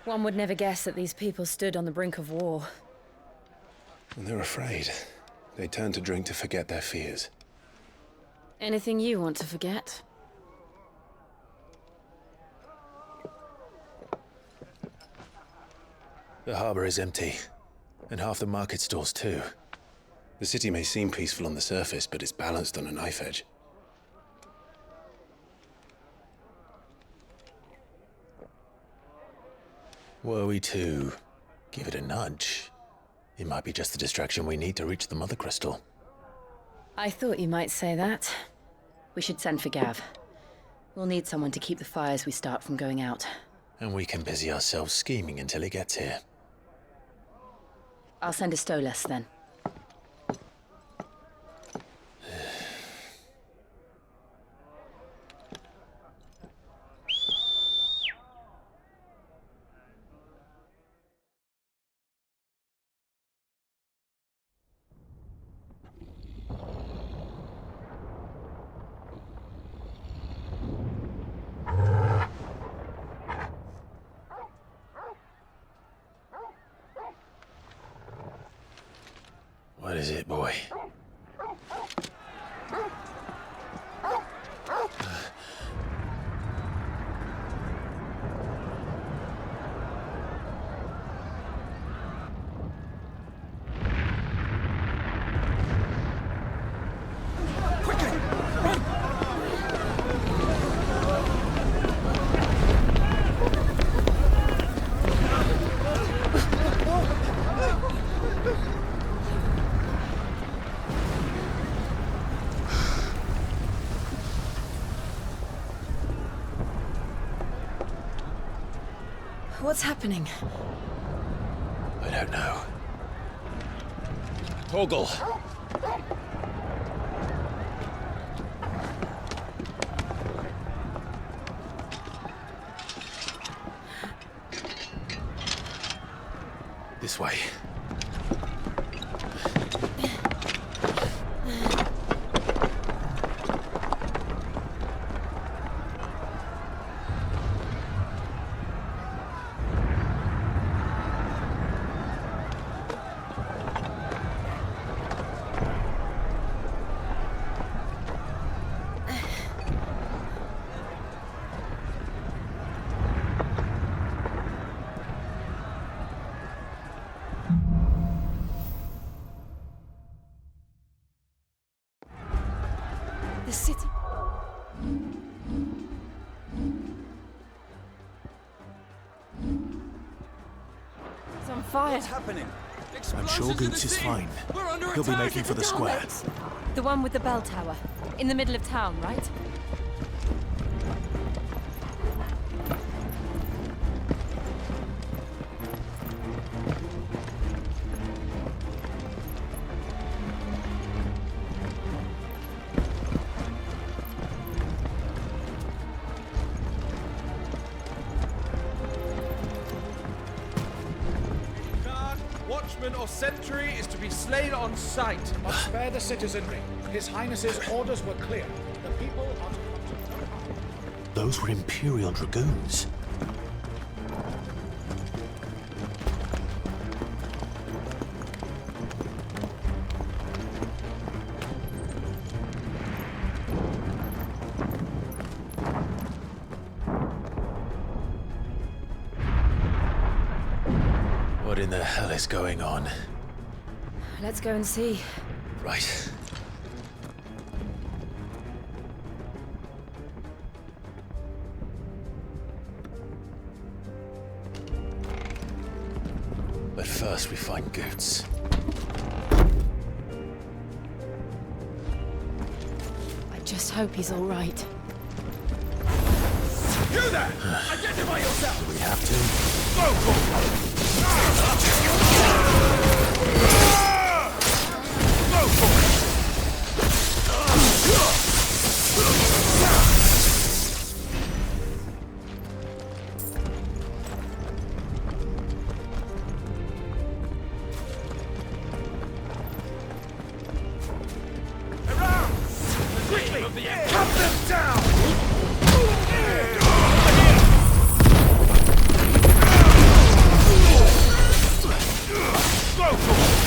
One would never guess that these people stood on the brink of war. And they're afraid. They turn to drink to forget their fears. Anything you want to forget? The harbor is empty, and half the market stalls too. The city may seem peaceful on the surface, but it's balanced on a knife edge. Were we to give it a nudge, it might be just the distraction we need to reach the Mother Crystal. I thought you might say that. We should send for Gav. We'll need someone to keep the fires we start from going out. And we can busy ourselves scheming until he gets here. I'll send a Stolas then. What is it, boy? What's happening? I don't know. Torgal! This way. The city... It's on fire. What's happening? I'm sure Goots is fine. He'll be making for the square. The one with the bell tower. In the middle of town, right? Watchman or sentry is to be slain on sight. Must spare the citizenry. His Highness's orders were clear. The people are to come to... Those were Imperial Dragoons. What in the hell is going on? Let's go and see. Right. But first we find Goots. I just hope he's all right. You there! Identify yourself! Do we have to? Go for it! Go for it! Around! Quickly! Of the Cut them down! Go for it!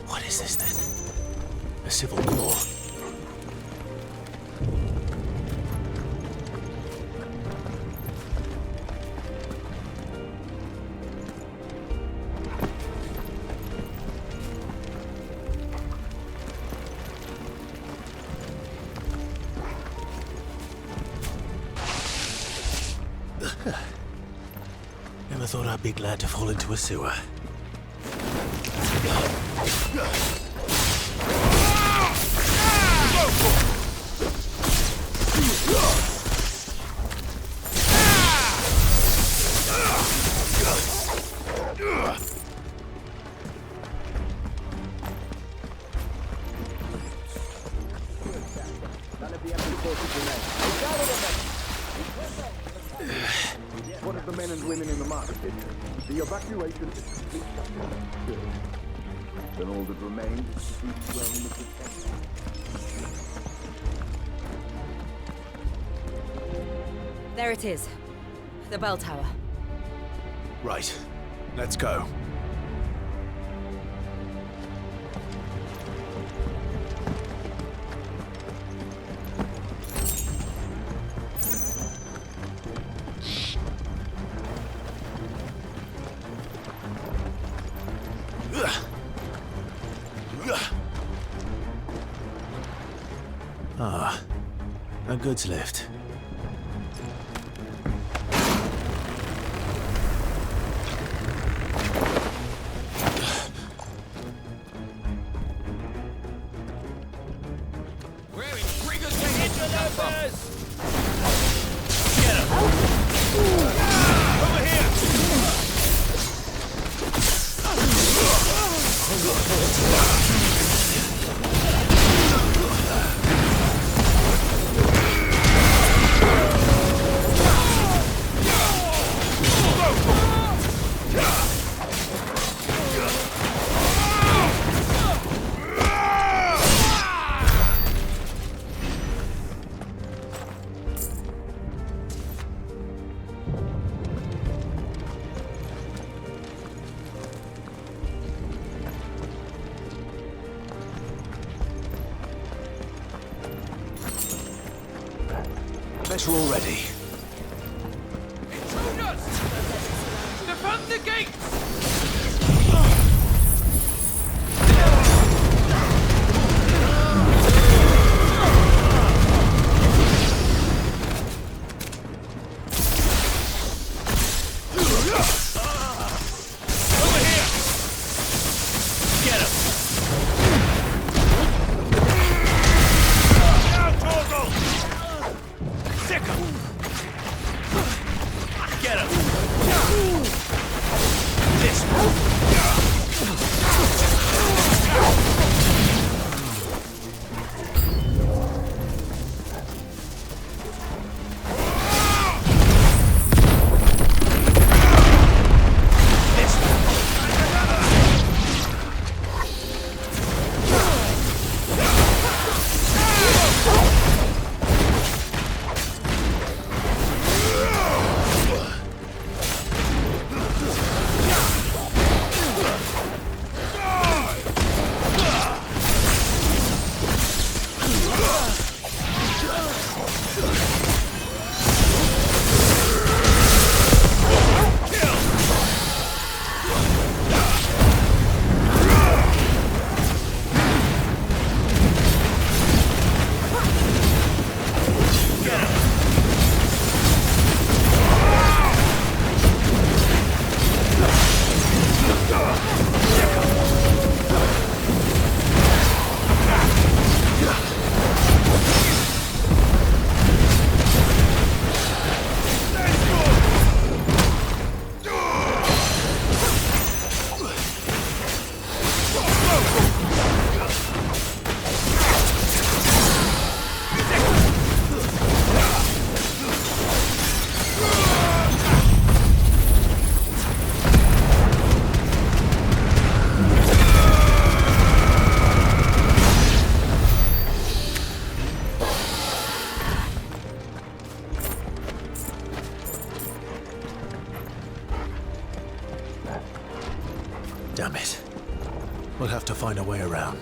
What is this then? A civil war? Never thought I'd be glad to fall into a sewer. What of the men and women in the market? The evacuation is complete. Good. Then all that remains is the throne of the king. There it is. The bell tower. Right. Let's go. Ah, a goods lift. Bet you're all ready. Intruders! Defend the gates! way around.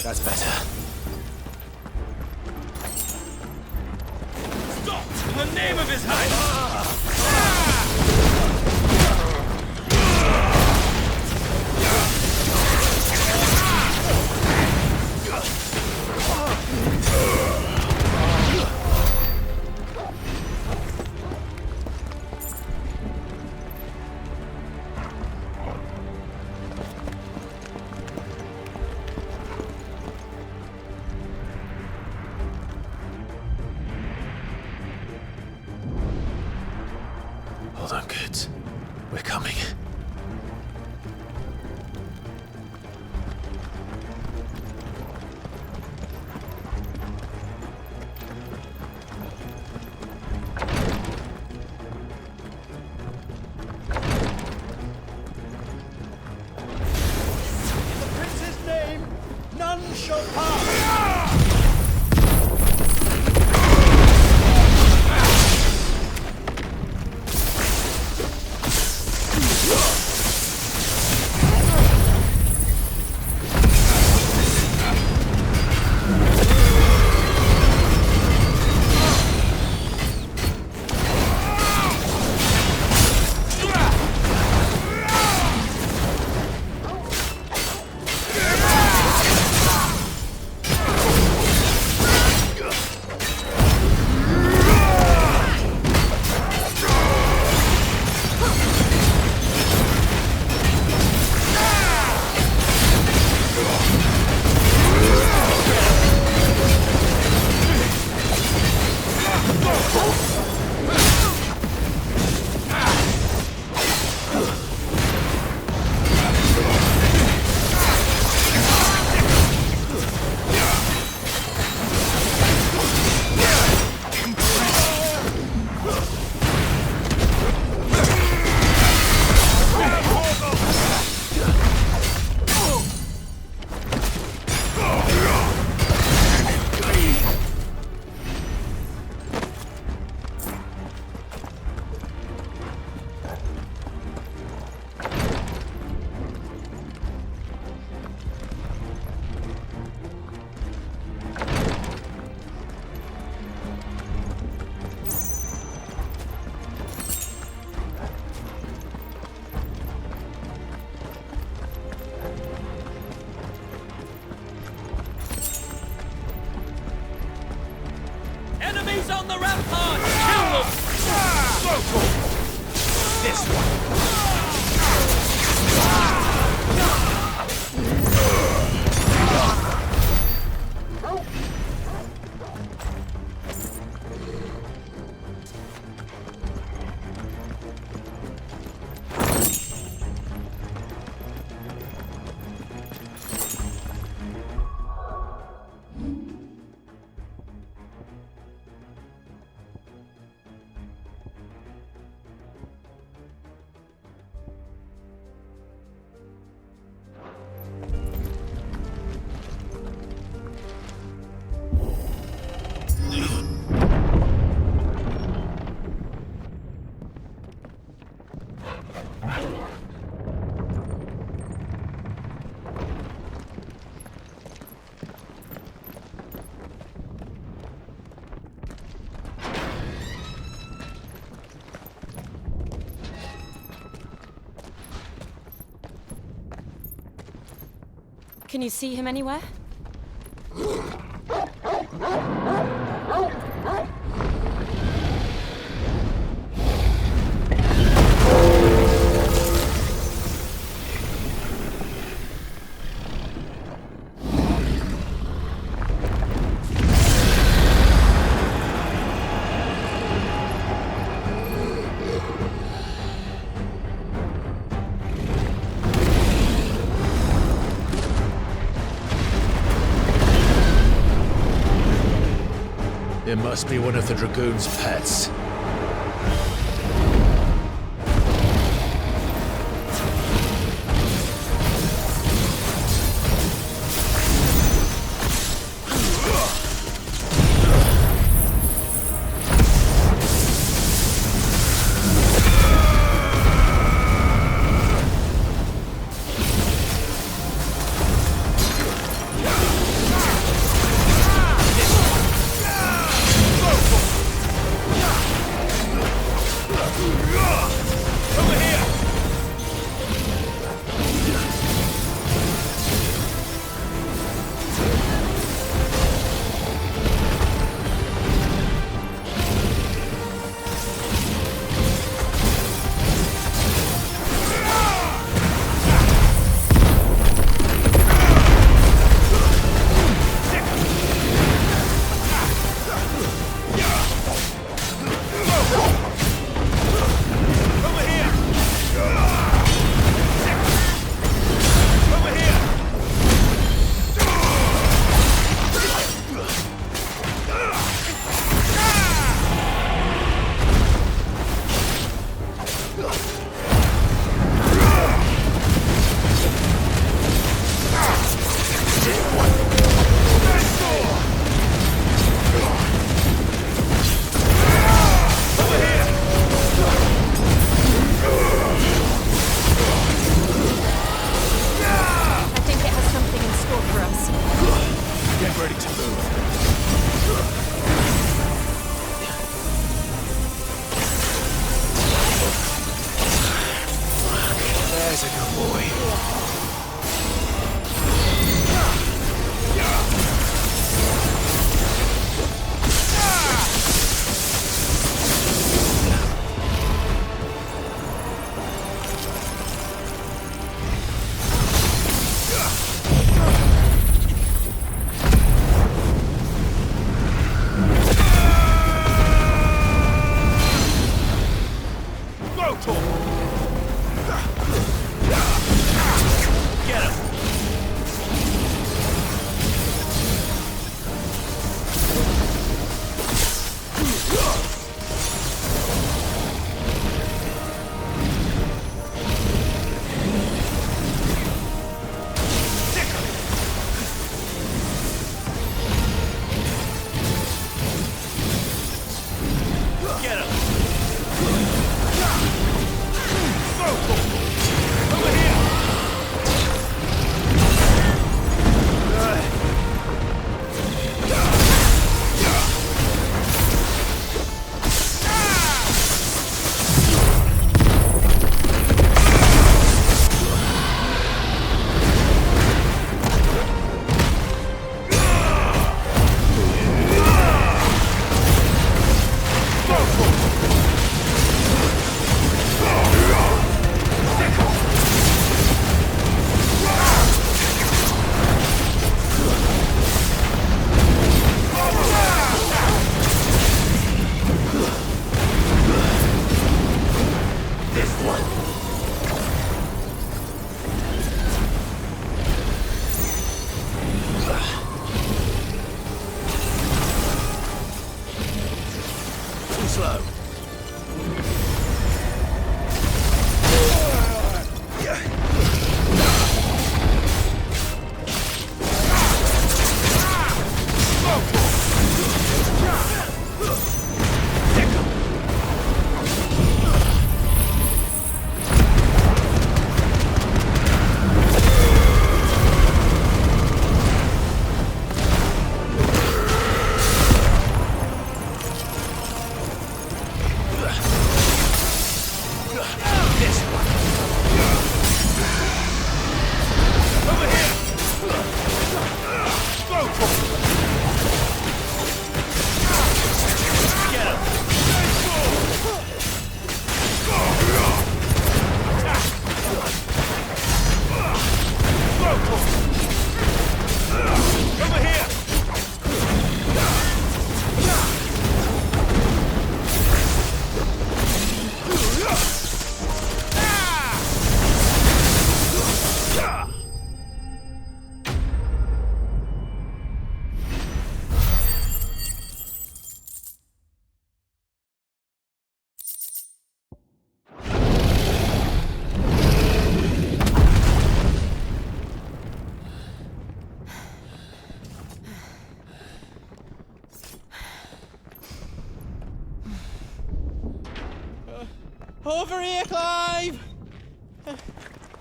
That's better. Stop! In the name of His Highness! Hold on, kids. We're coming. Prince's name, none shall pass! Enemies on the rampart! Kill them! So cool! This one! Can you see him anywhere? It must be one of the Dragoon's pets.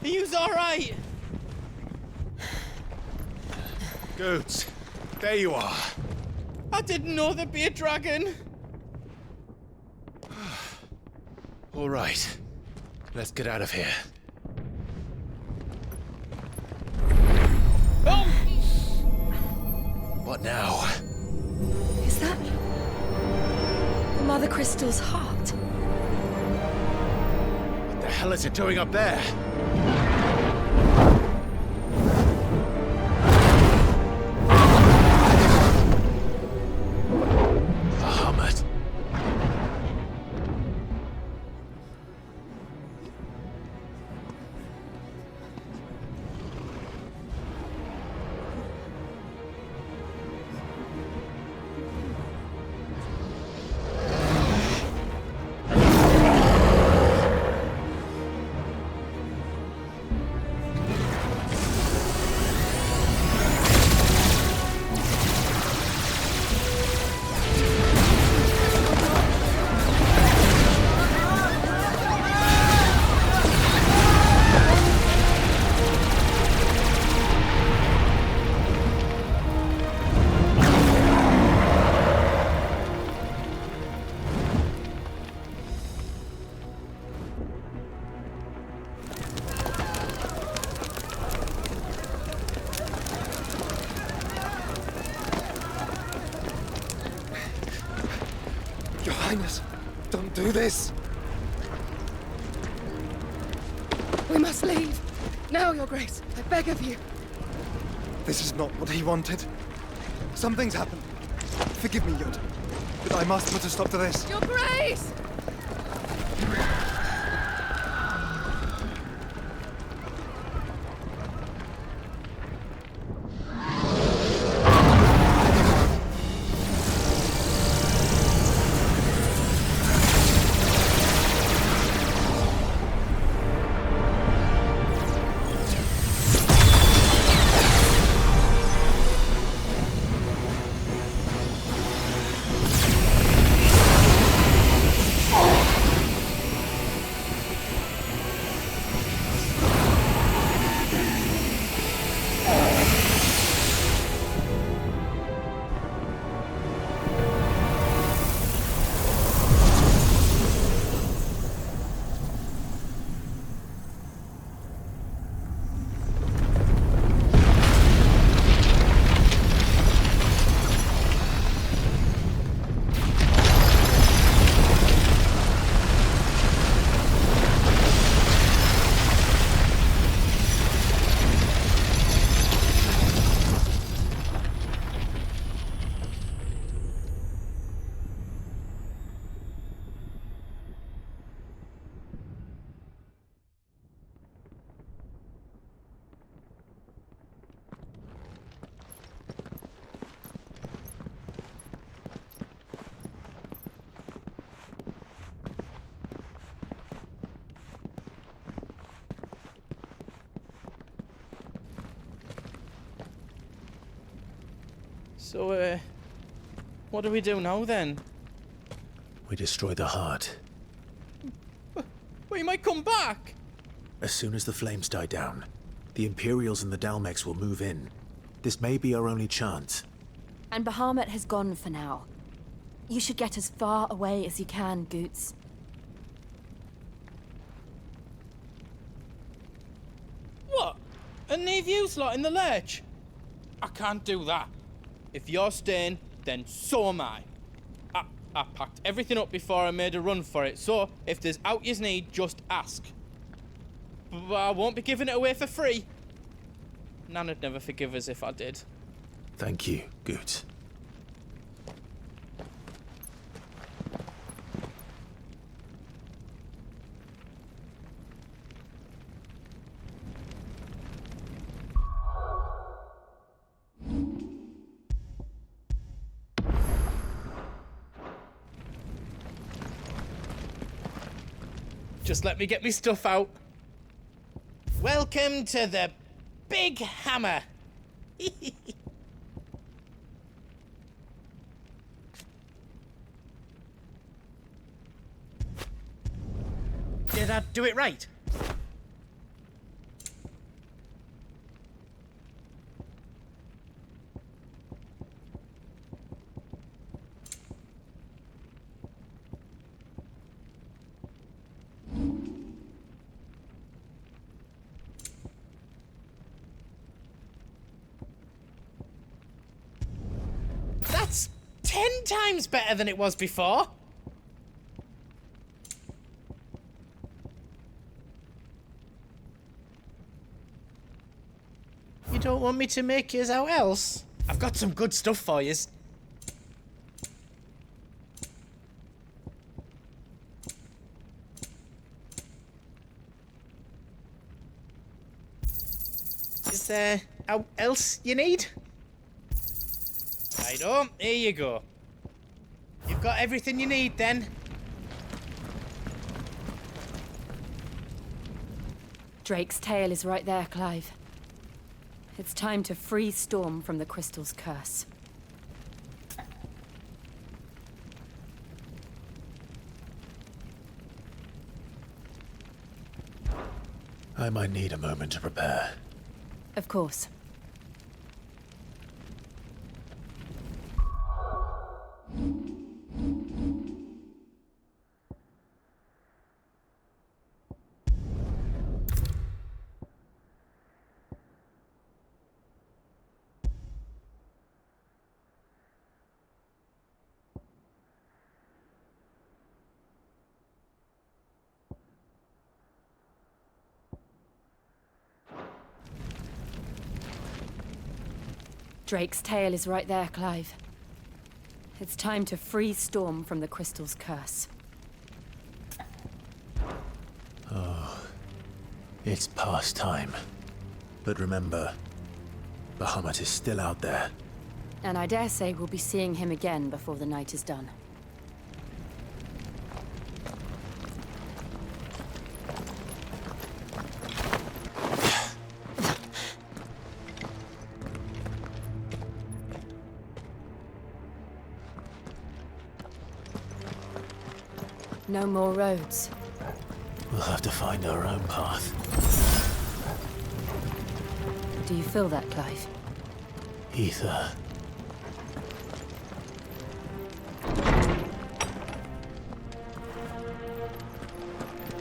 Are you alright? Goods, there you are. I didn't know there'd be a dragon. All right, let's get out of here. Oh! What now? Is that the Mother Crystal's heart? What the hell is it doing up there? Bahamut. Your Highness, don't do this. We must leave. Now, Your Grace. I beg of you. This is not what he wanted. Something's happened. Forgive me, Yod, but I must put a stop to this. Your Grace! So, what do we do now then? We destroy the heart. Well, you might come back! As soon as the flames die down, the Imperials and the Dalmex will move in. This may be our only chance. And Bahamut has gone for now. You should get as far away as you can, Goots. What? And leave you lot in the lurch? I can't do that. If you're staying, then so am I. I packed everything up before I made a run for it, so if there's out yous need, just ask. But I won't be giving it away for free. Nana'd never forgive us if I did. Thank you, Goots. Just let me get me stuff out. Welcome to the Big Hammer. Did I do it right? 10 times better than it was before. You don't want me to make yours out else? I've got some good stuff for yous. Is there else you need? Righto, here you go. You've got everything you need then. Drake's tail is right there, Clive. It's time to free Storm from the Crystal's curse. I might need a moment to prepare. Of course. Drake's tail is right there, Clive. It's time to free Storm from the Crystal's curse. Oh, it's past time. But remember, Bahamut is still out there. And I dare say we'll be seeing him again before the night is done. No more roads. We'll have to find our own path. Do you feel that, Clive? Ether.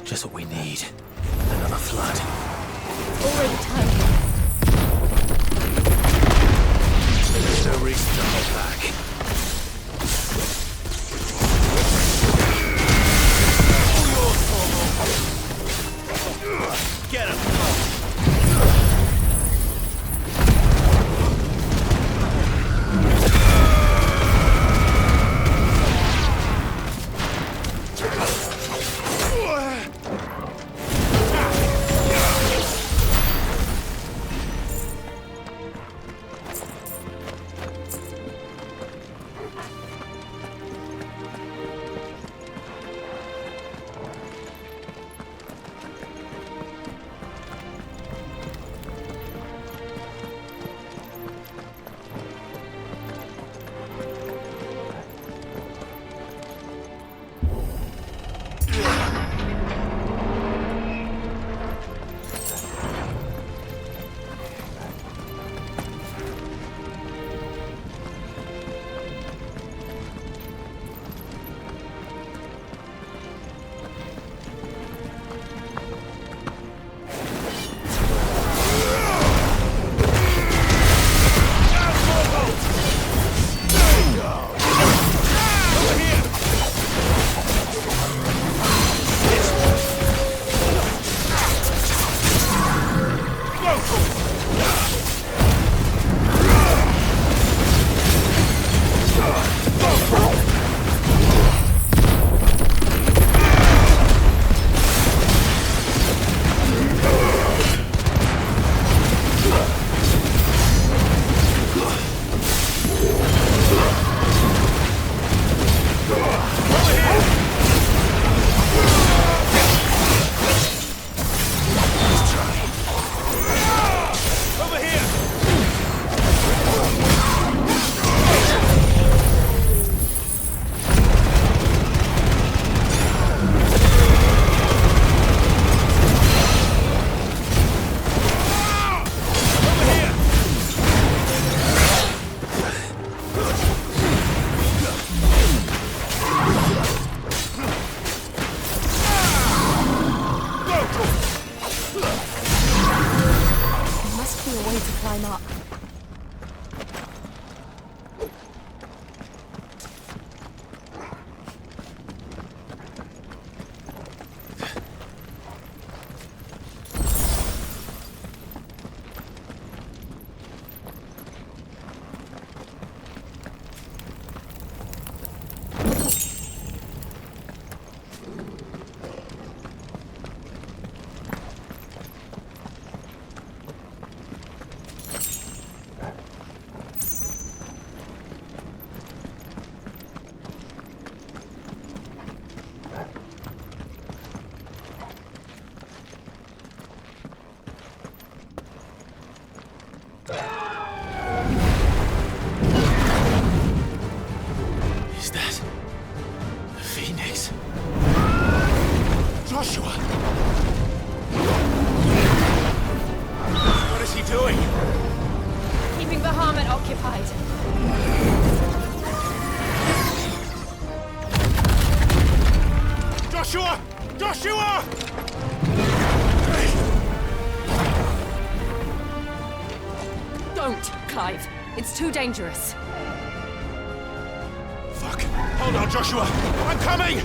Just what we need. Another flood. Already time. There's no reason to hold back. Get him! hide. Joshua! Joshua! Don't, Clive. It's too dangerous. Fuck! Hold on, Joshua! I'm coming!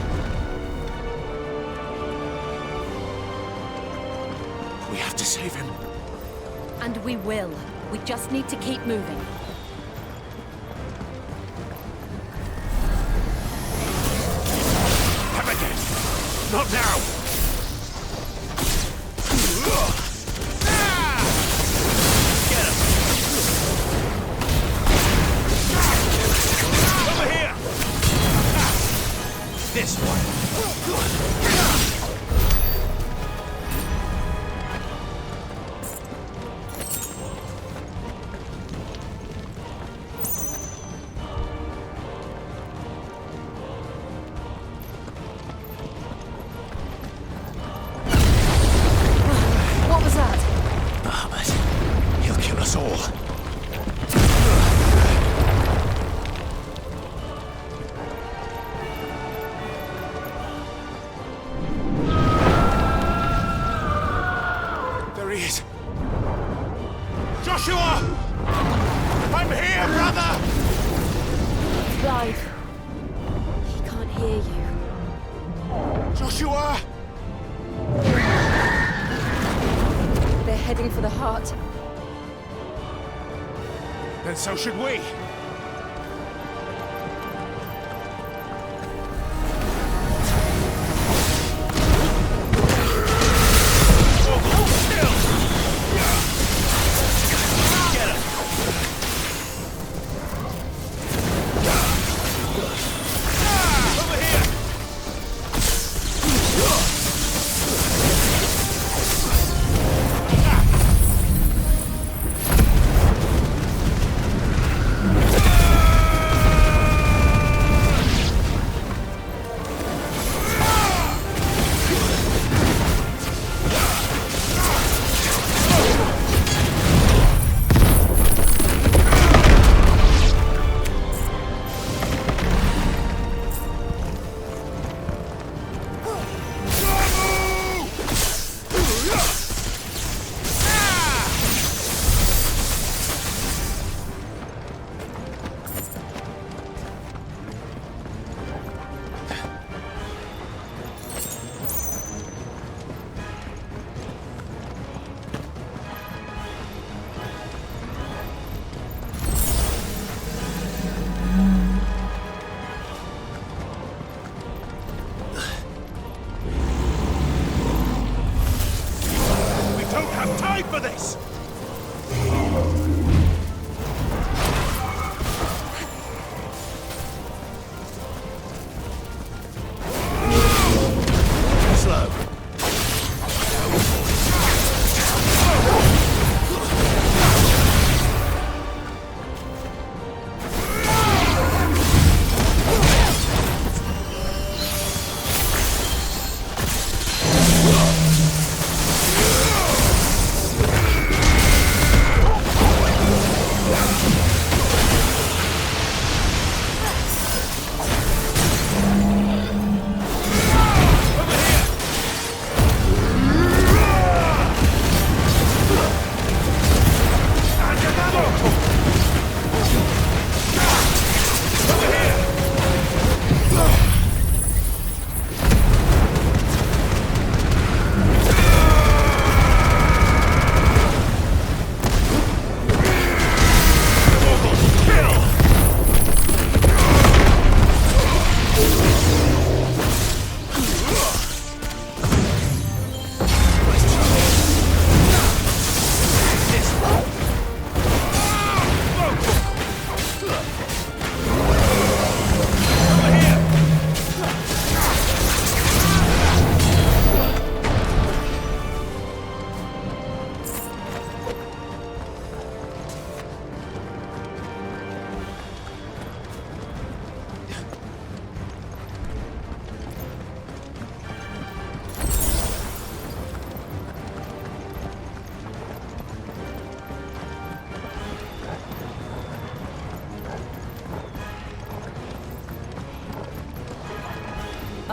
We have to save him. And we will. We just need to keep moving. Have again! Not now! Get him! Over here! This one! What was that? Ahmed, he'll kill us all. There he is. Joshua! I'm here, brother! Clive. He can't hear you. Joshua! They're heading for the heart. Then so should we. Get him! Over here! We don't have time for this! Slow.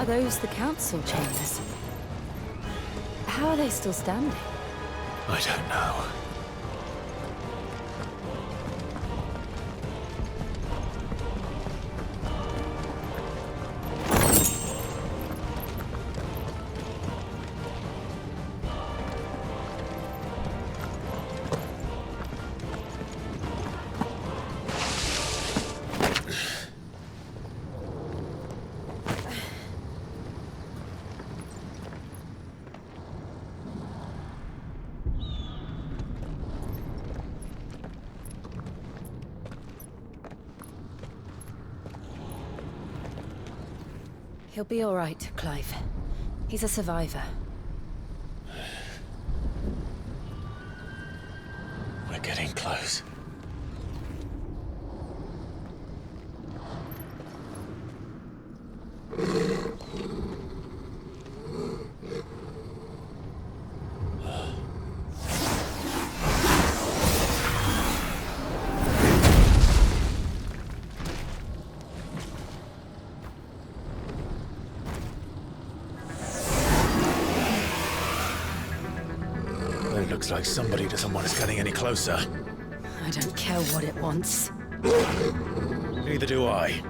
those the council chambers? How are they still standing? I don't know. He'll be all right, Clive. He's a survivor. We're getting close. It looks like somebody doesn't want us getting any closer. I don't care what it wants. Neither do I.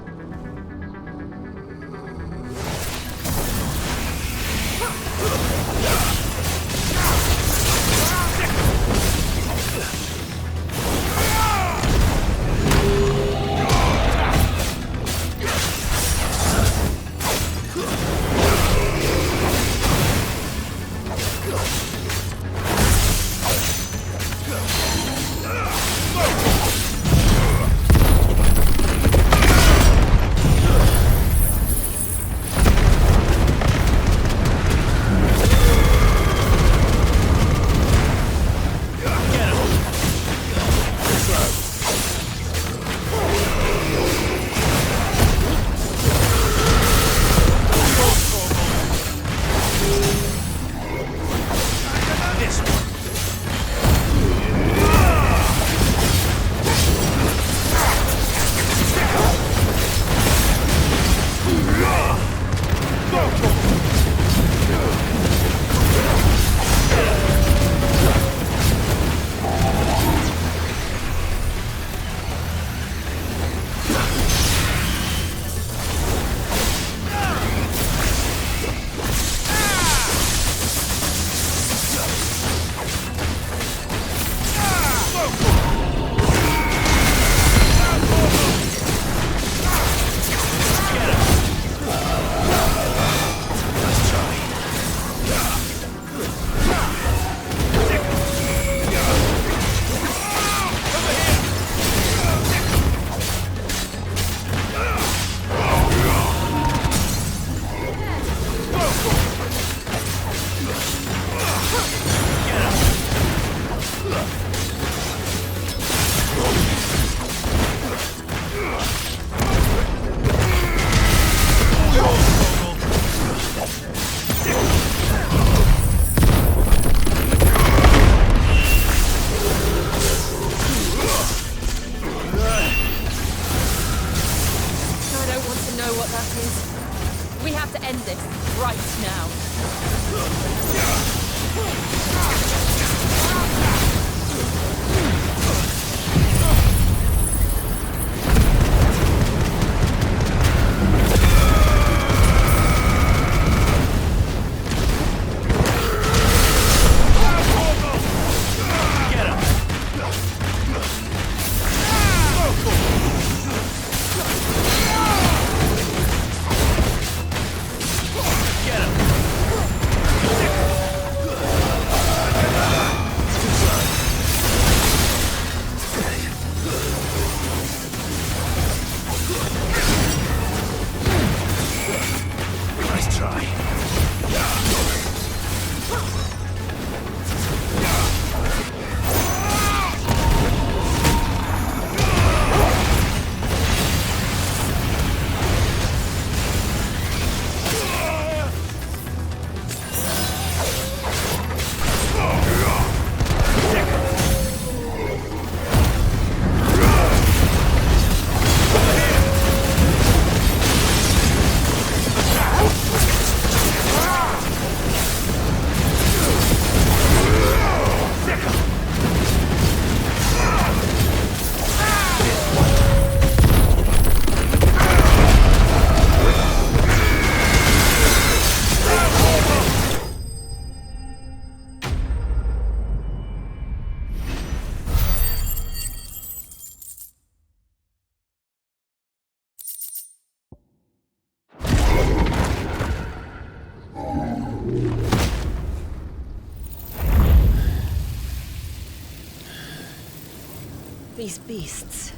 These beasts...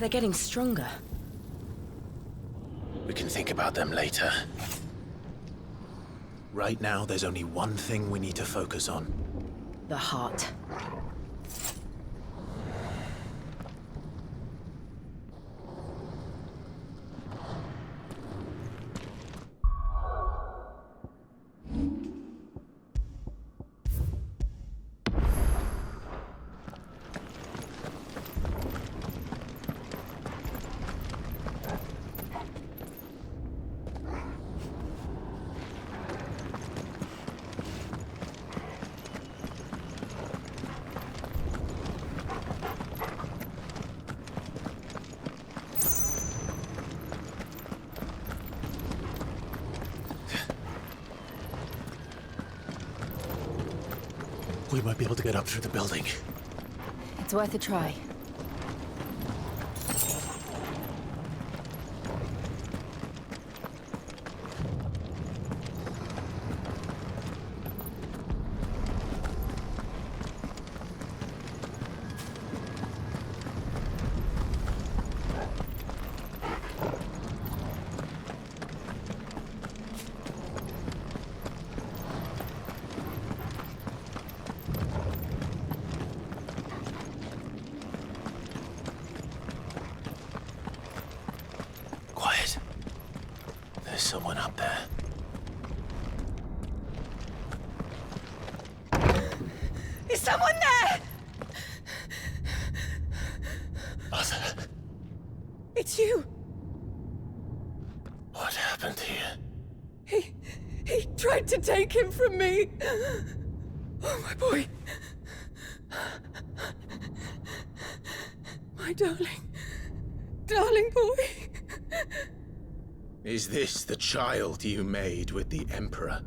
they're getting stronger. We can think about them later. Right now, there's only one thing we need to focus on. The heart. We might be able to get up through the building. It's worth a try. Quiet. There's someone up there. Is someone there? Arthur, It's you. what happened here? He tried to take him from me. Oh, my boy. My darling boy. Is this the child you made with the Emperor?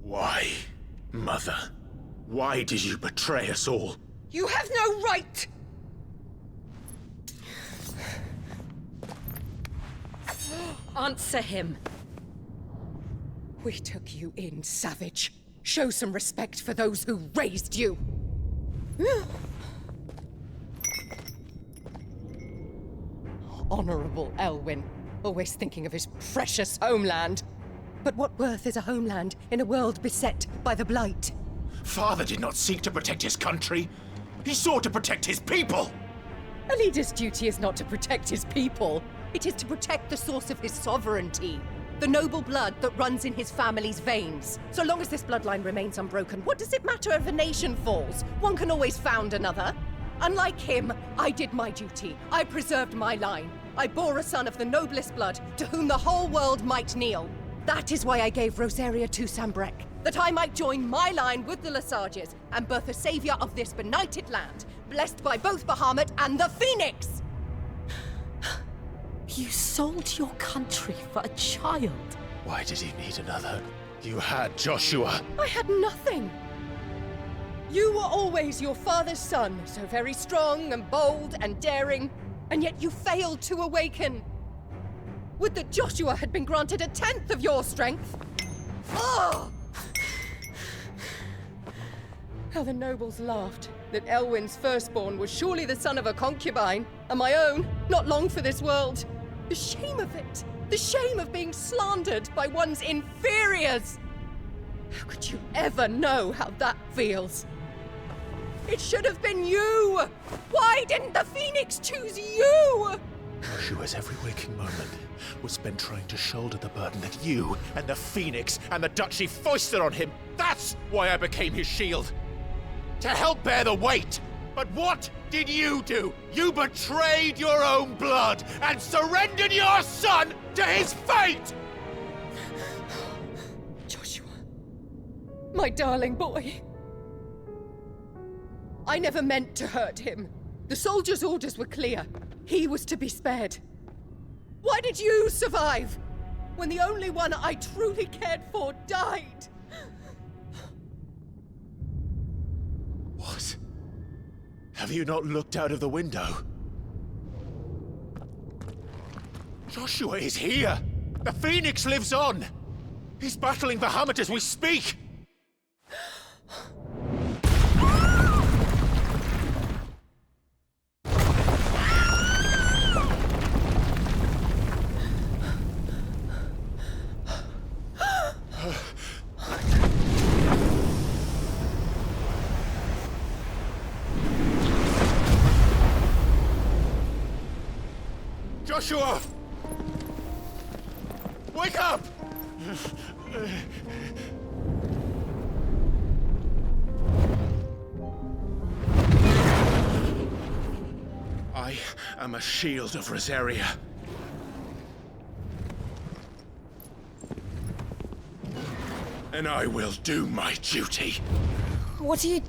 Why, Mother? Why did you betray us all? You have no right. Answer him. We took you in, savage. Show some respect for those who raised you. Honorable Elwyn, always thinking of his precious homeland. But what worth is a homeland in a world beset by the Blight? Father did not seek to protect his country. He sought to protect his people. A leader's duty is not to protect his people. It is to protect the source of his sovereignty. The noble blood that runs in his family's veins. So long as this bloodline remains unbroken, what does it matter if a nation falls? One can always found another. Unlike him, I did my duty. I preserved my line. I bore a son of the noblest blood, to whom the whole world might kneel. That is why I gave Rosaria to Sambrek, that I might join my line with the Lesages and birth a savior of this benighted land, blessed by both Bahamut and the Phoenix! You sold your country for a child. Why did he need another? You had Joshua. I had nothing. You were always your father's son, so very strong and bold and daring, and yet you failed to awaken. Would that Joshua had been granted 1/10 of your strength. Oh! How the nobles laughed that Elwyn's firstborn was surely the son of a concubine, and my own, not long for this world. The shame of it! The shame of being slandered by one's inferiors! How could you ever know how that feels? It should have been you! Why didn't the Phoenix choose you? Joshua's every waking moment was spent trying to shoulder the burden that you and the Phoenix and the Duchy foisted on him. That's why I became his shield. To help bear the weight. But what did you do? You betrayed your own blood and surrendered your son to his fate! Joshua, my darling boy. I never meant to hurt him. The soldiers' orders were clear. He was to be spared. Why did you survive when the only one I truly cared for died? What? Have you not looked out of the window? Joshua is here! The Phoenix lives on! He's battling Bahamut as we speak! Joshua! Wake up! I am a shield of Rosaria. And I will do my duty. What are you...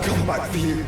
come back for you.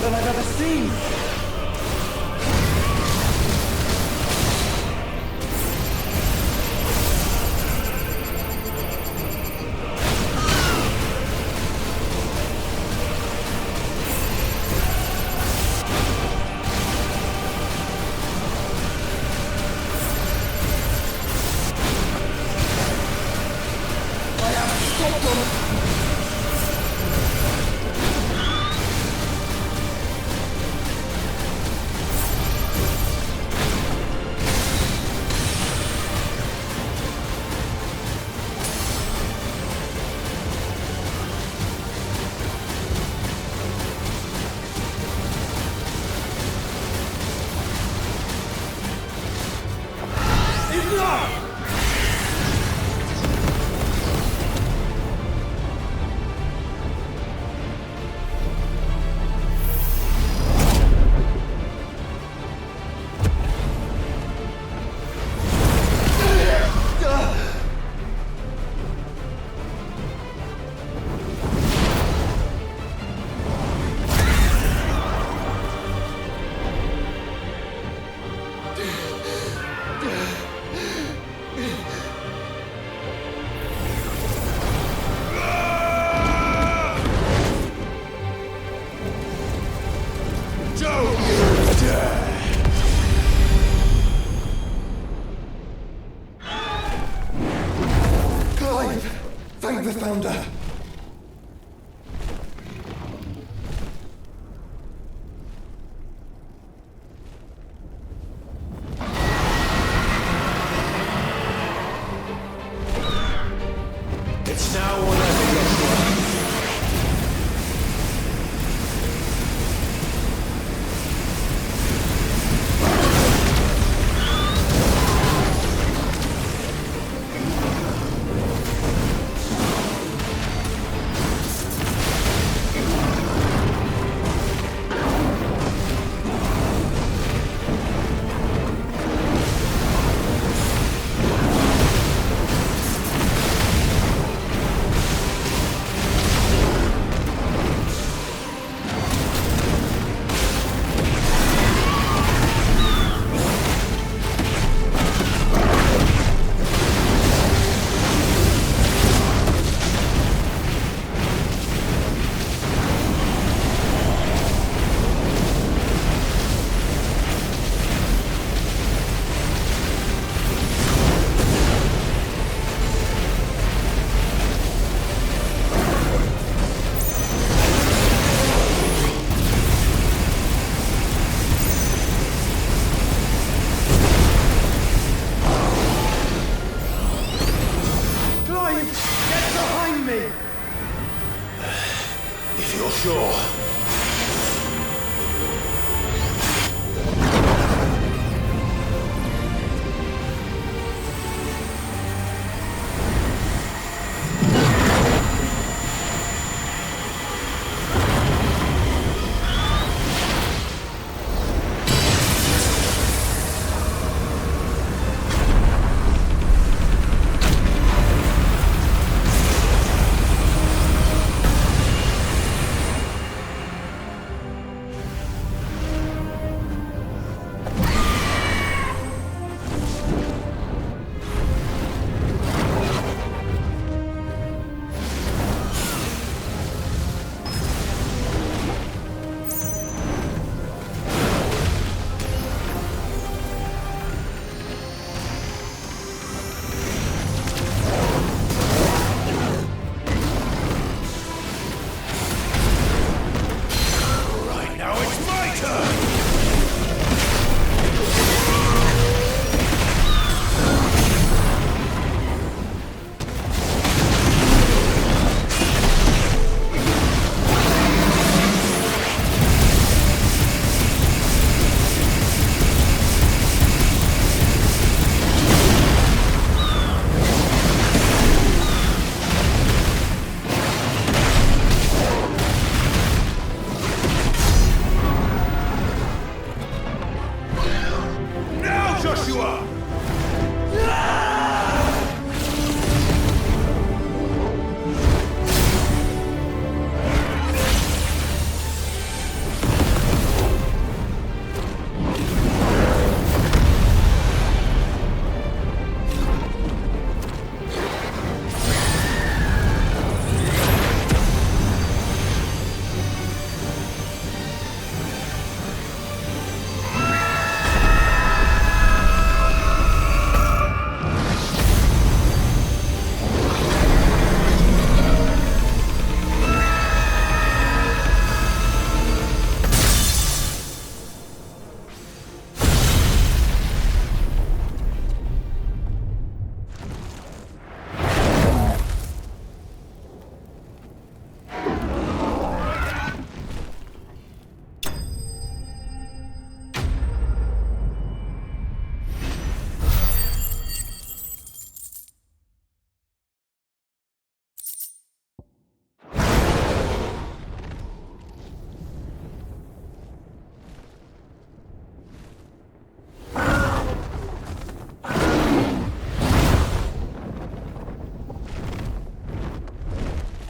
than I've ever seen! Thank the Founder! It's now or never, Joshua. If you're sure.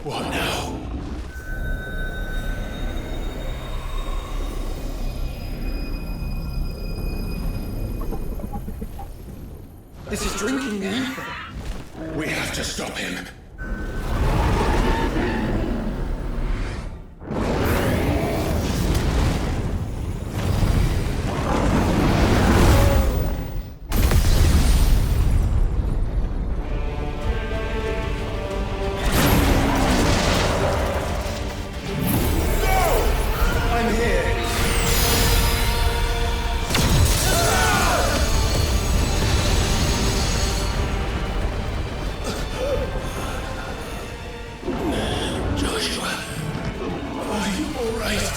What now? This is drinking the ether. We have to stop him. I'm here. Joshua, are you all right?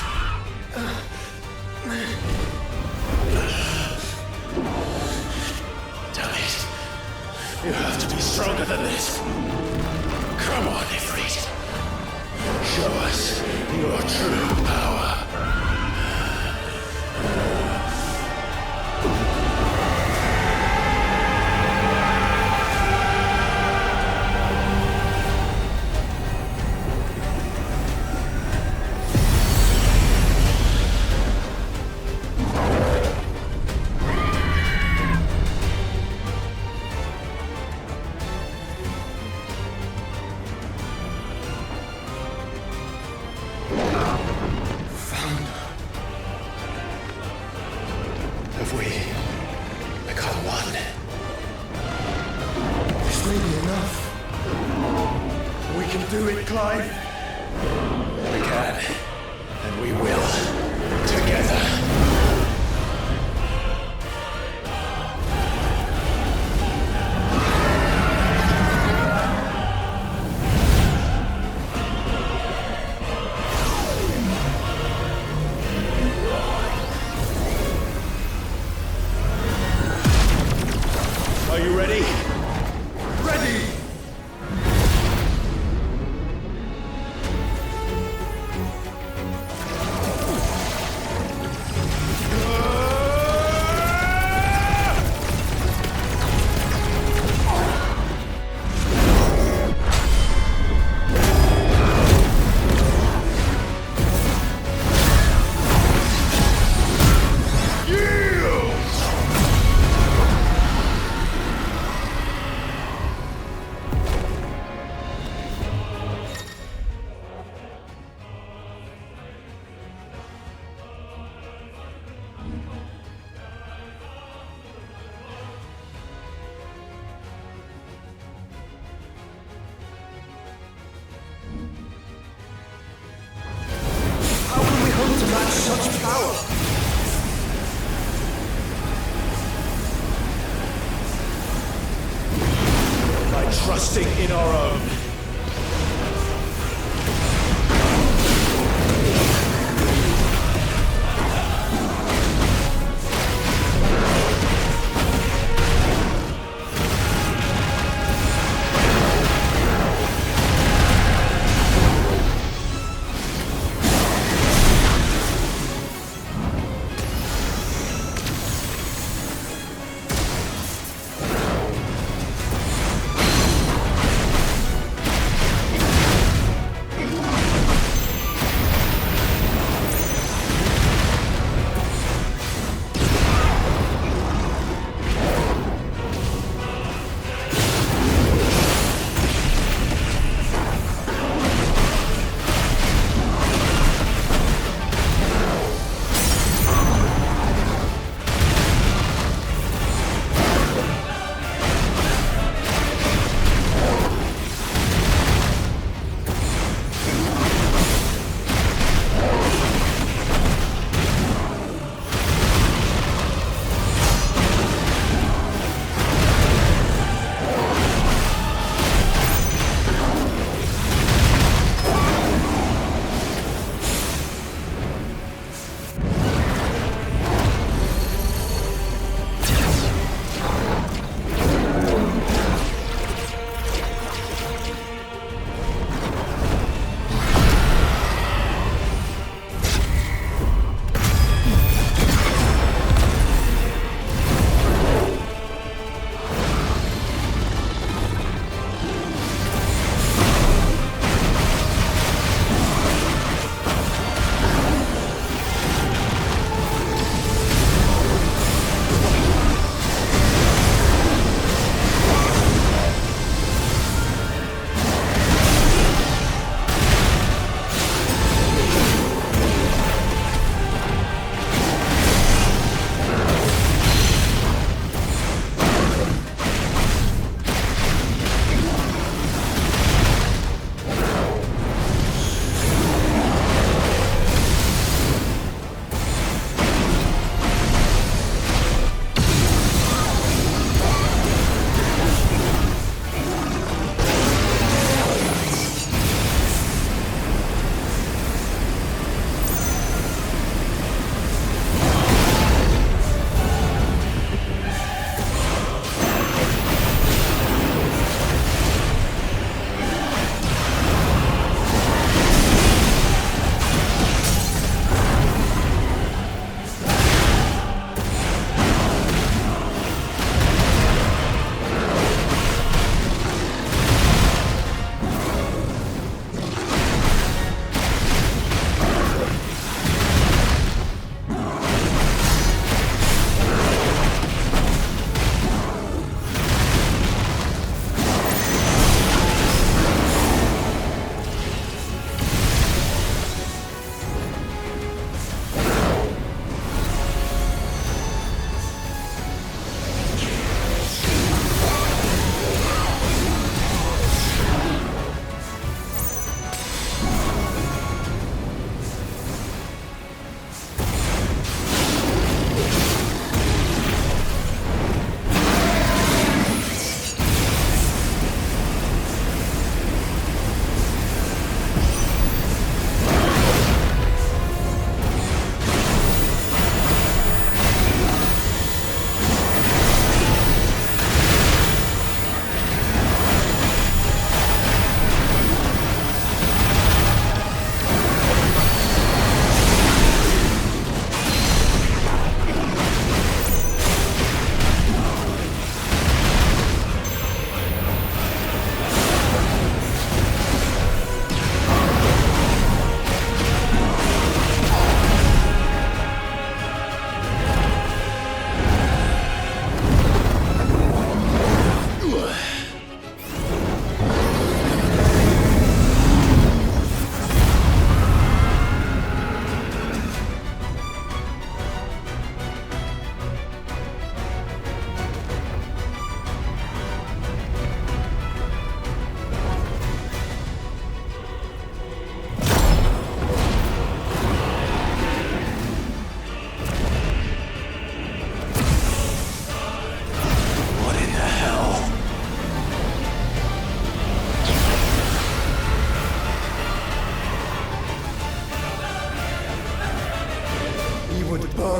Damn it. You have to be stronger than this. Come on, Ifrit. Show us your true power. Have we become one? This may be enough. We can do it, Clive. We can, and we will, together. Are you ready? Ready! How can we hope to match such power? By trusting in our own.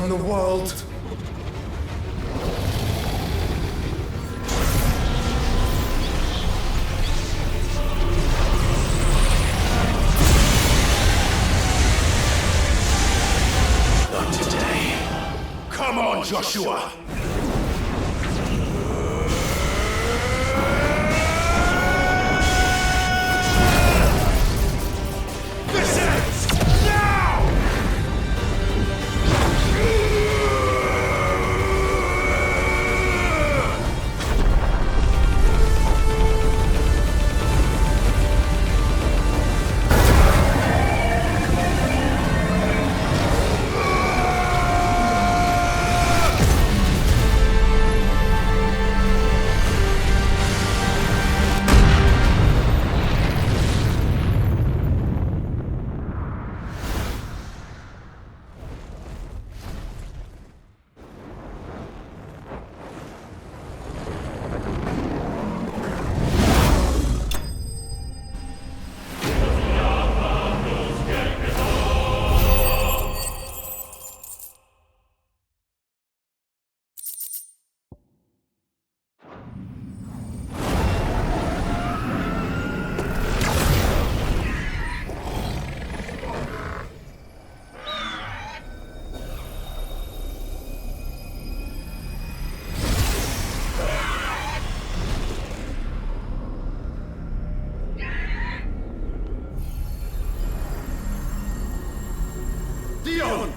on the world. Not today. Come on, Joshua! This ends now! Dion!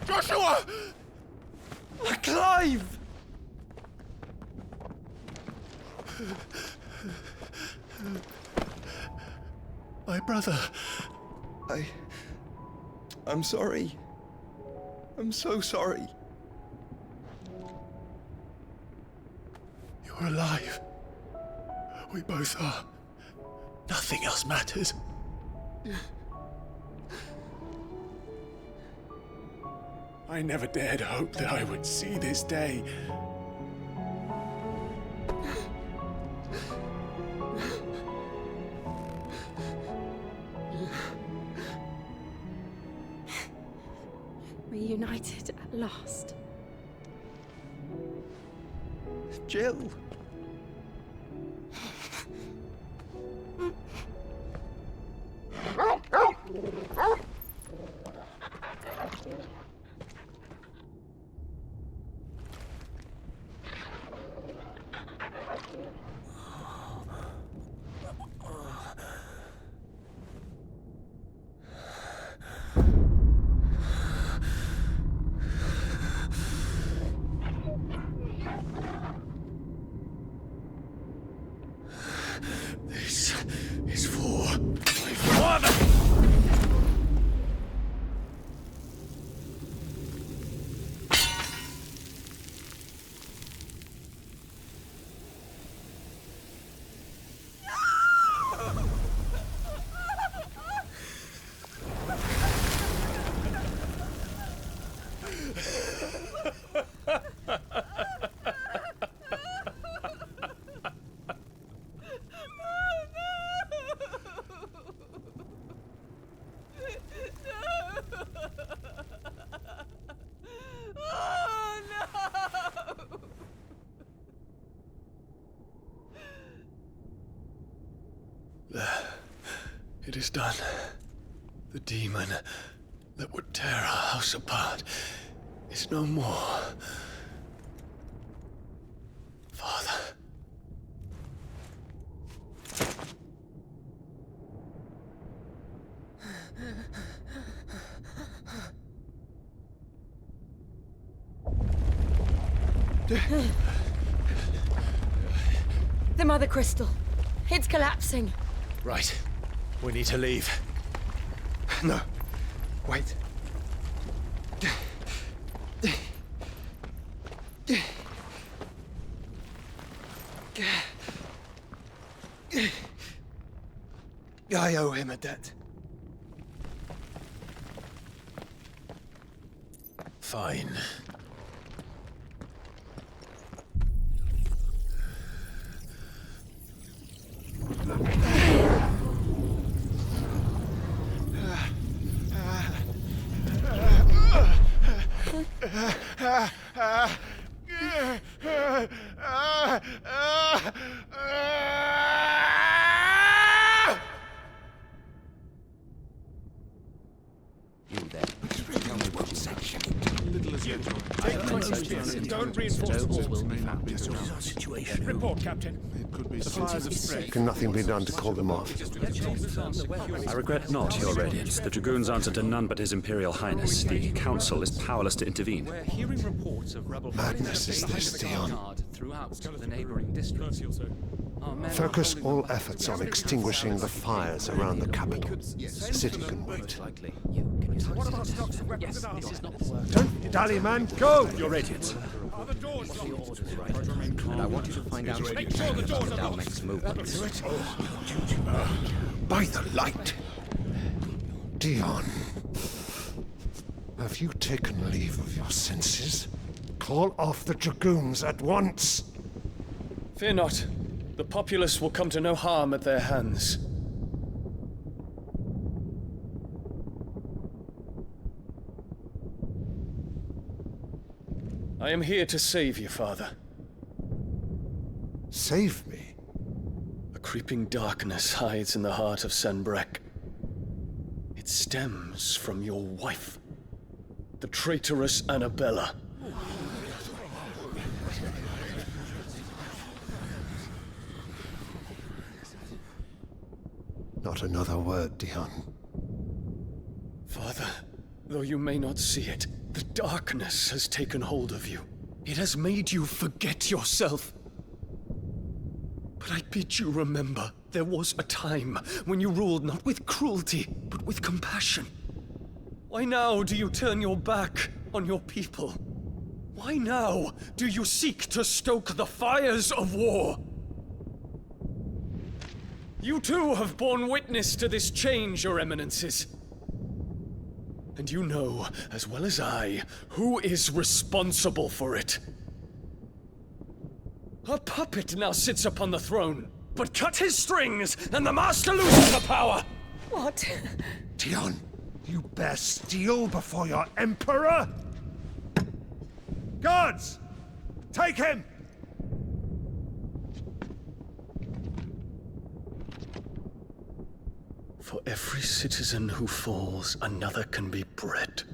Joshua! Clive! My brother. I'm sorry. I'm so sorry. You're alive. We both are. Nothing else matters. I never dared hope that I would see this day. Reunited at last. Jill. This is for my father! It is done. The demon that would tear our house apart is no more. Father. The Mother Crystal. It's collapsing. Right. We need to leave. No. Wait. I owe him a debt. Fine. Don't reinforce the walls. Report, Captain. Can nothing be done to call them off? I regret not, Your Radiance. The Dragoons answer to none but His Imperial Highness. The Council is powerless to intervene. We're hearing reports of rebel Madness is this, Dion. throughout the neighboring districts. Focus all efforts on extinguishing the fires around the capital. The city can wait. Don't dally, man. Go! Your Radiance. And I want you to find out Make sure the doors are locked. next move. By the light. Dion. Have you taken leave of your senses? Call off the Dragoons at once. Fear not. The populace will come to no harm at their hands. I am here to save you, Father. Save me? A creeping darkness hides in the heart of Sanbreque. It stems from your wife, the traitorous Annabella. Not another word, Dion. Father, though you may not see it, the darkness has taken hold of you. It has made you forget yourself. But I bid you remember, there was a time when you ruled not with cruelty, but with compassion. Why now do you turn your back on your people? Why now do you seek to stoke the fires of war? You too have borne witness to this change, Your Eminences. And you know, as well as I, who is responsible for it. A puppet now sits upon the throne, but cut his strings, and the master loses the power! What? Dion, you bear steel before your Emperor? Guards! Take him! For every citizen who falls, another can be bred.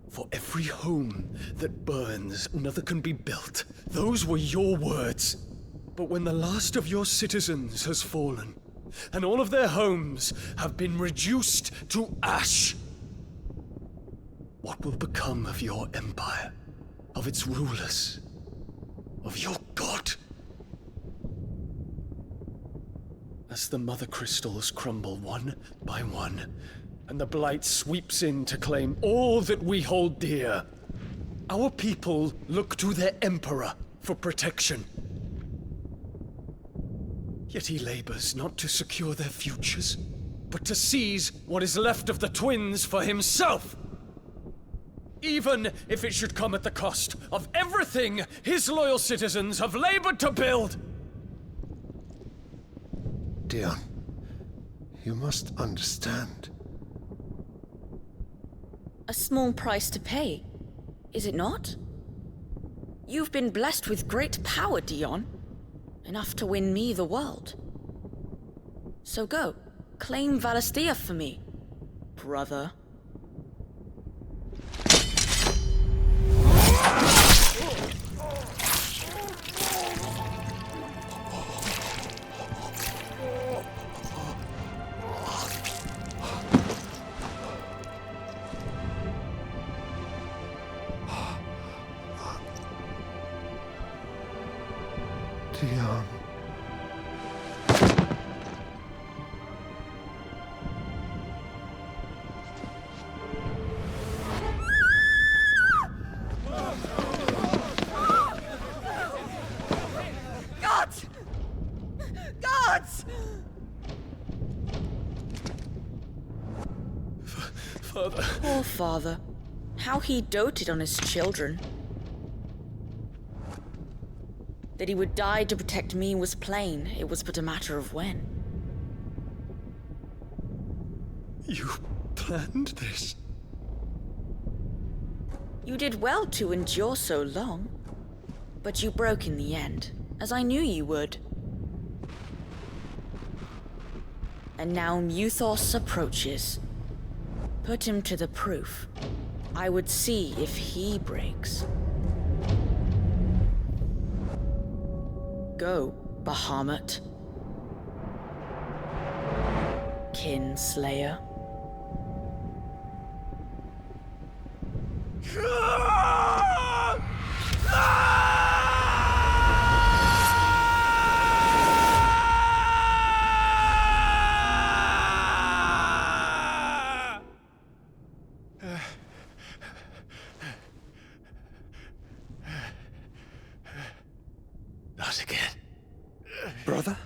For every home that burns, another can be built. Those were your words. But when the last of your citizens has fallen, and all of their homes have been reduced to ash, what will become of your empire, of its rulers, of your god? As the Mother Crystals crumble one by one, and the Blight sweeps in to claim all that we hold dear, our people look to their Emperor for protection. Yet he labors not to secure their futures, but to seize what is left of the twins for himself. Even if it should come at the cost of everything his loyal citizens have labored to build. Dion, you must understand. A small price to pay, is it not? You've been blessed with great power, Dion. Enough to win me the world. So go, claim Valisthea for me, brother. Dion. Gods! Gods! Father. Poor father. How he doted on his children. That he would die to protect me was plain. It was but a matter of when. You planned this? You did well to endure so long. But you broke in the end, as I knew you would. And now Muthos approaches. Put him to the proof. I would see if he breaks. Go, Bahamut. Kinslayer. Not again. Brother?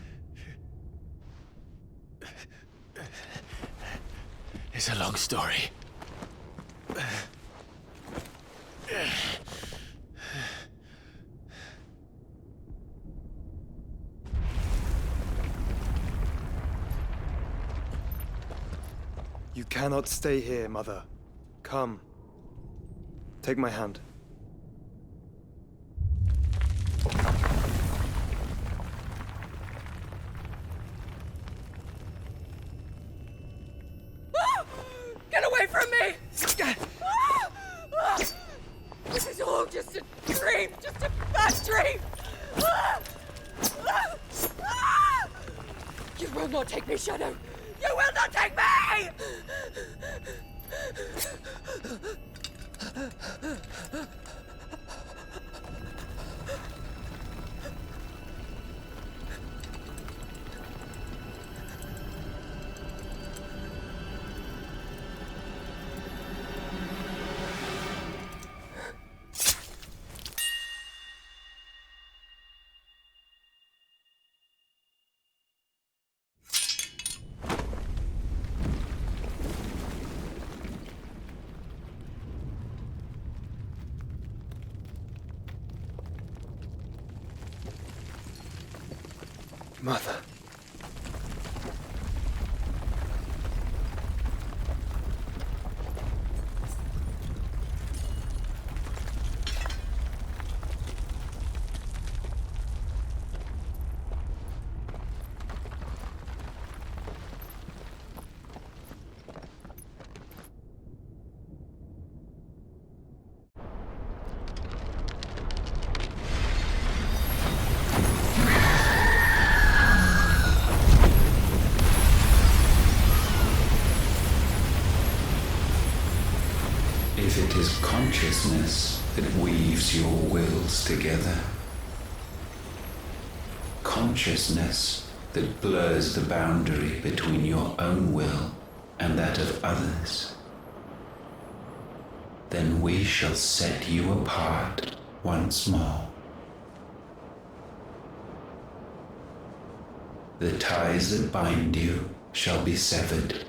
It's a long story. You cannot stay here, Mother. Come. Take my hand. Get away from me! This is all just a dream, just a bad dream! You will not take me, Shadow! You will not take me! Mother. If it is consciousness that weaves your wills together, consciousness that blurs the boundary between your own will and that of others, then we shall set you apart once more. The ties that bind you shall be severed,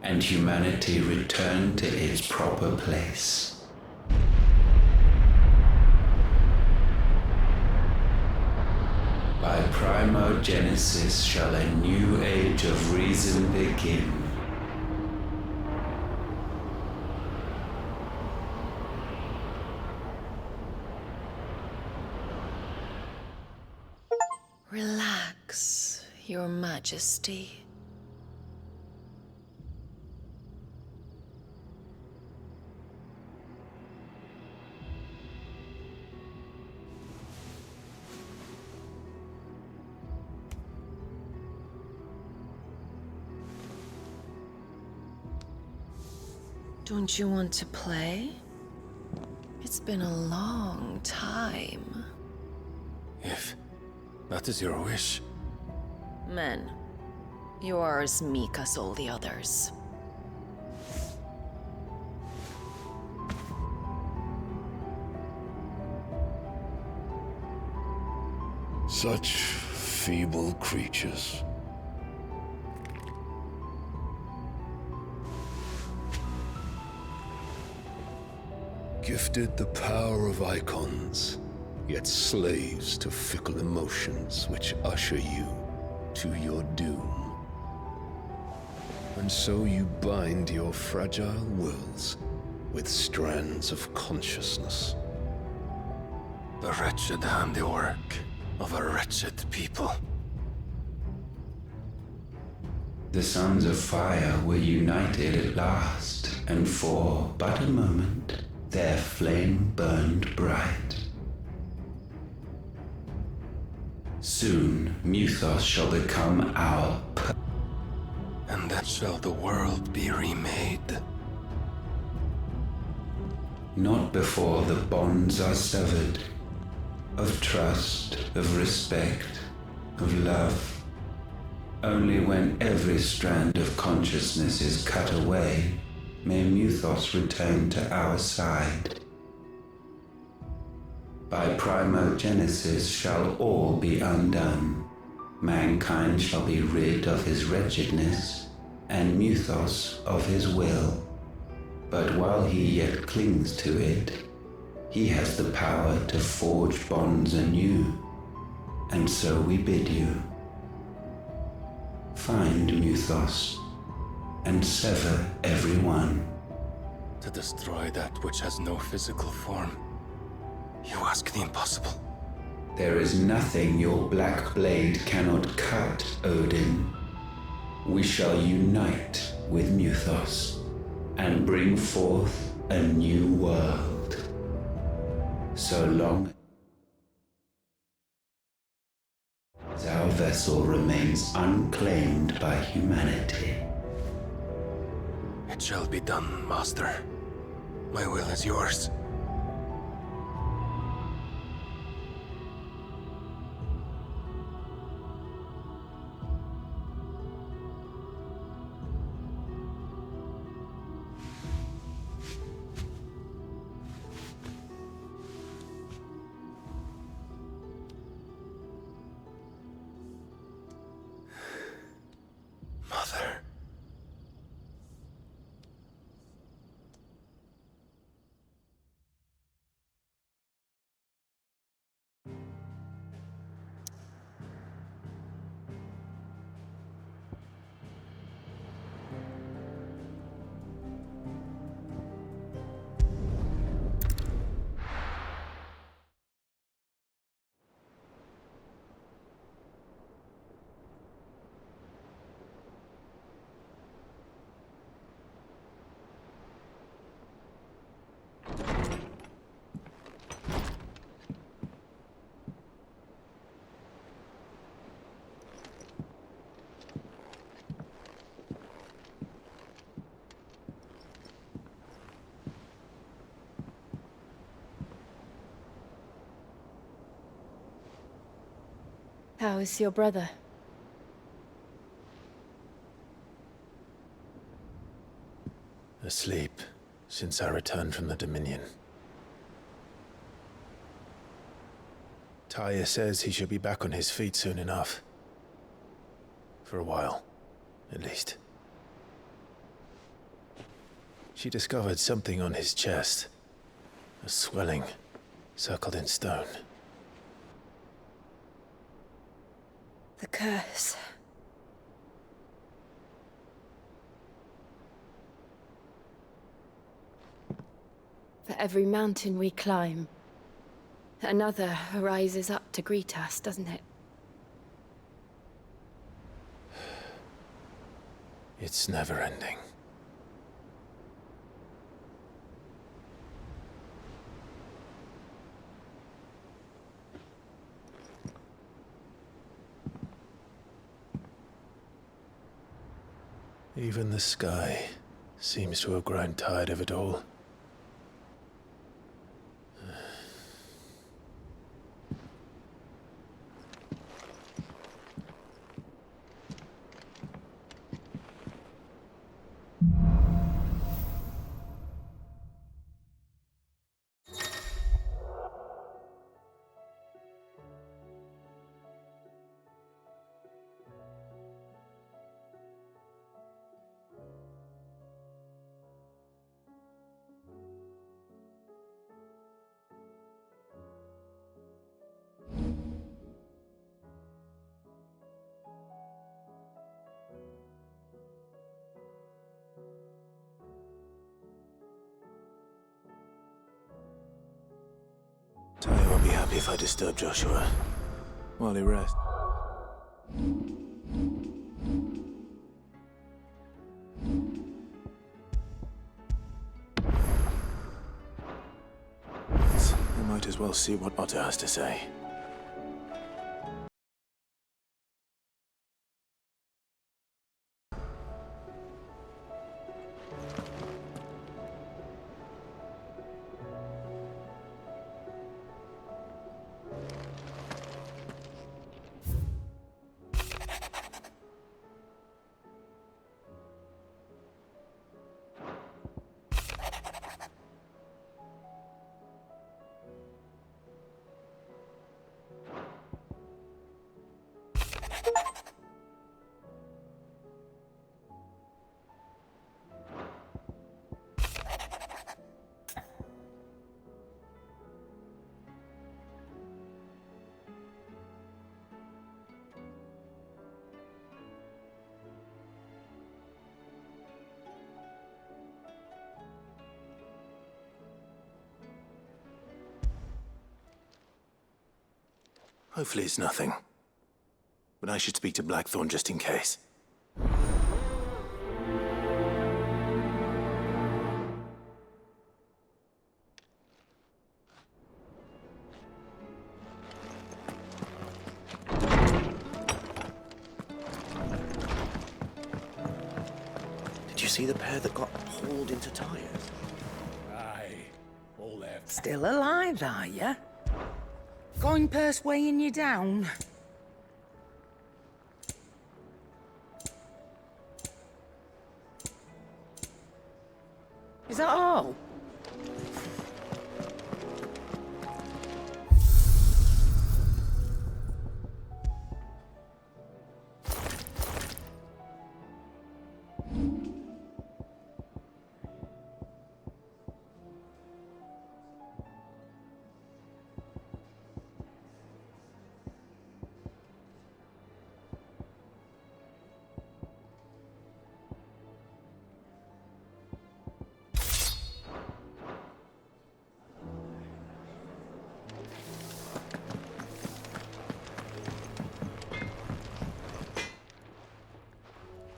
and humanity return to its proper place. By primogenesis shall a new age of reason begin. Relax, Your Majesty. Don't you want to play? It's been a long time. That is your wish. Men, you are as meek as all the others. Such feeble creatures. Gifted the power of icons, yet slaves to fickle emotions which usher you to your doom. And so you bind your fragile wills with strands of consciousness. The wretched handiwork of a wretched people. The sons of fire were united at last, and for but a moment their flame burned bright. Soon Muthos shall become our And then shall the world be remade. Not before the bonds are severed, of trust, of respect, of love. Only when every strand of consciousness is cut away, may Muthos return to our side. By primogenesis shall all be undone. Mankind shall be rid of his wretchedness, and Muthos of his will. But while he yet clings to it, he has the power to forge bonds anew. And so we bid you, find Muthos, and sever every one. To destroy that which has no physical form, you ask the impossible. There is nothing your black blade cannot cut, Odin. We shall unite with Muthos, and bring forth a new world. So long as our vessel remains unclaimed by humanity. It shall be done, Master. My will is yours. Mother. How is your brother? Asleep since I returned from the Dominion. Tyr says he should be back on his feet soon enough. For a while, at least. She discovered something on his chest. A swelling, circled in stone. The curse. For every mountain we climb, another rises up to greet us, doesn't it? It's never ending. Even the sky seems to have grown tired of it all. happy if I disturb Joshua while he rests. I might as well see what Otter has to say. Hopefully it's nothing. But I should speak to Blackthorn just in case. Did you see the pair that got hauled into tires? Aye, all left. Still alive, are ya? Going purse weighing you down? Is that all?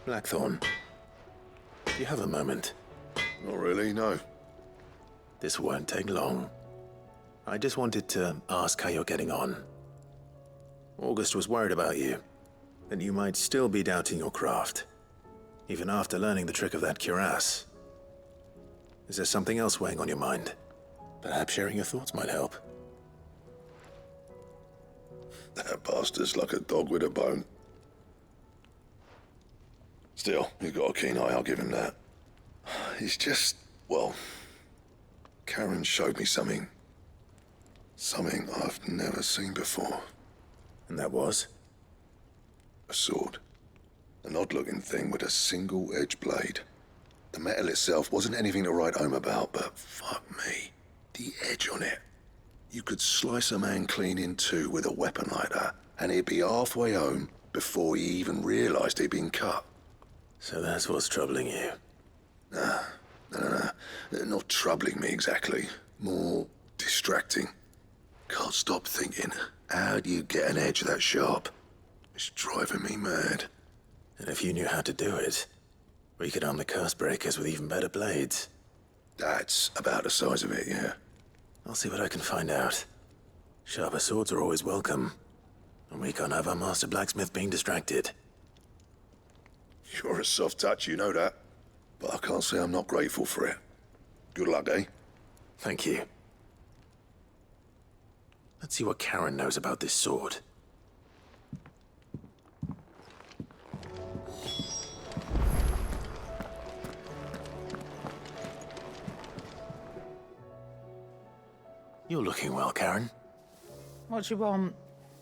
Blackthorn, do you have a moment? Not really, no. This won't take long. I just wanted to ask how you're getting on. August was worried about you, that you might still be doubting your craft, even after learning the trick of that cuirass. Is there something else weighing on your mind? Perhaps sharing your thoughts might help. That bastard's like a dog with a bone. Still, he's got a keen eye, I'll give him that. He's just, well, Karen showed me something. Something I've never seen before. And that was? A sword. An odd-looking thing with a single edge blade. The metal itself wasn't anything to write home about, but fuck me, the edge on it. You could slice a man clean in two with a weapon like that, and he'd be halfway home before he even realized he'd been cut. So that's what's troubling you? Nah, no. Not troubling me exactly. More distracting. Can't stop thinking, how do you get an edge that sharp? It's driving me mad. And if you knew how to do it, we could arm the curse breakers with even better blades. That's about the size of it, yeah. I'll see what I can find out. Sharper swords are always welcome. And we can't have our master blacksmith being distracted. You're a soft touch, you know that. But I can't say I'm not grateful for it. Good luck, eh? Thank you. Let's see what Karen knows about this sword. You're looking well, Karen. What you want?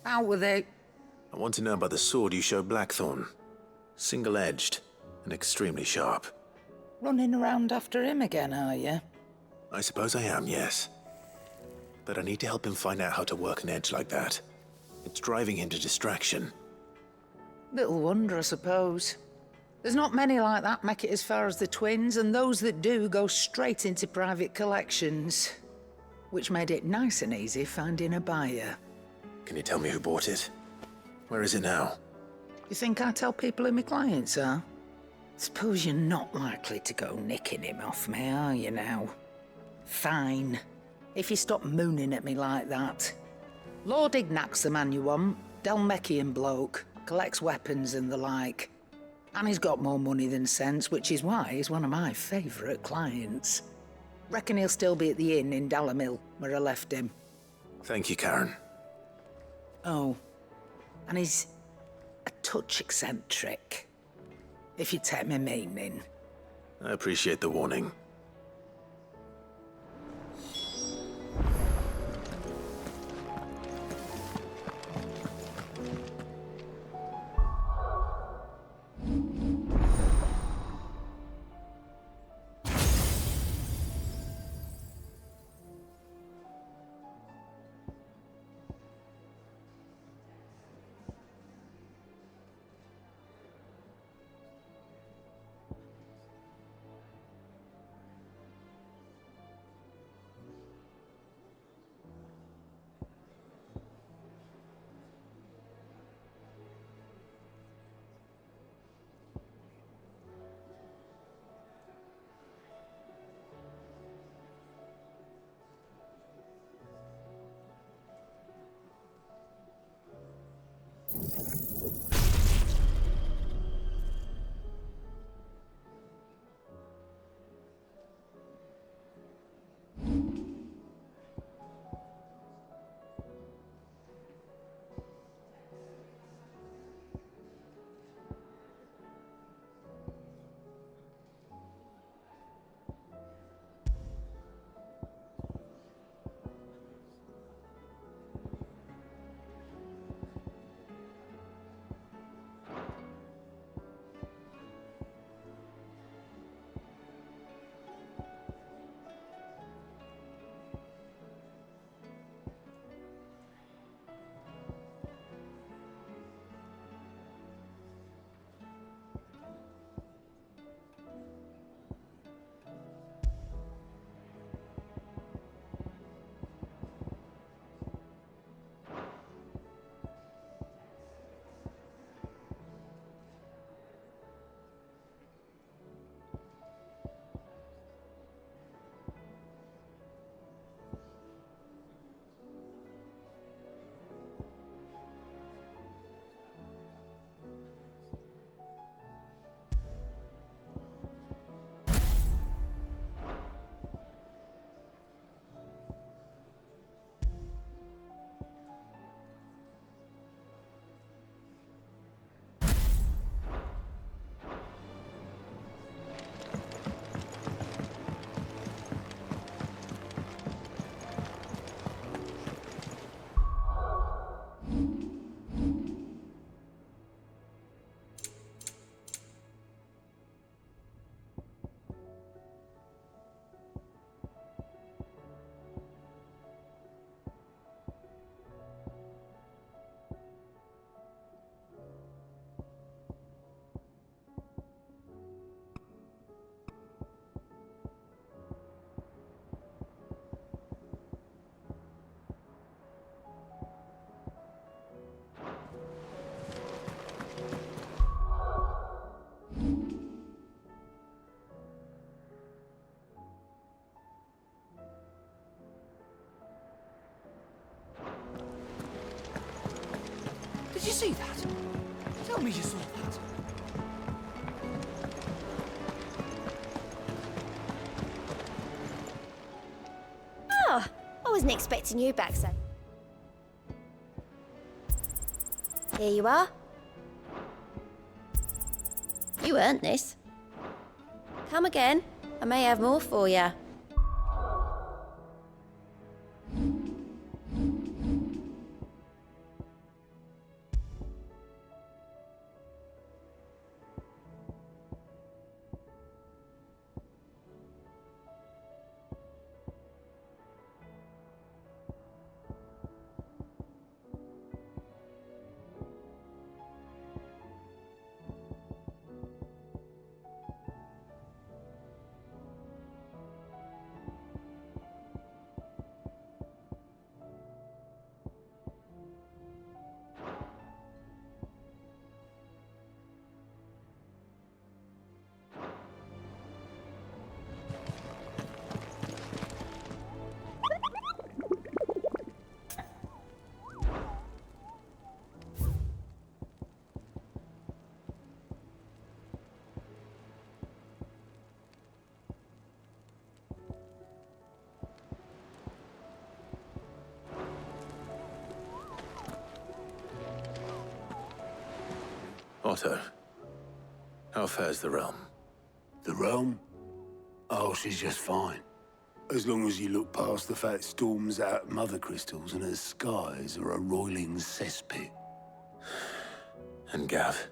Out with it. I want to know about the sword you showed Blackthorn. Single-edged and extremely sharp. Running around after him again, are you? I suppose I am, yes. But I need to help him find out how to work an edge like that. It's driving him to distraction. Little wonder, I suppose. There's not many like that make it as far as the twins, and those that do go straight into private collections. which made it nice and easy finding a buyer. Can you tell me who bought it? Where is it now? You think I tell people who my clients are? Suppose you're not likely to go nicking him off me, are you now? Fine. If you stop mooning at me like that. Lord Ignac's the man you want. Delmechian bloke. Collects weapons and the like. And he's got more money than sense, which is why he's one of my favourite clients. Reckon he'll still be at the inn in Dalamil, where I left him. Thank you, Karen. Oh, and he's a touch eccentric, if you take my meaning. I appreciate the warning. Did you see that? Tell me you saw that. Oh, I wasn't expecting you back, so. Here you are. You earned this. Come again. I may have more for you. Otto, how fares the realm? The realm? Oh, she's just fine. As long as you look past the fat storms out mother crystals and her skies are a roiling cesspit. And Gav?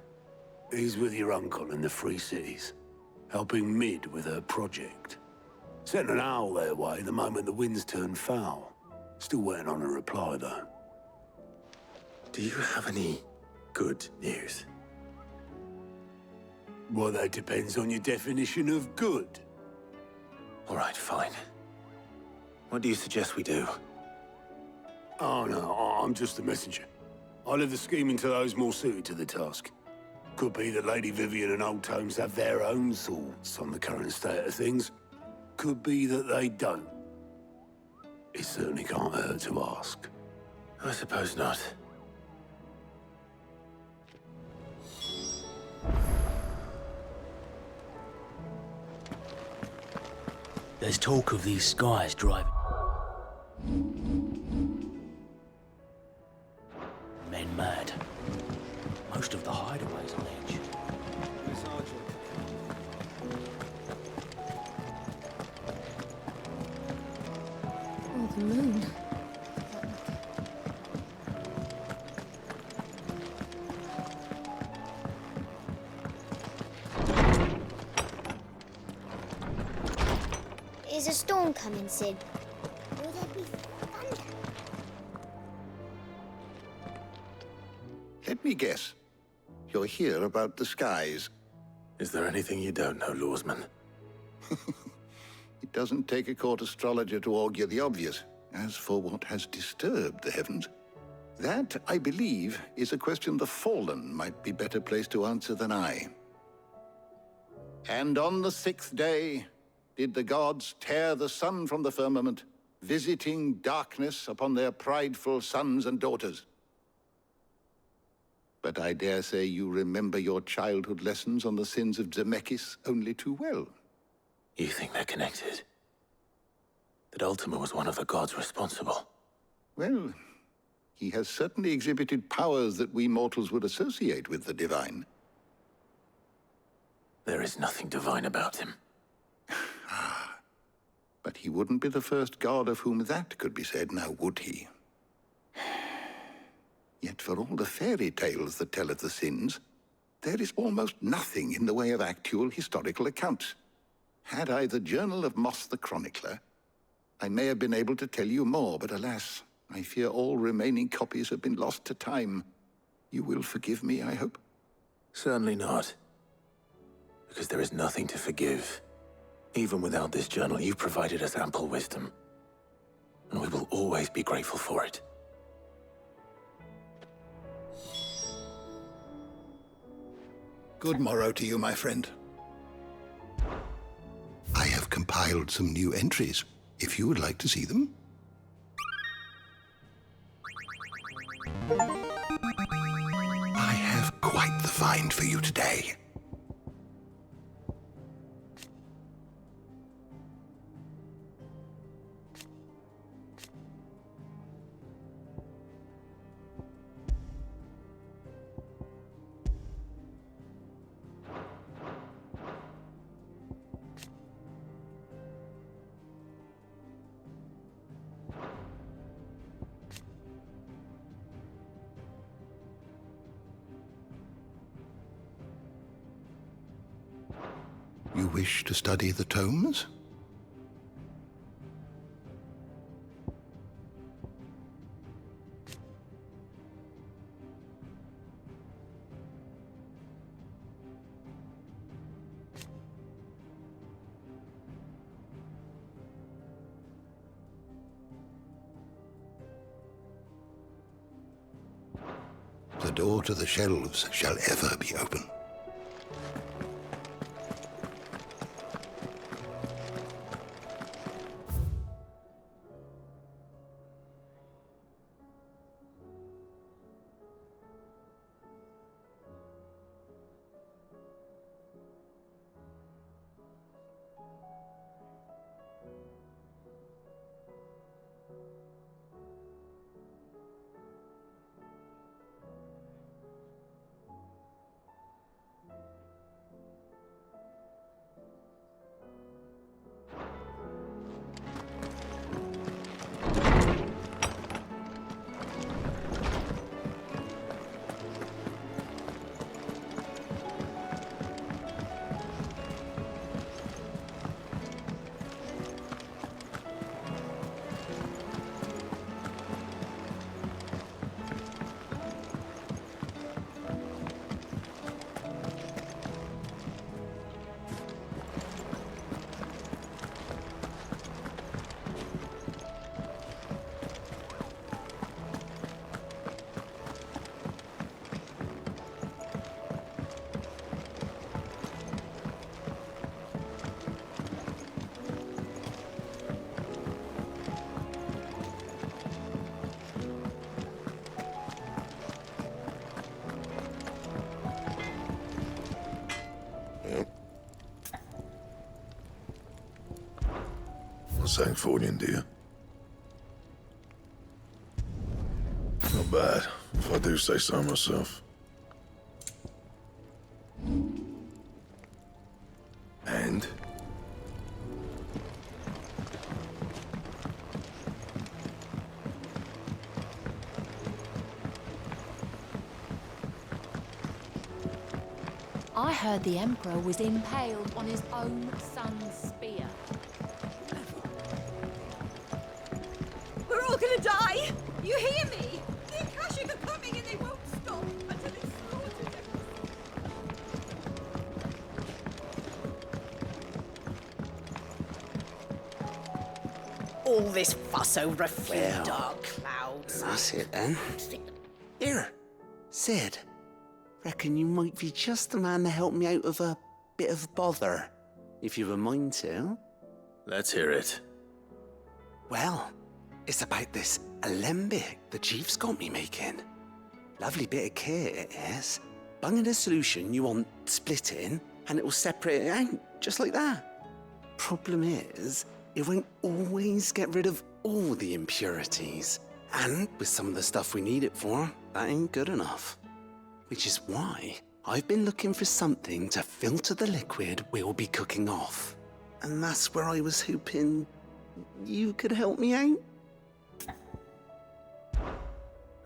He's with your uncle in the Free Cities, helping Mid with her project. Sent an owl their way the moment the winds turned foul. Still waiting on a reply, though. Do you have any good news? Well, that depends on your definition of good. All right, fine. What do you suggest we do? Oh, no, I'm just the messenger. I leave the scheming to those more suited to the task. Could be that Lady Vivian and Old Tomes have their own thoughts on the current state of things. Could be that they don't. It certainly can't hurt to ask. I suppose not. There's talk of these skies driving men mad. Most of the hideaways on edge. Oh, the moon. Is a storm coming, Sid? Will there be thunder? Let me guess. You're here about the skies. Is there anything you don't know, Lawsman? It doesn't take a court astrologer to augur the obvious. As for what has disturbed the heavens, that, I believe, is a question the Fallen might be better placed to answer than I. And on the 6th day, did the gods tear the sun from the firmament, visiting darkness upon their prideful sons and daughters. But I dare say you remember your childhood lessons on the sins of Zemeckis only too well. You think they're connected? That Ultima was one of the gods responsible? Well, he has certainly exhibited powers that we mortals would associate with the divine. There is nothing divine about him. But he wouldn't be the first god of whom that could be said, now would he? Yet for all the fairy tales that tell of the sins, there is almost nothing in the way of actual historical accounts. Had I the Journal of Moss the Chronicler, I may have been able to tell you more, but alas, I fear all remaining copies have been lost to time. You will forgive me, I hope? Certainly not. Because there is nothing to forgive. Even without this journal, you provided us ample wisdom. And we will always be grateful for it. Good morrow to you, my friend. I have compiled some new entries, if you would like to see them. I have quite the find for you today. You wish to study the tomes? The door to the shelves shall ever be open. Sanktforian, do you? Not bad, if I do say so myself. And? I heard the Emperor was impaled on his own son's spear. We're all gonna die! You hear me? The Akashic are coming and they won't stop until it's slaughtered. All this fuss over a few dark clouds. That's it then. Here, Sid. Reckon you might be just the man to help me out of a bit of bother, if you've a mind to. Let's hear it. Well, it's about this alembic the chief's got me making. Lovely bit of kit it is. Bung in a solution you want splitting, and it will separate it out, just like that. Problem is, it won't always get rid of all the impurities. And with some of the stuff we need it for, that ain't good enough. Which is why I've been looking for something to filter the liquid we'll be cooking off. And that's where I was hoping you could help me out.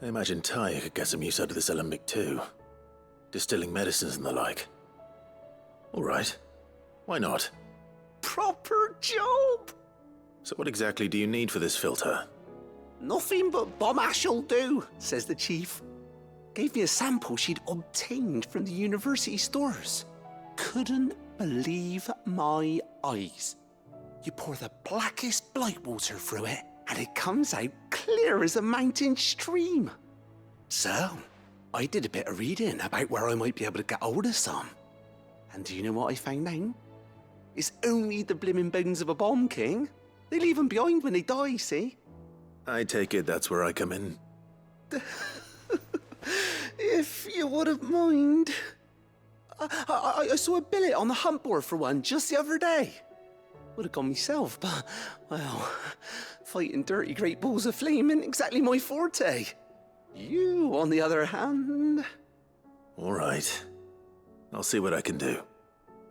I imagine Ty could get some use out of this alembic too. Distilling medicines and the like. All right. Why not? Proper job! So what exactly do you need for this filter? Nothing but bomb ash'll do, says the chief. Gave me a sample she'd obtained from the university stores. Couldn't believe my eyes. You pour the blackest blight water through it, and it comes out clear as a mountain stream. So, I did a bit of reading about where I might be able to get hold of some. And do you know what I found out? It's only the blimmin' bones of a bomb king. They leave them behind when they die, see? I take it that's where I come in. If you wouldn't mind. I saw a billet on the hunt board for one just the other day. Would have gone myself, but, well, fighting dirty great balls of flame ain't exactly my forte. You, on the other hand... All right. I'll see what I can do.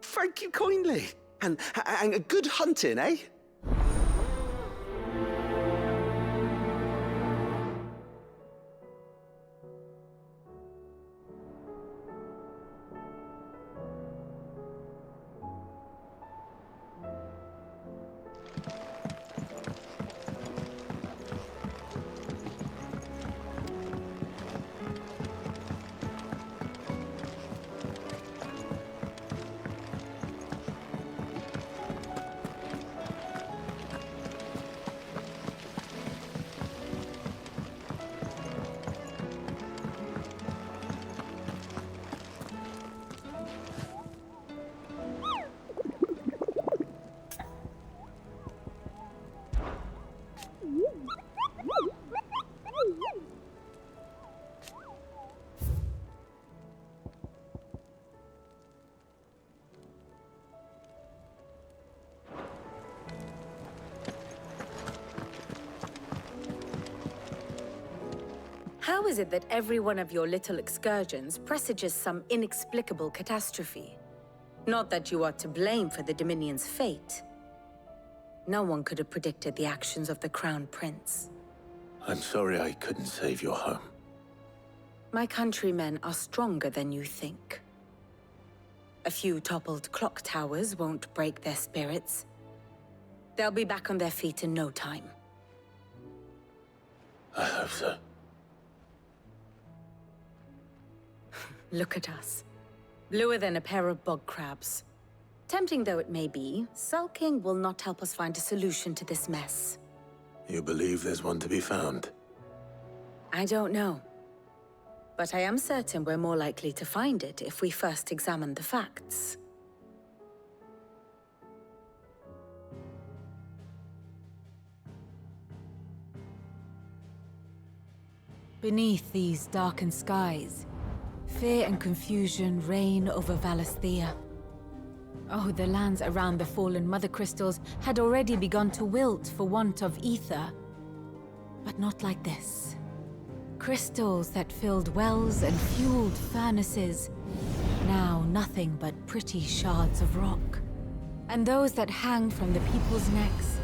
Thank you kindly. And good hunting, eh? How is it that every one of your little excursions presages some inexplicable catastrophe? Not that you are to blame for the Dominion's fate. No one could have predicted the actions of the Crown Prince. I'm sorry I couldn't save your home. My countrymen are stronger than you think. A few toppled clock towers won't break their spirits. They'll be back on their feet in no time. I hope so. Look at us. Bluer than a pair of bog crabs. Tempting though it may be, sulking will not help us find a solution to this mess. You believe there's one to be found? I don't know. But I am certain we're more likely to find it if we first examine the facts. Beneath these darkened skies, fear and confusion reign over Valisthea. Oh, the lands around the fallen mother crystals had already begun to wilt for want of ether. But not like this. Crystals that filled wells and fueled furnaces. Now nothing but pretty shards of rock. And those that hang from the people's necks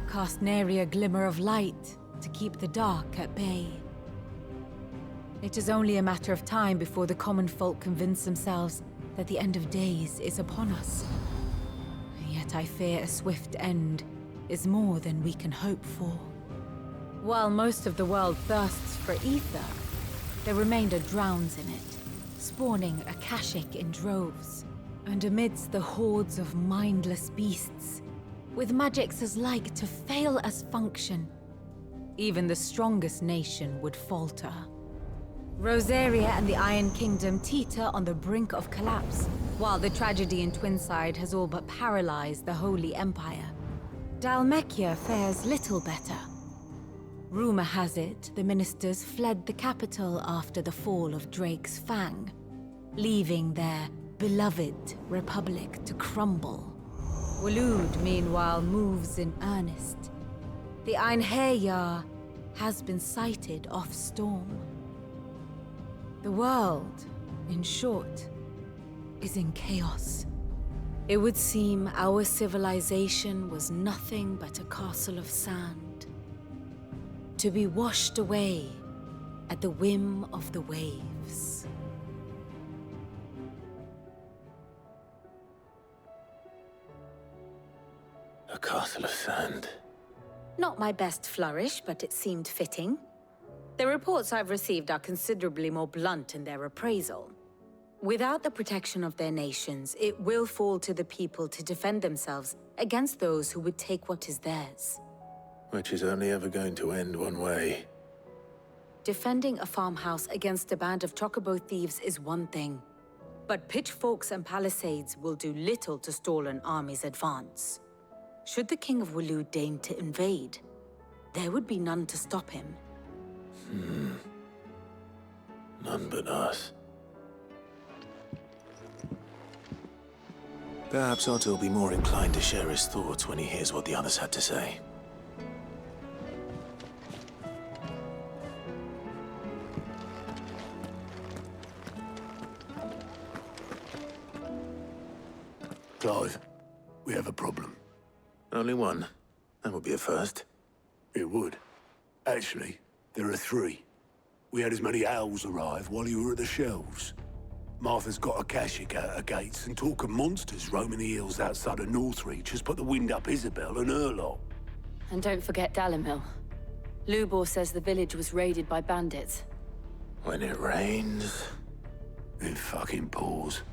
cast nary a glimmer of light to keep the dark at bay. It is only a matter of time before the common folk convince themselves that the end of days is upon us. Yet I fear a swift end is more than we can hope for. While most of the world thirsts for ether, the remainder drowns in it, spawning Akashic in droves. And amidst the hordes of mindless beasts, with magics as like to fail as function, even the strongest nation would falter. Rosaria and the Iron Kingdom teeter on the brink of collapse, while the tragedy in Twinside has all but paralyzed the Holy Empire. Dalmekia fares little better. Rumor has it the ministers fled the capital after the fall of Drake's Fang, leaving their beloved republic to crumble. Waloed, meanwhile, moves in earnest. The Einherjar has been sighted off-storm. The world, in short, is in chaos. It would seem our civilization was nothing but a castle of sand, to be washed away at the whim of the waves. A castle of sand. Not my best flourish, but it seemed fitting. The reports I've received are considerably more blunt in their appraisal. Without the protection of their nations, it will fall to the people to defend themselves against those who would take what is theirs. Which is only ever going to end one way. Defending a farmhouse against a band of chocobo thieves is one thing, but pitchforks and palisades will do little to stall an army's advance. Should the King of Waloed deign to invade, there would be none to stop him. None but us. Perhaps Otto will be more inclined to share his thoughts when he hears what the others had to say. Clive, we have a problem. Only one. That would be a first. It would. Actually, there are three. We had as many owls arrive while you were at the shelves. Martha's got Akashic out her gates, and talk of monsters roaming the hills outside of Northreach has put the wind up Isabel and her lot. And don't forget Dalimil. Lubor says the village was raided by bandits. When it rains... It fucking pours.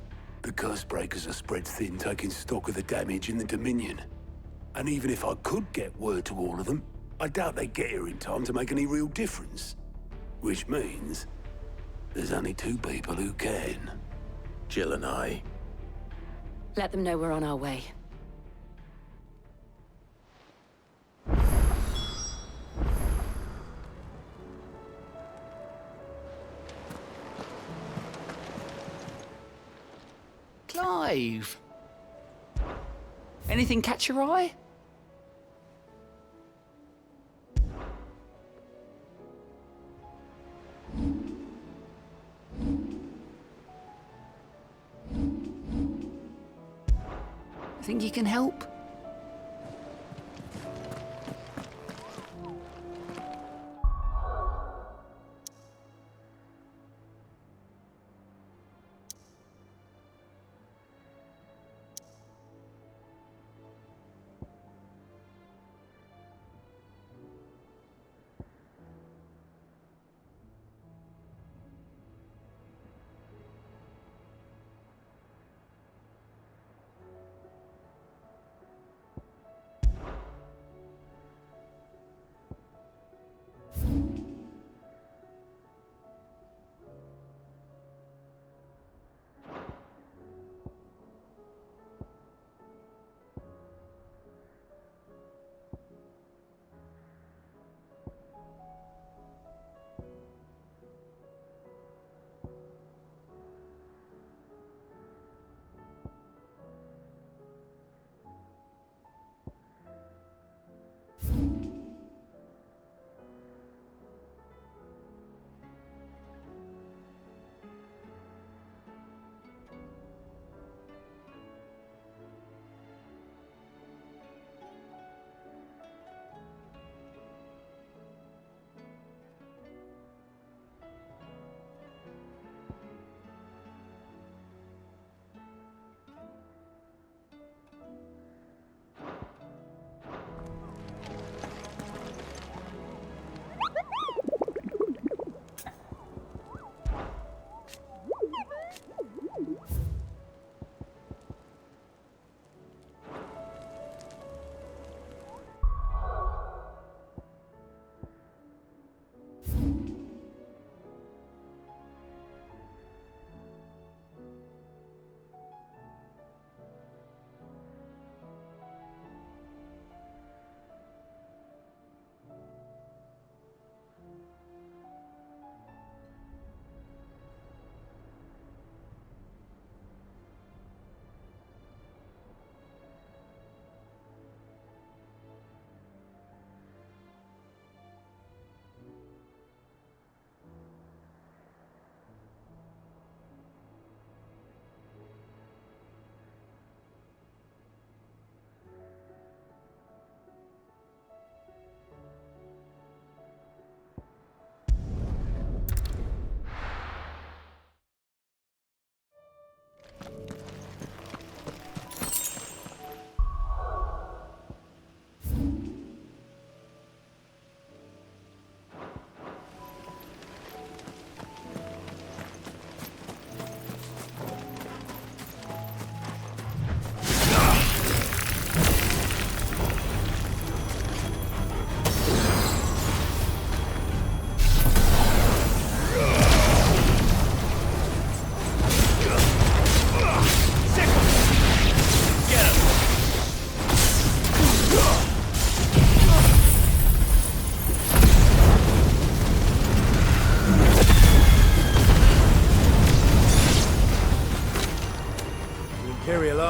The curse breakers are spread thin, taking stock of the damage in the Dominion. And even if I could get word to all of them, I doubt they'd get here in time to make any real difference. Which means there's only two people who can. Jill and I. Let them know we're on our way. Clive! Anything catch your eye? Think you can help?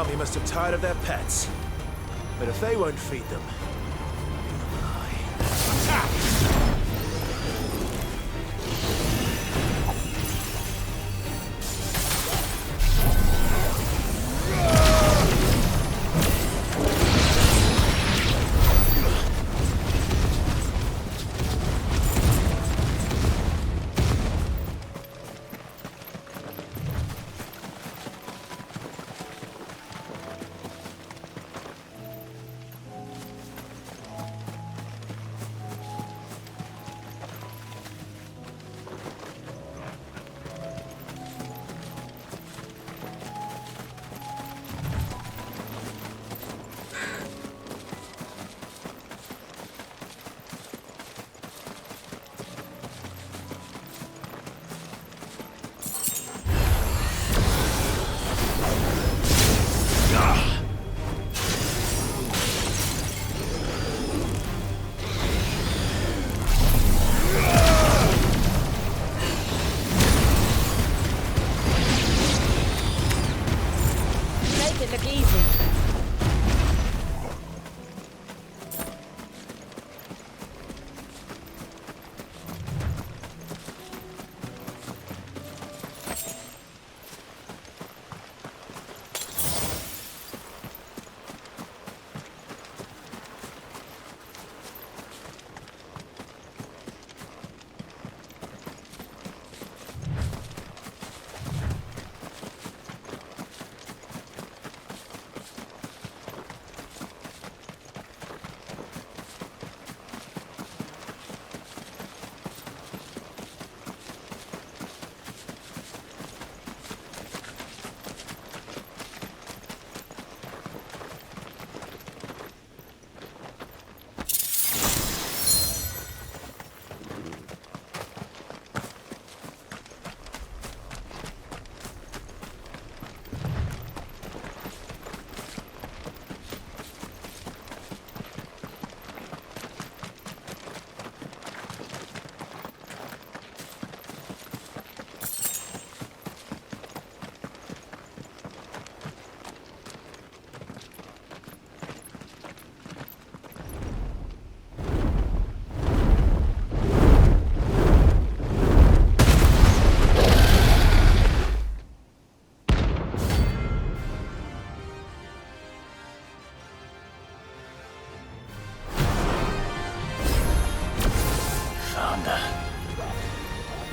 army must have tired of their pets. But if they won't feed them, neither will I. Attack!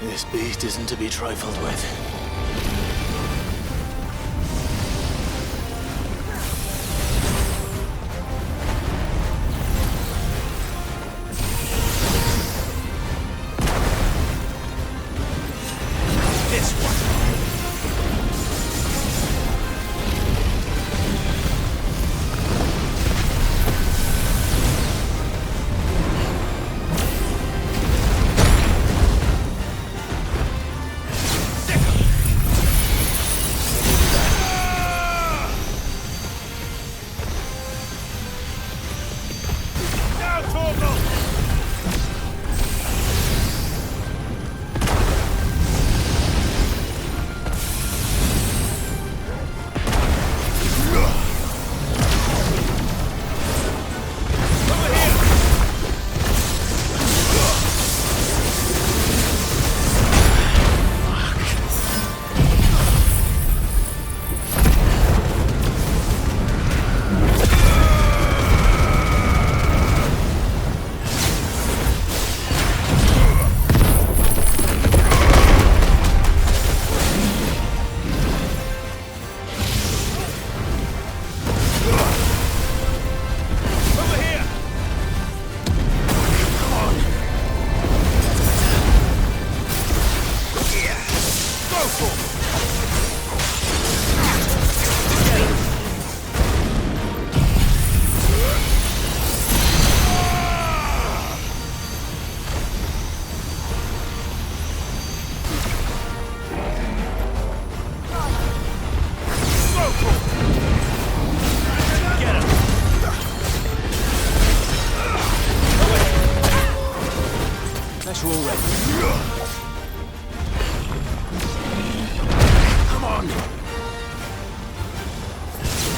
This beast isn't to be trifled with.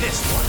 this one.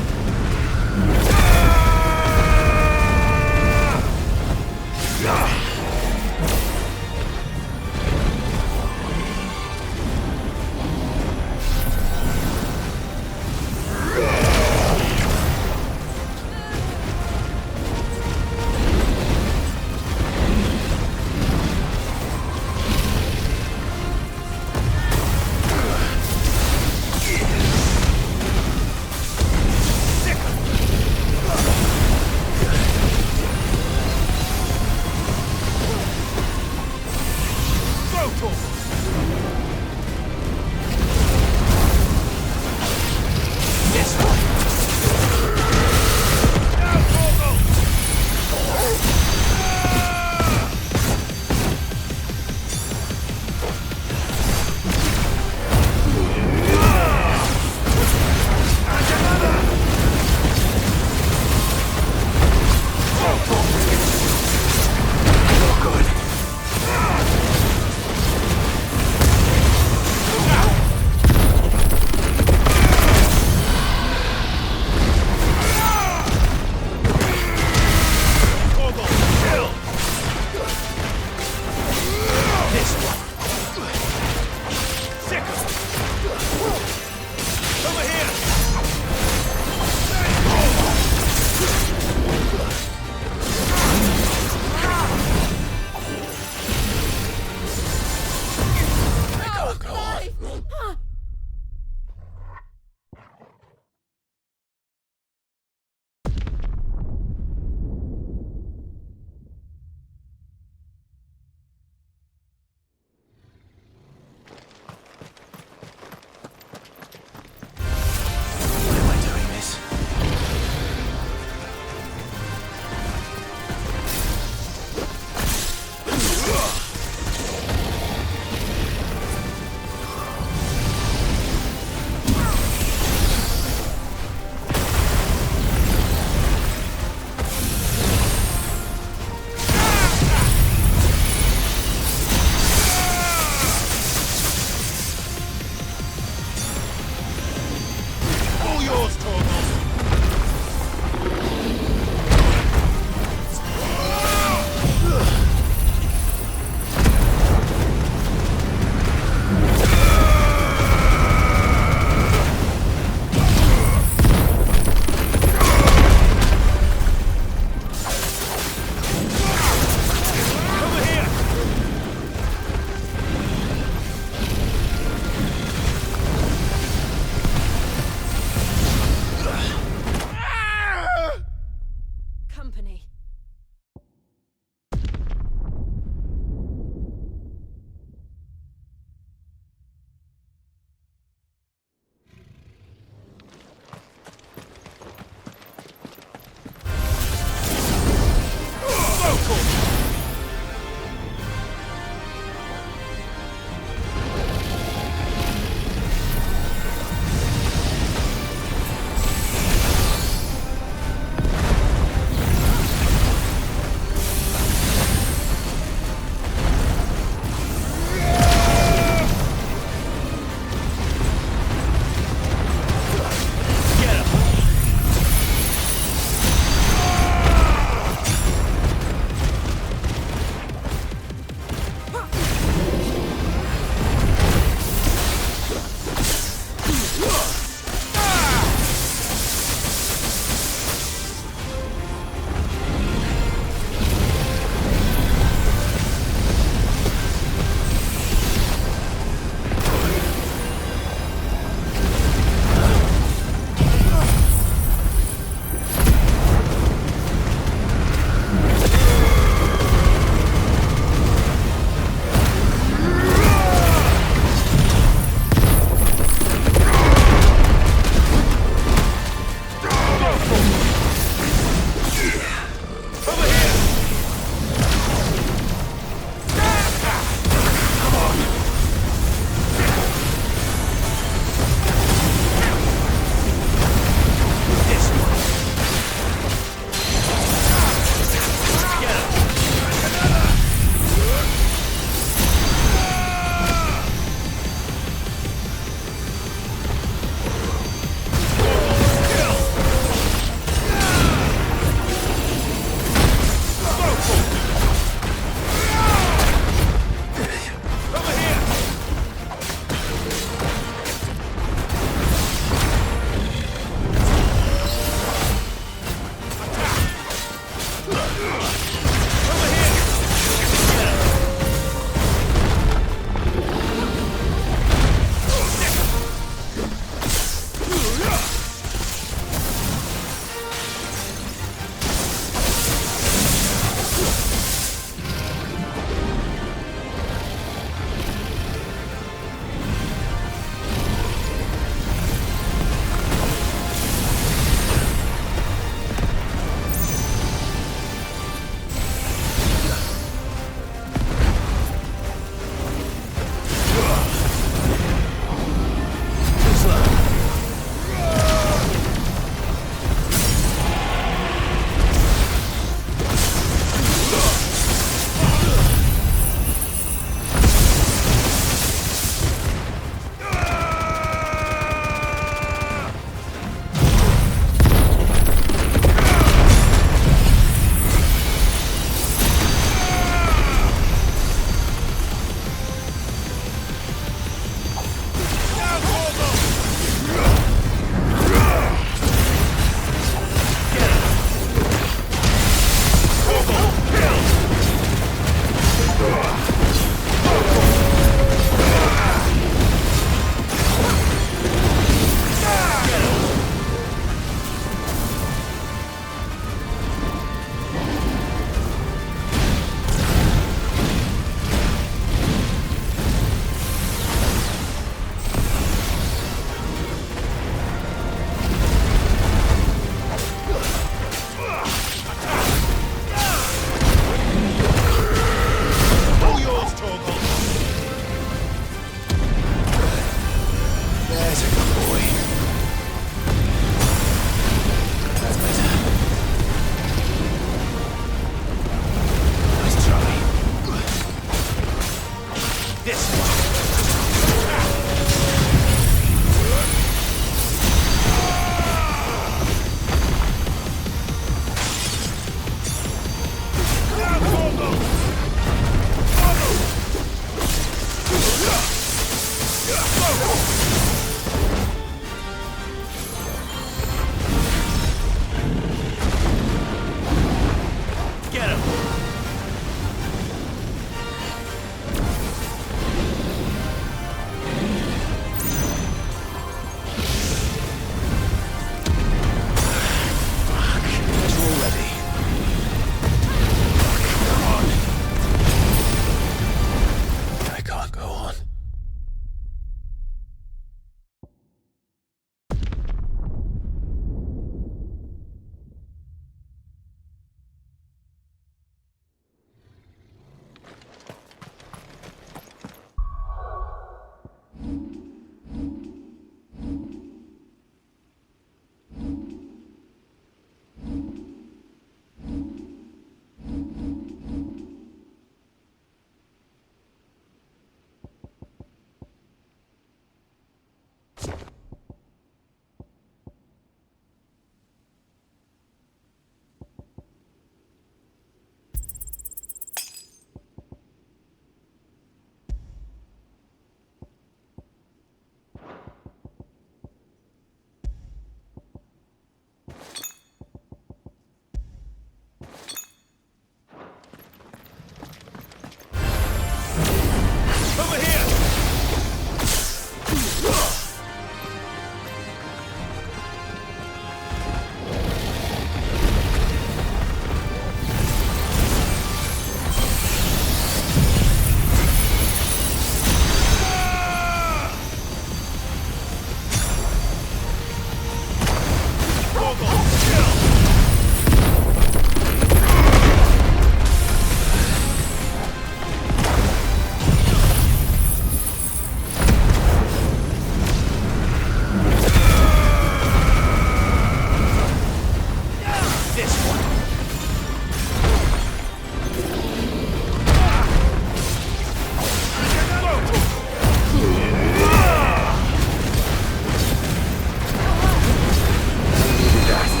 Death.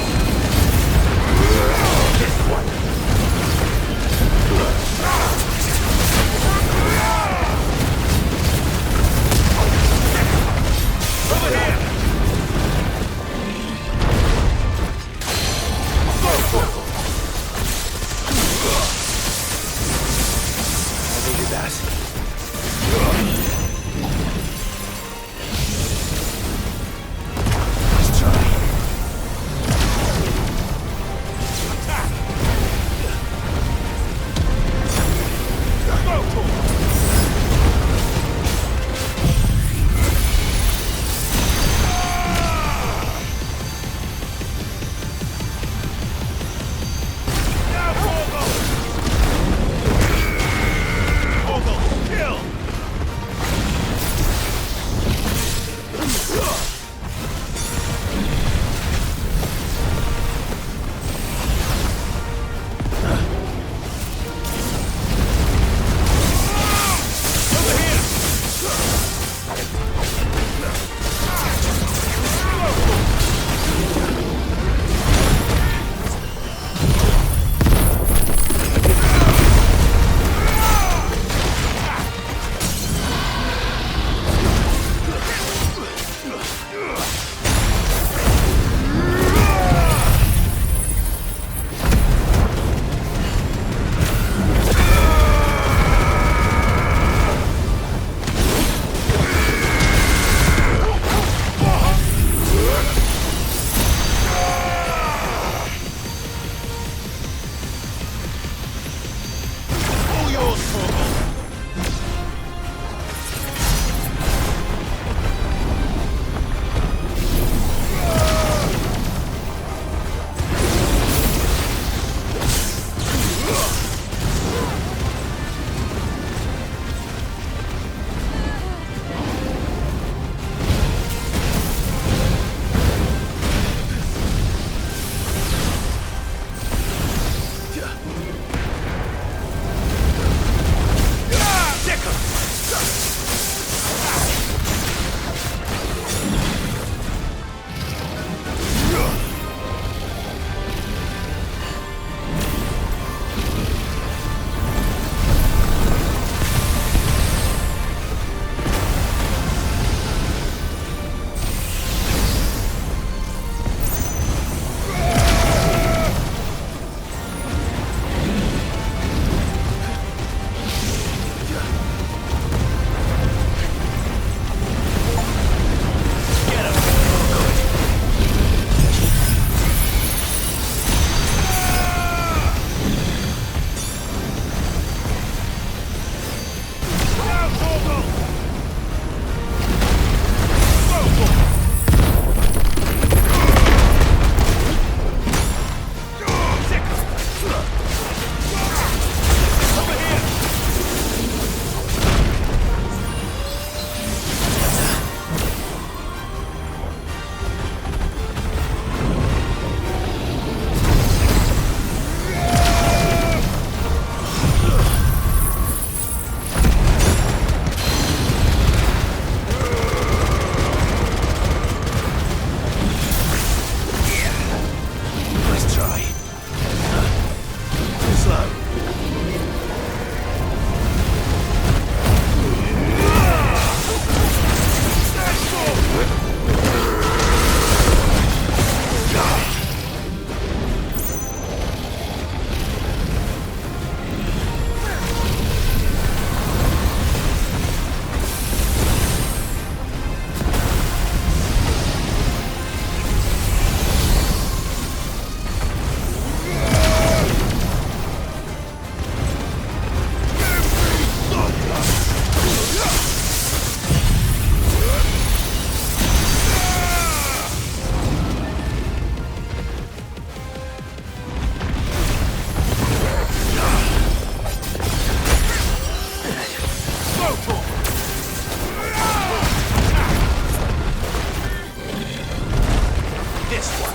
This one.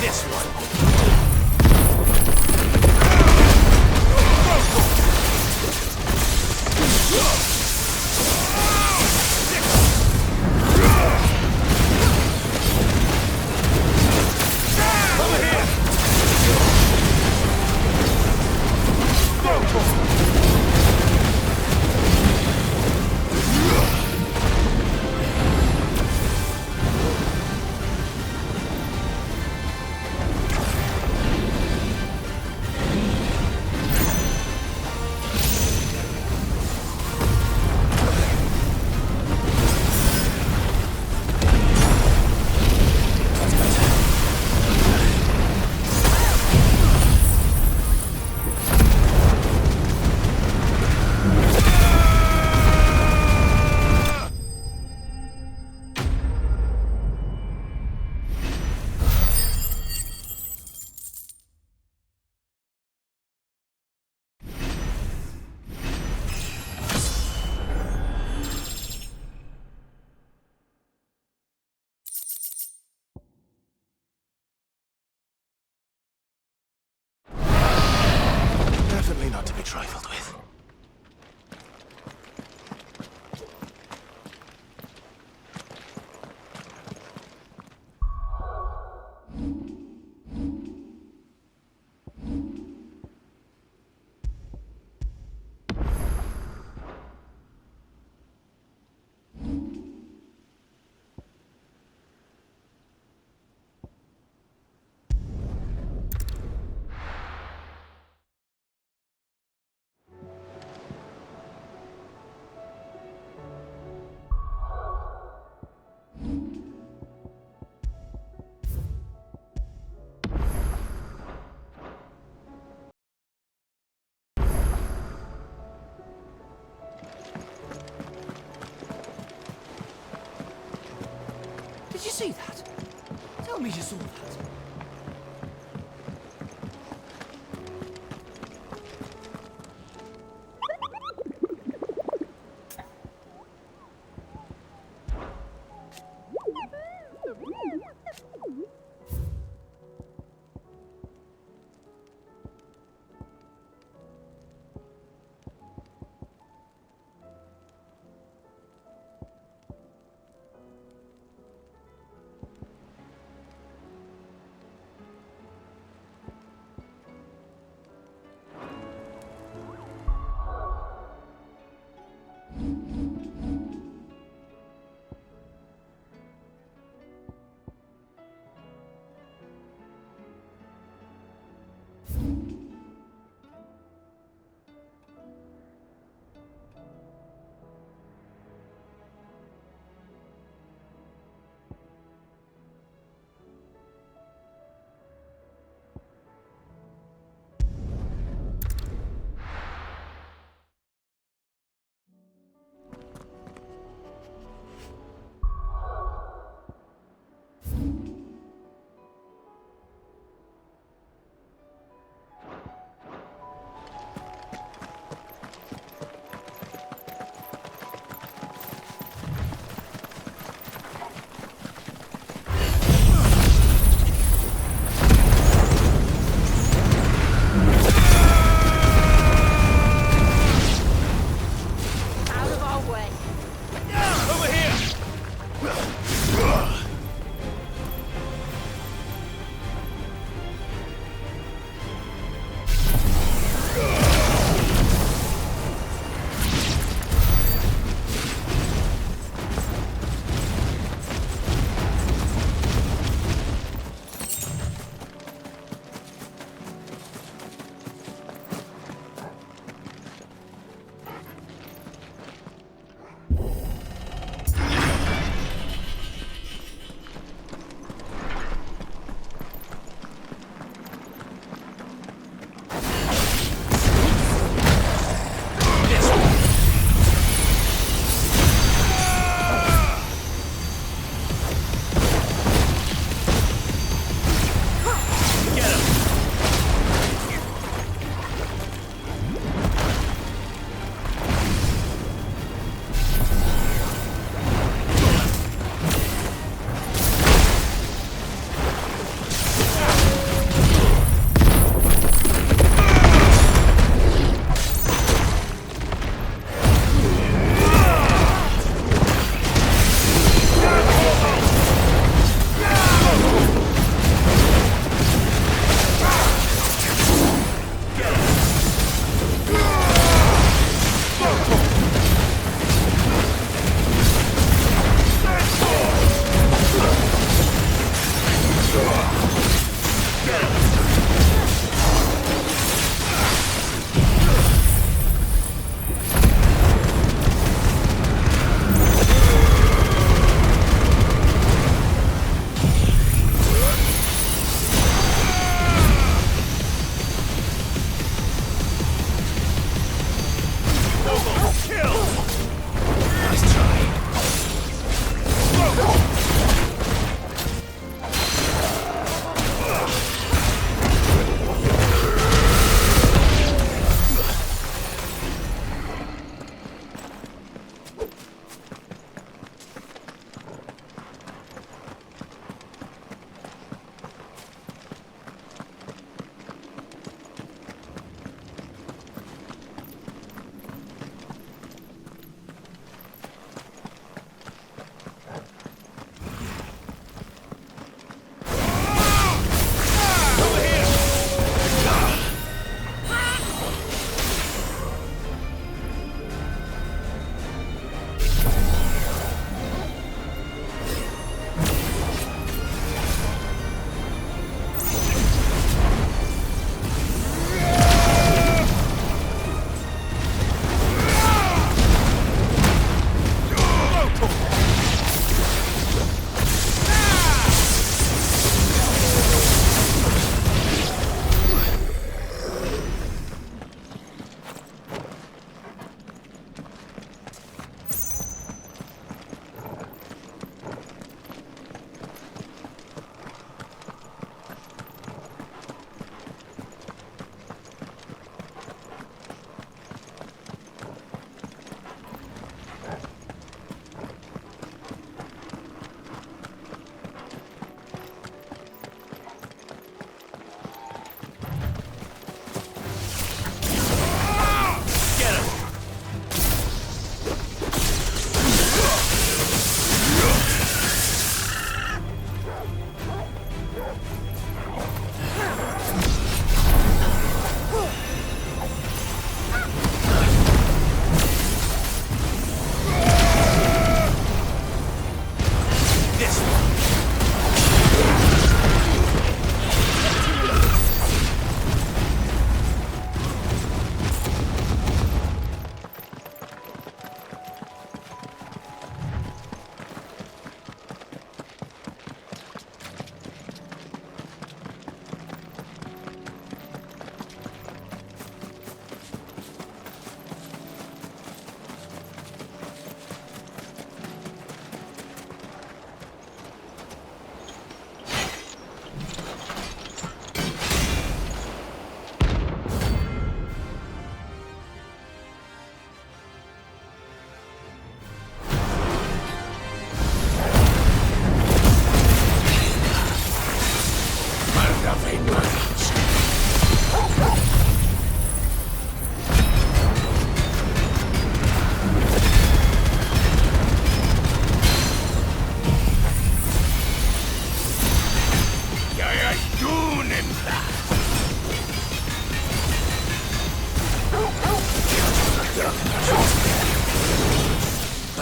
This one. Over here. Definitely not to be trifled with. Did you see that? Tell me you saw that.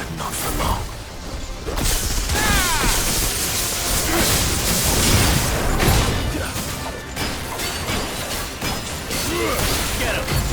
but not for long. Get him!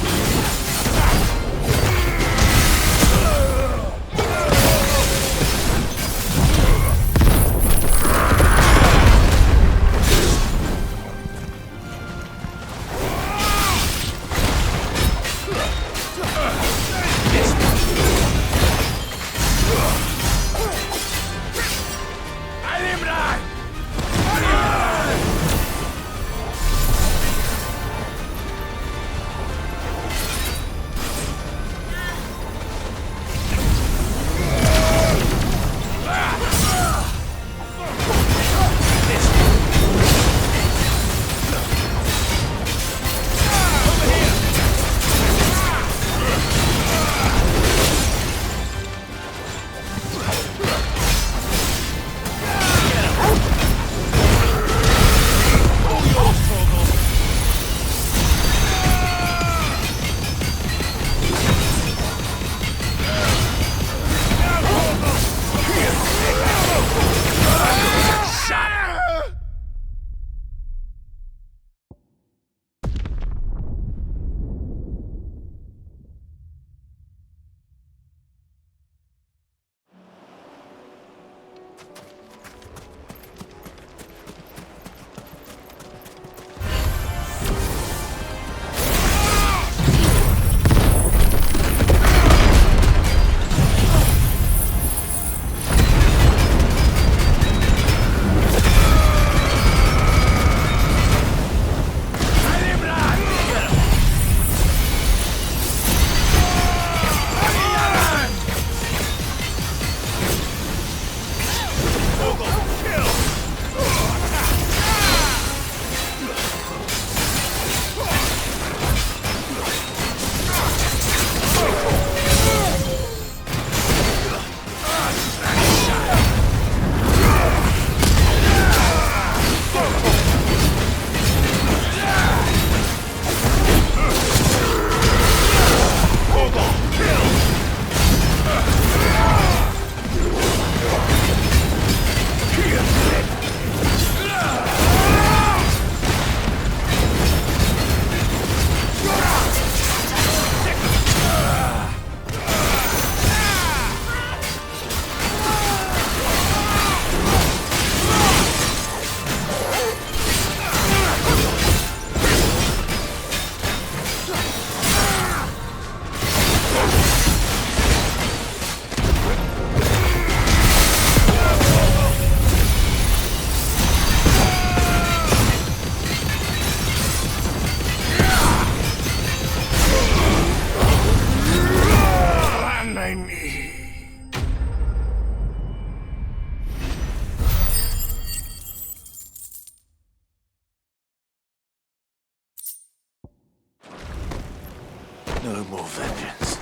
No more vengeance.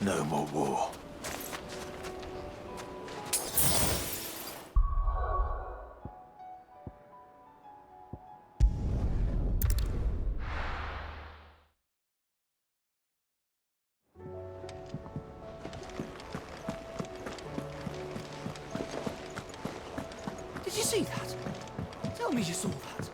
No more war. Did you see that? Tell me you saw that.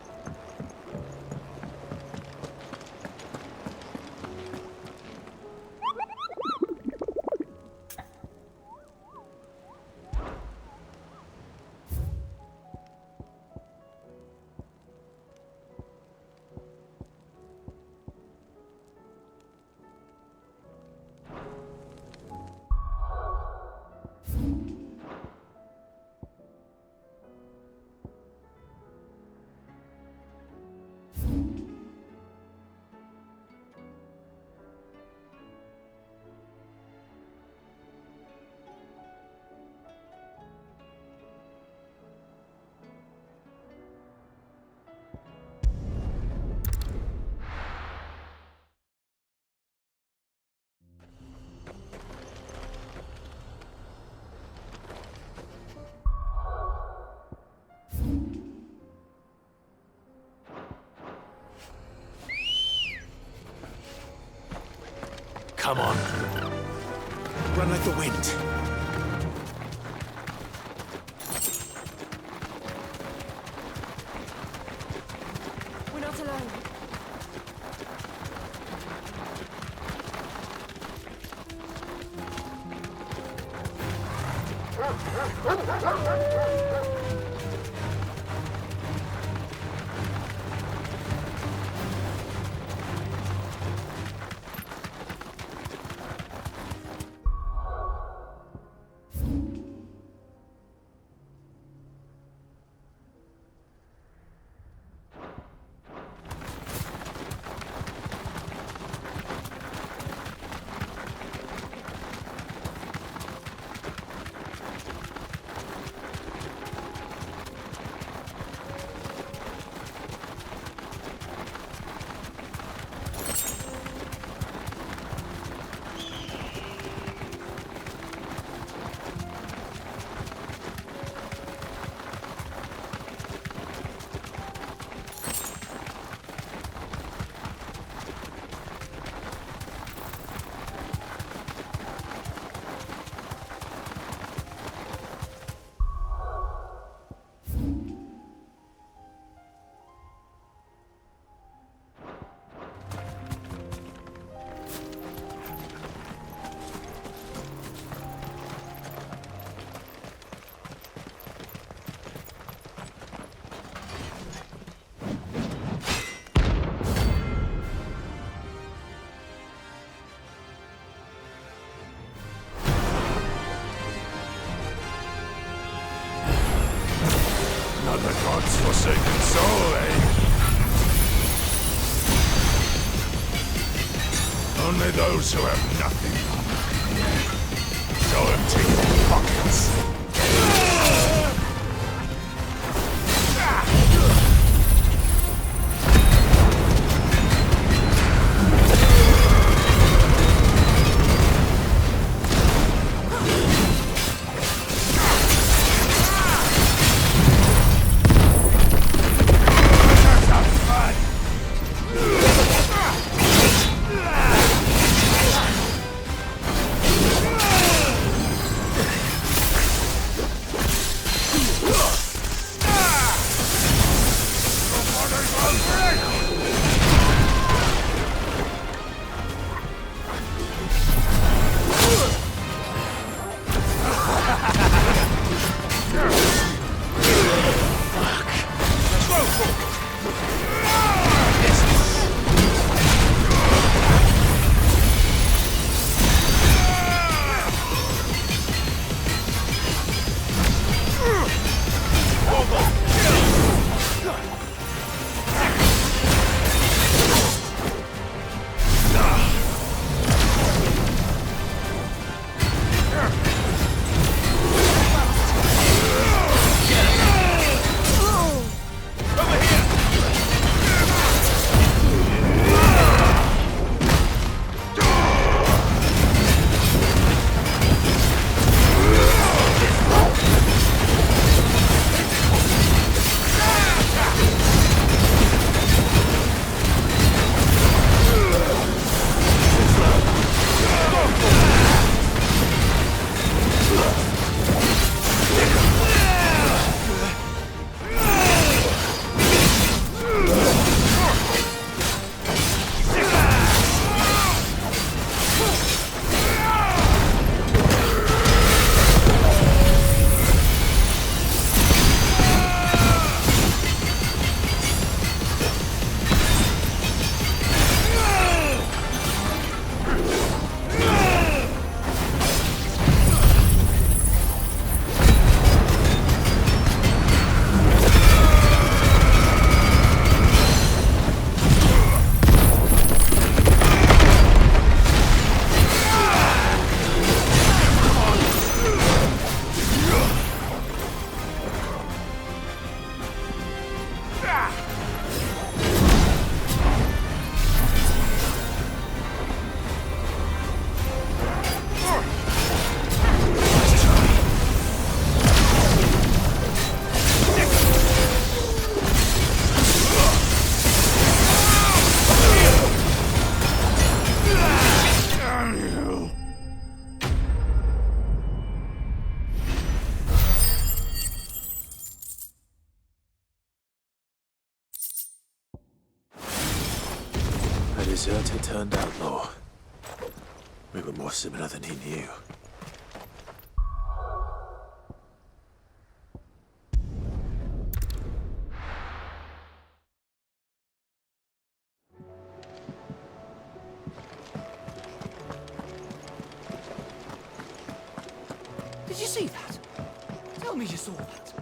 Come on. run like the wind. We're not alone. Another god's forsaken soul, eh? Only those who have nothing go empty pockets. deserter turned outlaw. We were more similar than he knew. Did you see that? Tell me you saw that.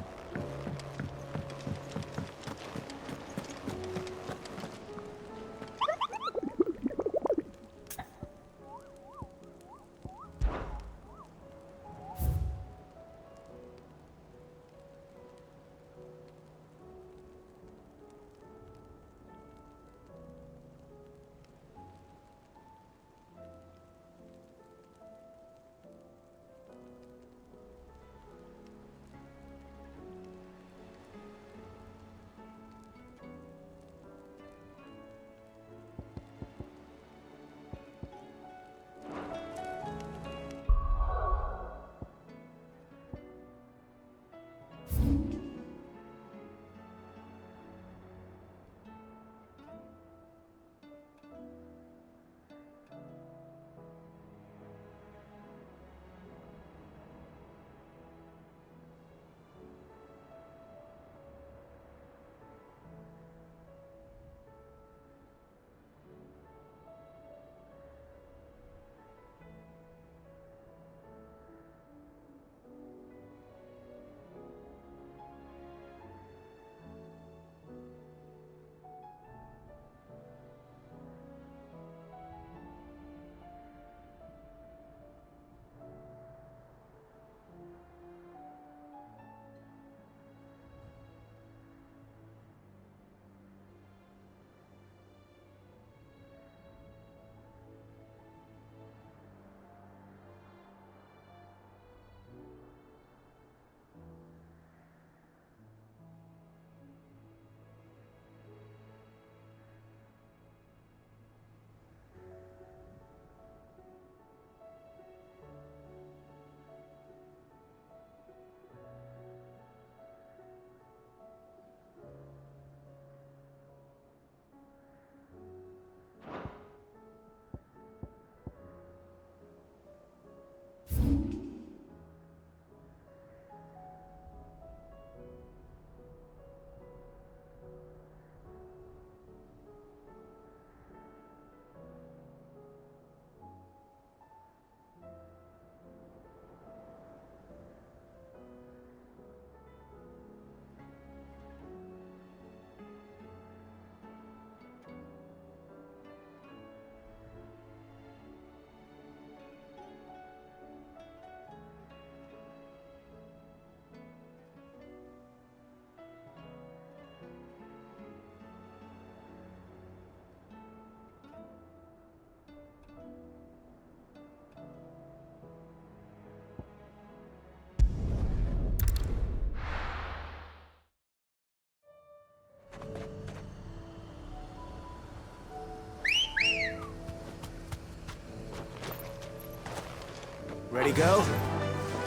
Ready, go?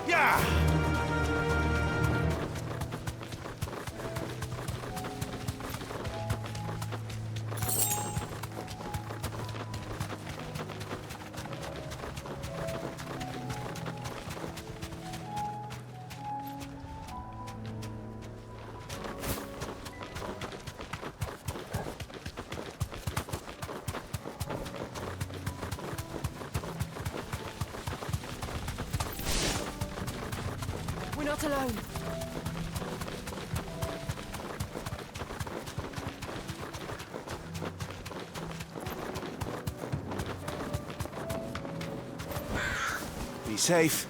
Yeah! We're not alone. Be safe.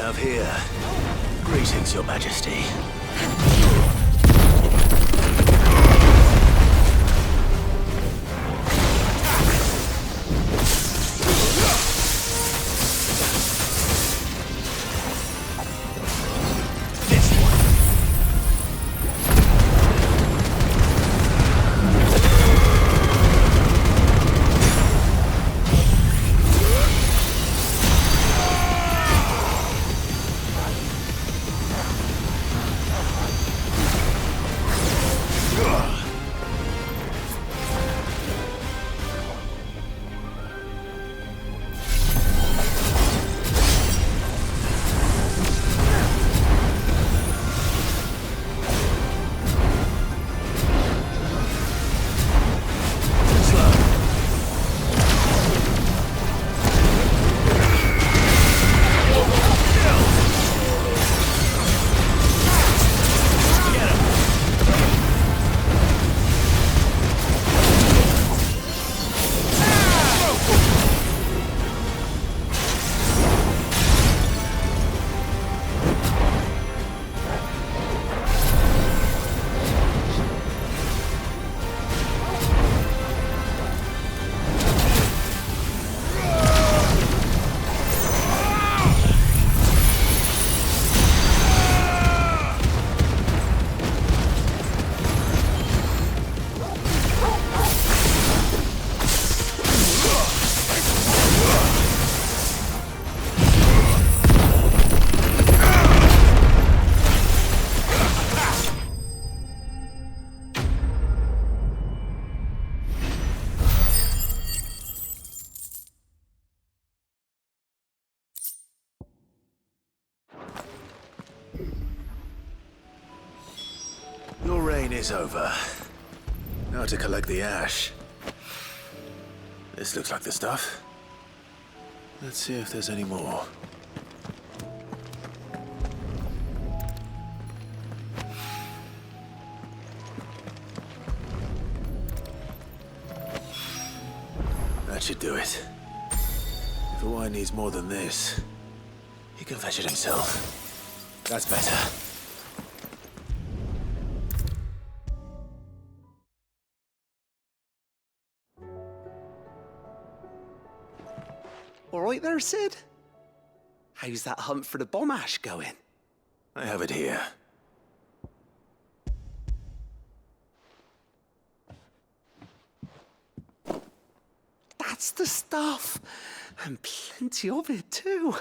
have here? Greetings, Your Majesty. Your reign is over. Now to collect the ash. This looks like the stuff. Let's see if there's any more. That should do it. If the wine needs more than this, he can fetch it himself. That's better. All right there, Sid? How's that hunt for the bomb ash going? I have it here. That's the stuff. And plenty of it, too.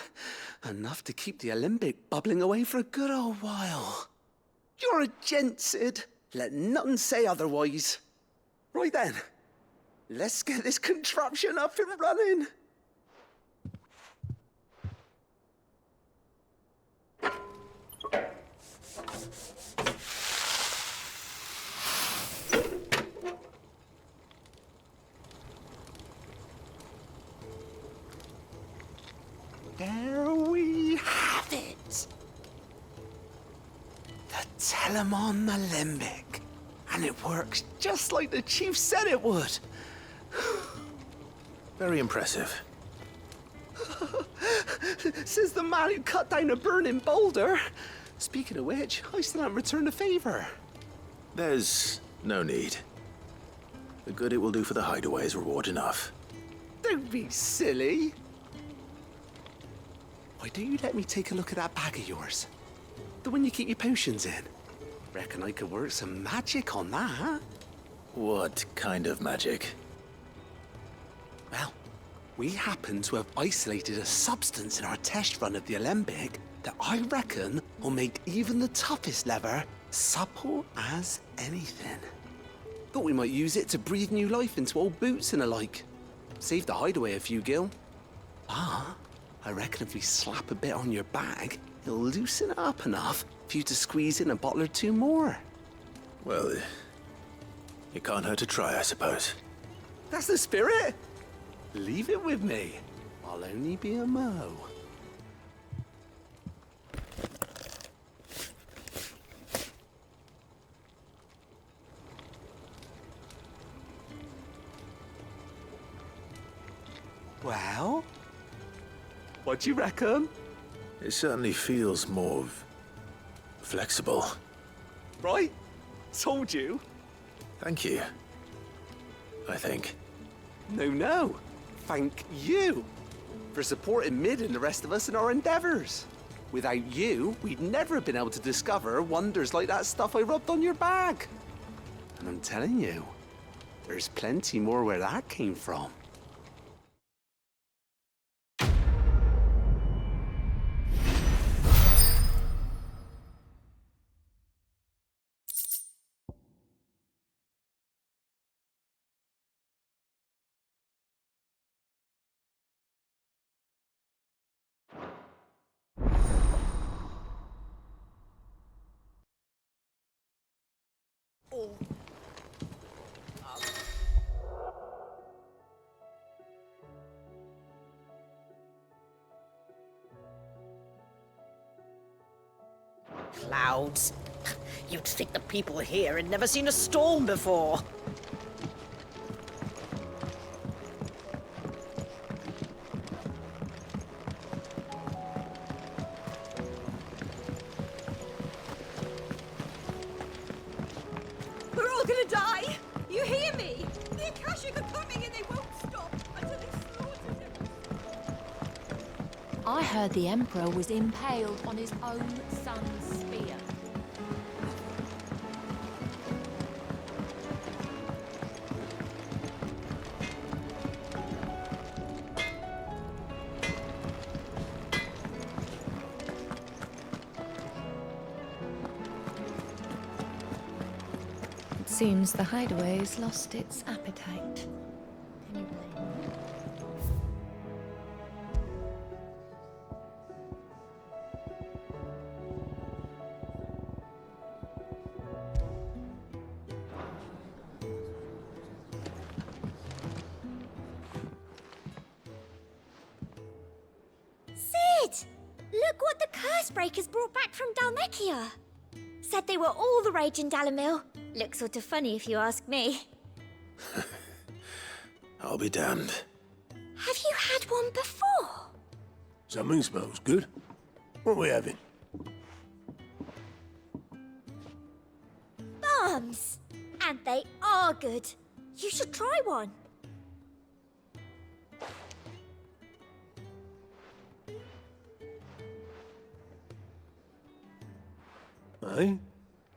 Enough to keep the alembic bubbling away for a good old while. You're a gent, Sid. Let nothing say otherwise. Right then, let's get this contraption up and running. There we have it. The Telemon Alembic. And it works just like the chief said it would. Very impressive. Says the man who cut down a burning boulder. Speaking of which, I still haven't returned the favor. There's no need. The good it will do for the hideaway is reward enough. Don't be silly. Why don't you let me take a look at that bag of yours? The one you keep your potions in. Reckon I could work some magic on that. What kind of magic? Well, we happen to have isolated a substance in our test run of the alembic that I reckon will make even the toughest leather supple as anything. Thought we might use it to breathe new life into old boots and the like. Save the hideaway a few gil. Ah, I reckon if we slap a bit on your bag, it'll loosen it up enough for you to squeeze in a bottle or two more. Well, it can't hurt to try, I suppose. That's the spirit. Leave it with me. I'll only be a mo. Well, what do you reckon? It certainly feels more flexible. Right? Told you. Thank you. I think. No. Thank you for supporting Mid and the rest of us in our endeavors. Without you, we'd never have been able to discover wonders like that stuff I rubbed on your bag. And I'm telling you, there's plenty more where that came from. Clouds. You'd think the people here had never seen a storm before. We're all gonna die! You hear me? The Akashic are coming and they won't stop until they've slaughtered him. I heard the Emperor was impaled on his own son's spear. It seems the hideaway's lost its appetite. Can you blame them? Sid! Look what the Cursebreakers brought back from Dalmekia. Said they were all the rage in Dalamil. Looks sort of funny if you ask me. I'll be damned. Have you had one before? Something smells good. What are we having? Bombs! And they are good. You should try one. Eh?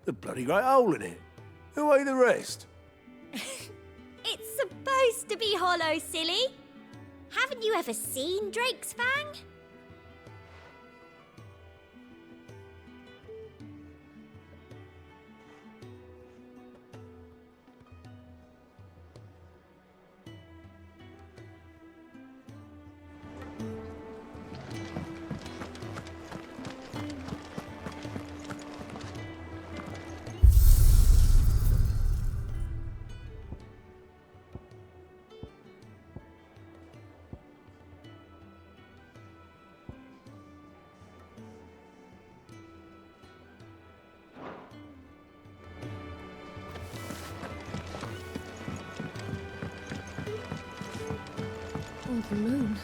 The bloody great hole in it. Who ate the rest? It's supposed to be hollow, silly. Haven't you ever seen Drake's Fang? Oh, the moon.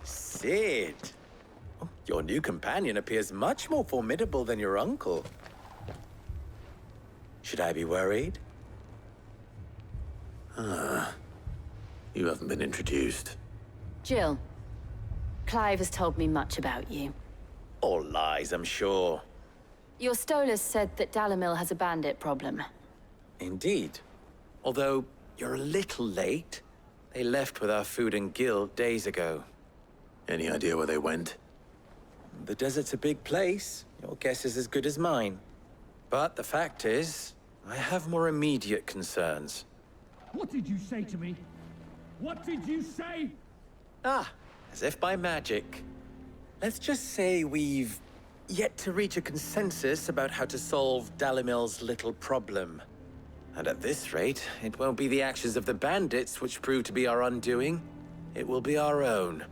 Sid! Your new companion appears much more formidable than your uncle. Should I be worried? Ah. You haven't been introduced. Jill, Clive has told me much about you. All lies, I'm sure. Your Stolas said that Dalamil has a bandit problem. Indeed. Although, you're a little late. They left with our food and guild days ago. Any idea where they went? The desert's a big place. Your guess is as good as mine. But the fact is, I have more immediate concerns. What did you say to me? What did you say? Ah, as if by magic. Let's just say we've yet to reach a consensus about how to solve Dalimil's little problem. And at this rate, it won't be the actions of the bandits which prove to be our undoing. It will be our own.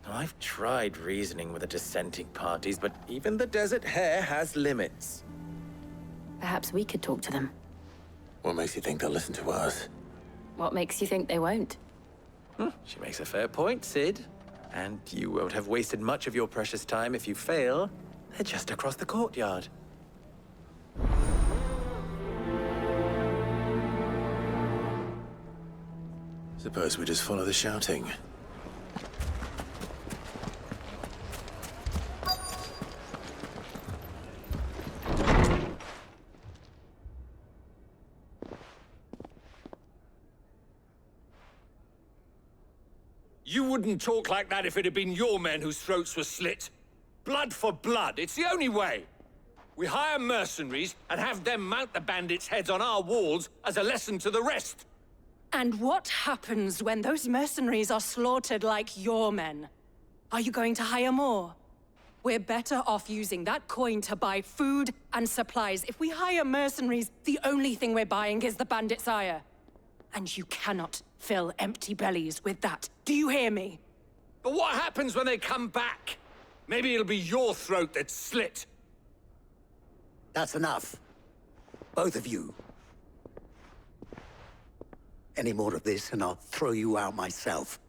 I've tried reasoning with the dissenting parties, but even the Desert Hare has limits. Perhaps we could talk to them. What makes you think they'll listen to us? What makes you think they won't? She makes a fair point, Sid. And you won't have wasted much of your precious time if you fail. They're just across the courtyard. Suppose we just follow the shouting. You wouldn't talk like that if it had been your men whose throats were slit. Blood for blood, it's the only way. We hire mercenaries and have them mount the bandits' heads on our walls as a lesson to the rest. And what happens when those mercenaries are slaughtered like your men? Are you going to hire more? We're better off using that coin to buy food and supplies. If we hire mercenaries, the only thing we're buying is the bandits' ire. And you cannot fill empty bellies with that. Do you hear me? But what happens when they come back? Maybe it'll be your throat that's slit. That's enough. Both of you. Any more of this and I'll throw you out myself.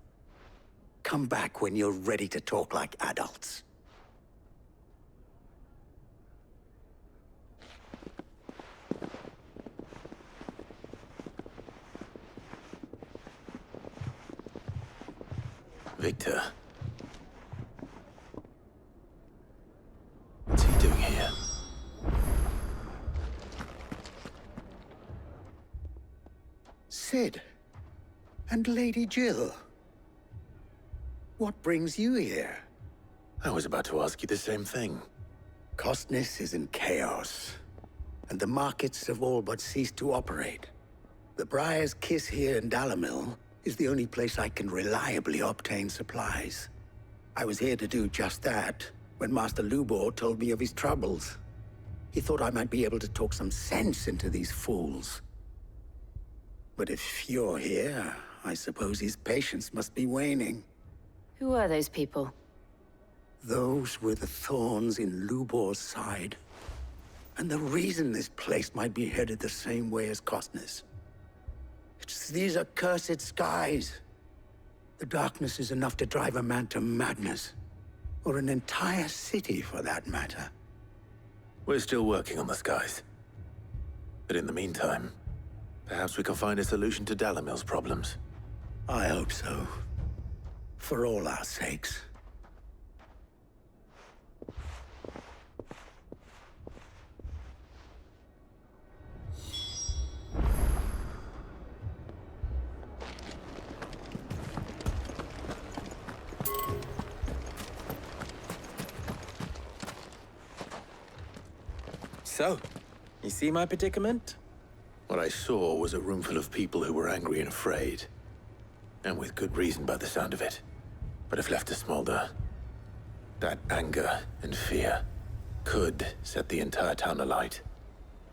Come back when you're ready to talk like adults. Victor. What's he doing here? Sid. And Lady Jill. What brings you here? I was about to ask you the same thing. Costness is in chaos, and the markets have all but ceased to operate. The Briar's Kiss here in Dalimil is the only place I can reliably obtain supplies. I was here to do just that when Master Lubor told me of his troubles. He thought I might be able to talk some sense into these fools. But if you're here, I suppose his patience must be waning. Who are those people? Those were the thorns in Lubor's side. And the reason this place might be headed the same way as Costness. It's these accursed skies. The darkness is enough to drive a man to madness. Or an entire city, for that matter. We're still working on the skies. But in the meantime, perhaps we can find a solution to Dalimil's problems. I hope so. For all our sakes. So, you see my predicament? What I saw was a room full of people who were angry and afraid. And with good reason by the sound of it. But if left to smolder, that anger and fear could set the entire town alight.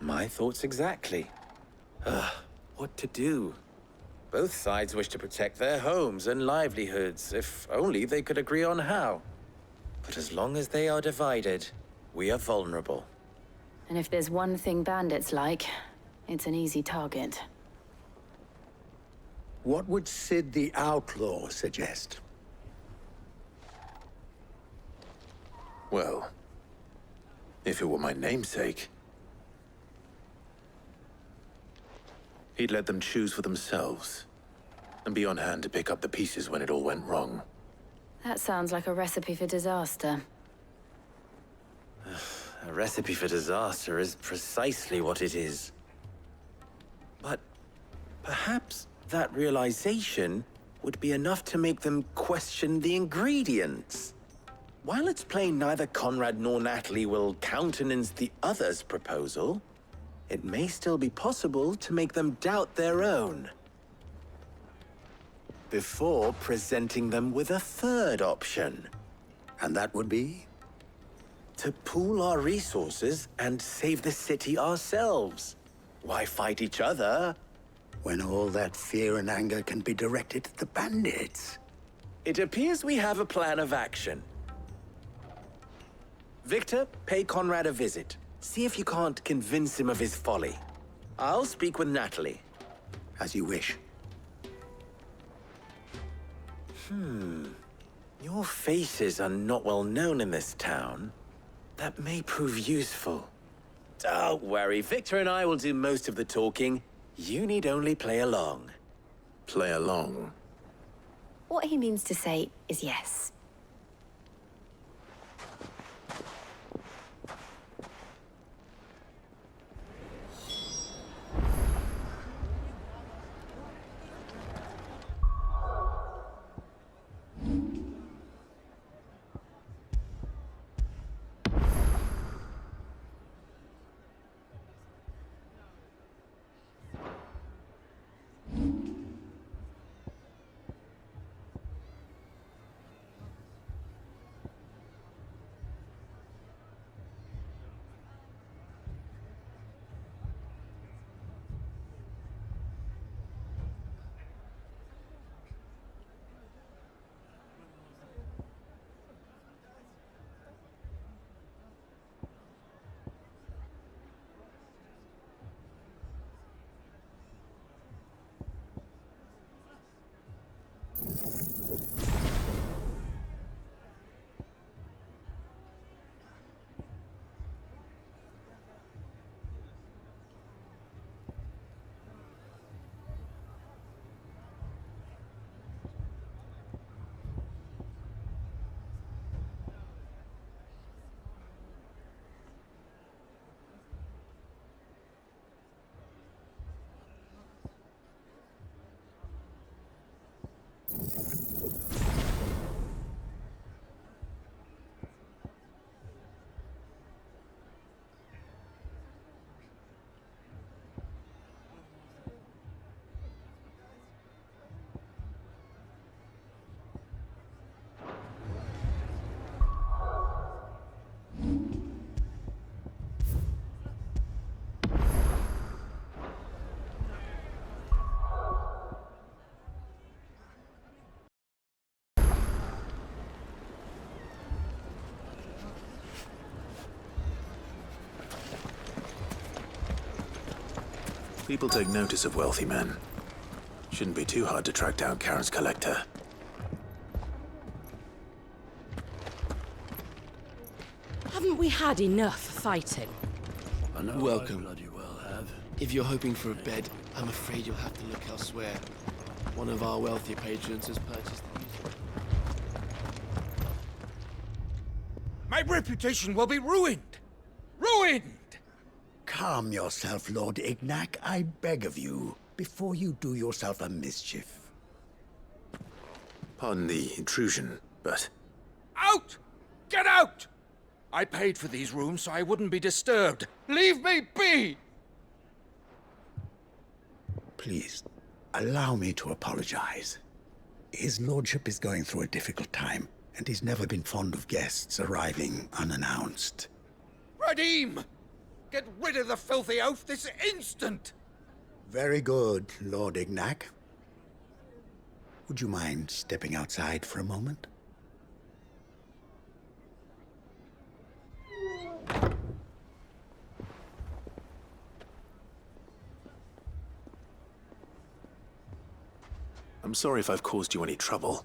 My thoughts exactly. What to do? Both sides wish to protect their homes and livelihoods, if only they could agree on how. But as long as they are divided, we are vulnerable. And if there's one thing bandits like, it's an easy target. What would Sid the Outlaw suggest? Well, if it were my namesake, he'd let them choose for themselves, and be on hand to pick up the pieces when it all went wrong. That sounds like a recipe for disaster. A recipe for disaster is precisely what it is. But perhaps that realization would be enough to make them question the ingredients. While it's plain neither Conrad nor Natalie will countenance the other's proposal, it may still be possible to make them doubt their own. Before presenting them with a third option. And that would be? To pool our resources and save the city ourselves. Why fight each other? When all that fear and anger can be directed at the bandits. It appears we have a plan of action. Victor, pay Conrad a visit. See if you can't convince him of his folly. I'll speak with Natalie. As you wish. Your faces are not well known in this town. That may prove useful. Don't worry, Victor and I will do most of the talking. You need only play along. Play along? What he means to say is yes. People take notice of wealthy men. Shouldn't be too hard to track down Karen's collector. Haven't we had enough fighting? I know. Welcome. I bloody well have. If you're hoping for a bed, I'm afraid you'll have to look elsewhere. One of our wealthier patrons has purchased the music. My reputation will be ruined! Ruined! Calm yourself, Lord Ignac, I beg of you, before you do yourself a mischief. Pardon the intrusion, but... Out! Get out! I paid for these rooms so I wouldn't be disturbed. Leave me be! Please, allow me to apologize. His lordship is going through a difficult time, and he's never been fond of guests arriving unannounced. Radim! Get rid of the filthy oaf this instant! Very good, Lord Ignac. Would you mind stepping outside for a moment? I'm sorry if I've caused you any trouble.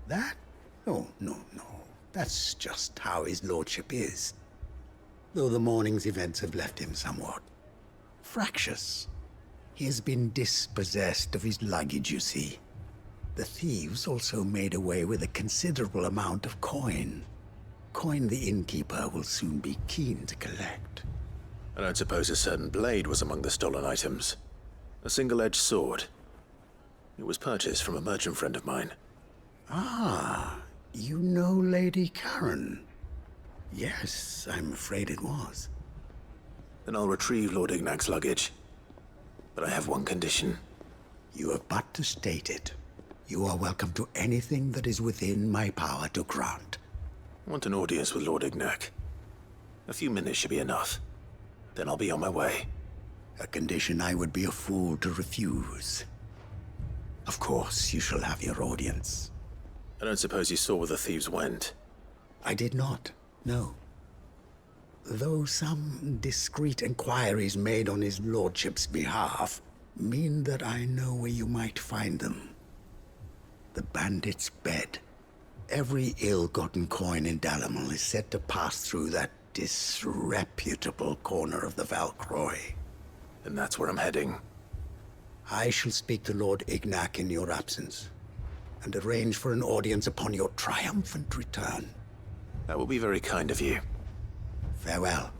That? Oh, no. That's just how his lordship is. Though the morning's events have left him somewhat fractious. He has been dispossessed of his luggage, you see. The thieves also made away with a considerable amount of coin. Coin the innkeeper will soon be keen to collect. I don't suppose a certain blade was among the stolen items. A single-edged sword. It was purchased from a merchant friend of mine. Ah, you know Lady Karen? Yes, I'm afraid it was. Then I'll retrieve Lord Ignac's luggage. But I have one condition. You have but to state it. You are welcome to anything that is within my power to grant. I want an audience with Lord Ignac. A few minutes should be enough. Then I'll be on my way. A condition I would be a fool to refuse. Of course, you shall have your audience. I don't suppose you saw where the thieves went? I did not, no. Though some discreet inquiries made on his lordship's behalf mean that I know where you might find them. The bandit's bed. Every ill-gotten coin in Dalamil is said to pass through that disreputable corner of the Valcroy. And that's where I'm heading. I shall speak to Lord Ignac in your absence, and arrange for an audience upon your triumphant return. That will be very kind of you. Farewell,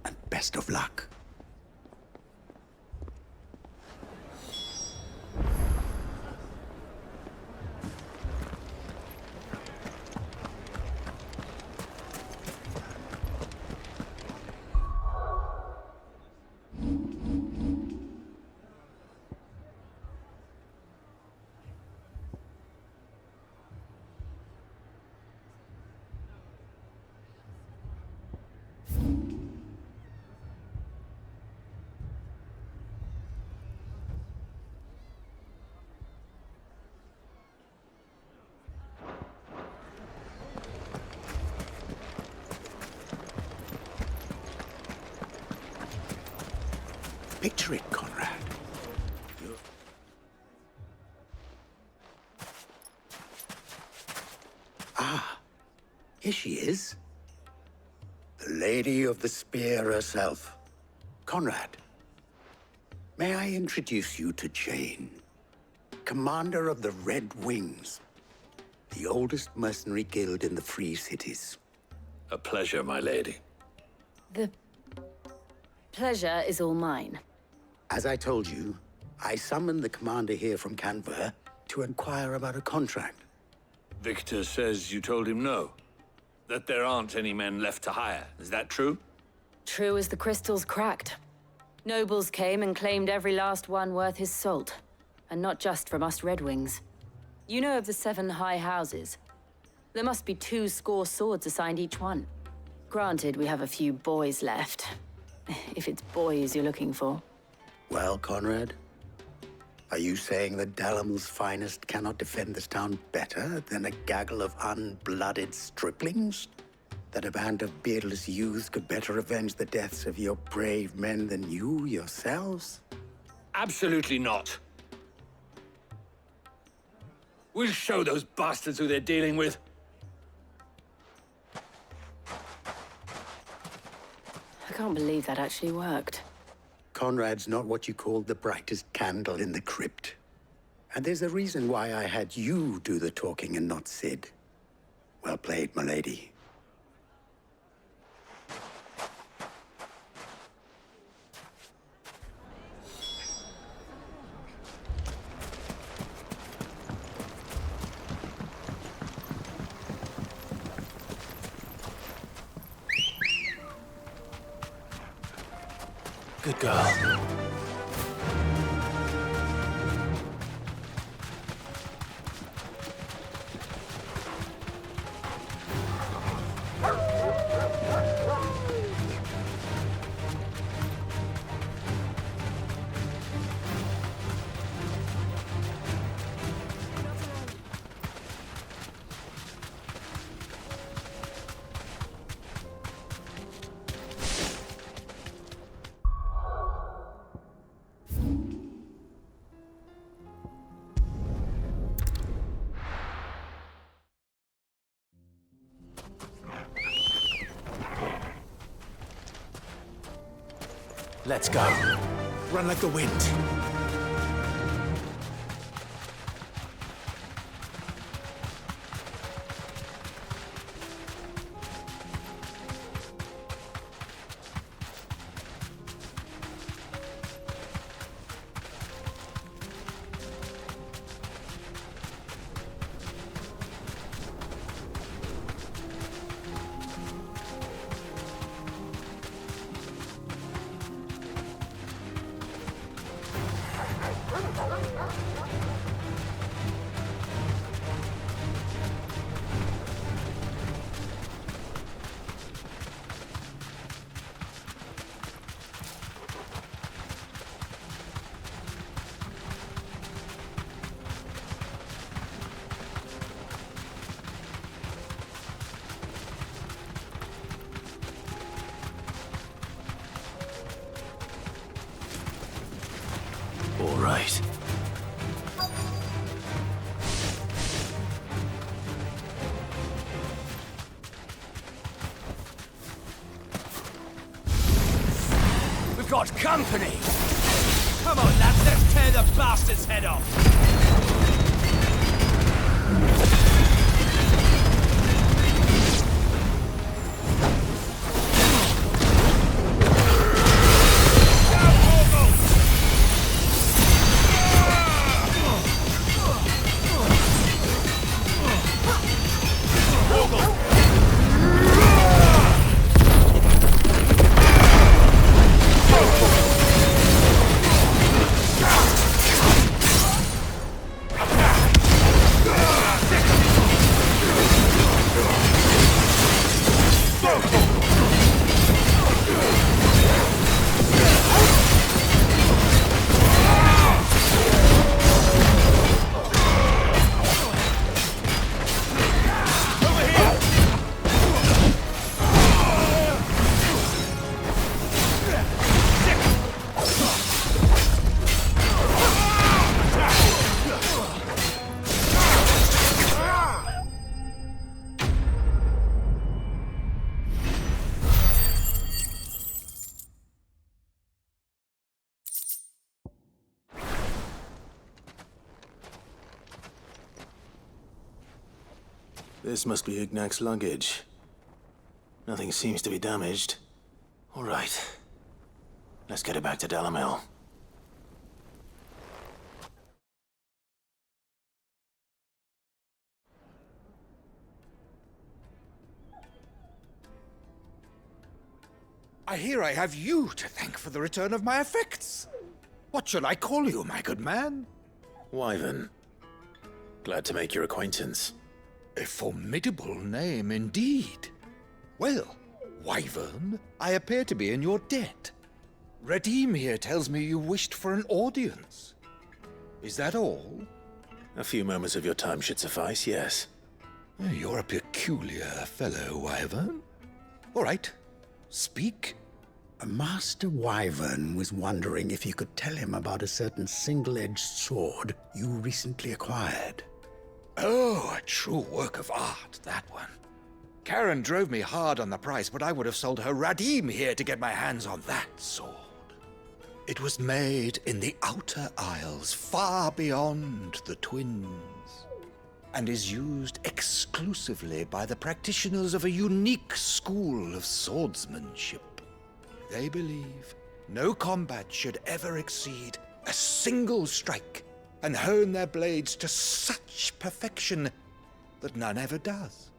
and best of luck. Picture it, Conrad. Ah, here she is. The Lady of the Spear herself. Conrad, may I introduce you to Jane, commander of the Red Wings, the oldest mercenary guild in the Free Cities. A pleasure, my lady. The pleasure is all mine. As I told you, I summoned the commander here from Canver to inquire about a contract. Victor says you told him no. That there aren't any men left to hire. Is that true? True as the crystals cracked. Nobles came and claimed every last one worth his salt. And not just from us Red Wings. You know of the 7 high houses. There must be 2 swords assigned each one. Granted, we have a few boys left. If it's boys you're looking for. Well, Conrad, are you saying that Dalamil's finest cannot defend this town better than a gaggle of unblooded striplings? That a band of beardless youths could better avenge the deaths of your brave men than you yourselves? Absolutely not. We'll show those bastards who they're dealing with. I can't believe that actually worked. Conrad's not what you called the brightest candle in the crypt. And there's a reason why I had you do the talking and not Sid. Well played, my lady. Good girl. Let's go. Run like the wind. got company! Come on, lads, let's tear the bastard's head off! This must be Ignac's luggage. Nothing seems to be damaged. All right. Let's get it back to Dalamil. I hear I have you to thank for the return of my effects. What shall I call you, my good man? Wyvern. Glad to make your acquaintance. A formidable name indeed. Well, Wyvern, I appear to be in your debt. Redeem here tells me you wished for an audience. Is that all? A few moments of your time should suffice, yes. You're a peculiar fellow, Wyvern. All right, speak. Master Wyvern was wondering if you could tell him about a certain single-edged sword you recently acquired. Oh, a true work of art, that one. Karen drove me hard on the price, but I would have sold her Radim here to get my hands on that sword. It was made in the Outer Isles, far beyond the Twins, and is used exclusively by the practitioners of a unique school of swordsmanship. They believe no combat should ever exceed a single strike, and hone their blades to such perfection that none ever does.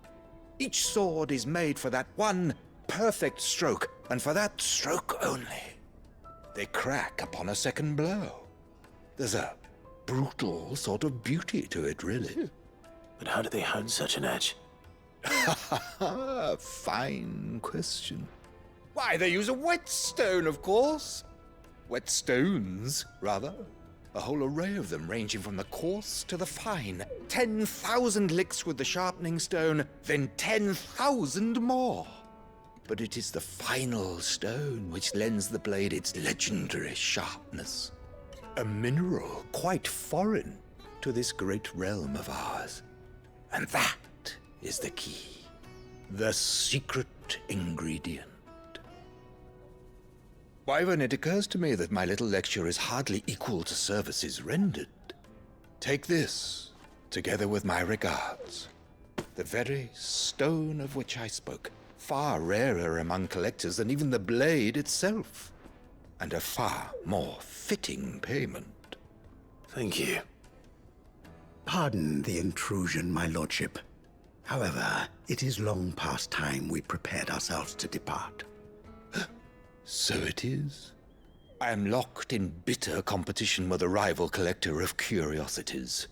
Each sword is made for that one perfect stroke, and for that stroke only. They crack upon a second blow. There's a brutal sort of beauty to it, really. But how do they hone such an edge? Fine question. Why, they use a whetstone, of course. Whetstones, rather. A whole array of them, ranging from the coarse to the fine. 10,000 licks with the sharpening stone, then 10,000 more. But it is the final stone which lends the blade its legendary sharpness. A mineral quite foreign to this great realm of ours. And that is the key. The secret ingredient. Wyvern, it occurs to me that my little lecture is hardly equal to services rendered. Take this, together with my regards. The very stone of which I spoke, far rarer among collectors than even the blade itself, and a far more fitting payment. Thank you. Pardon the intrusion, my lordship. However, it is long past time we prepared ourselves to depart. So it is. I am locked in bitter competition with a rival collector of curiosities.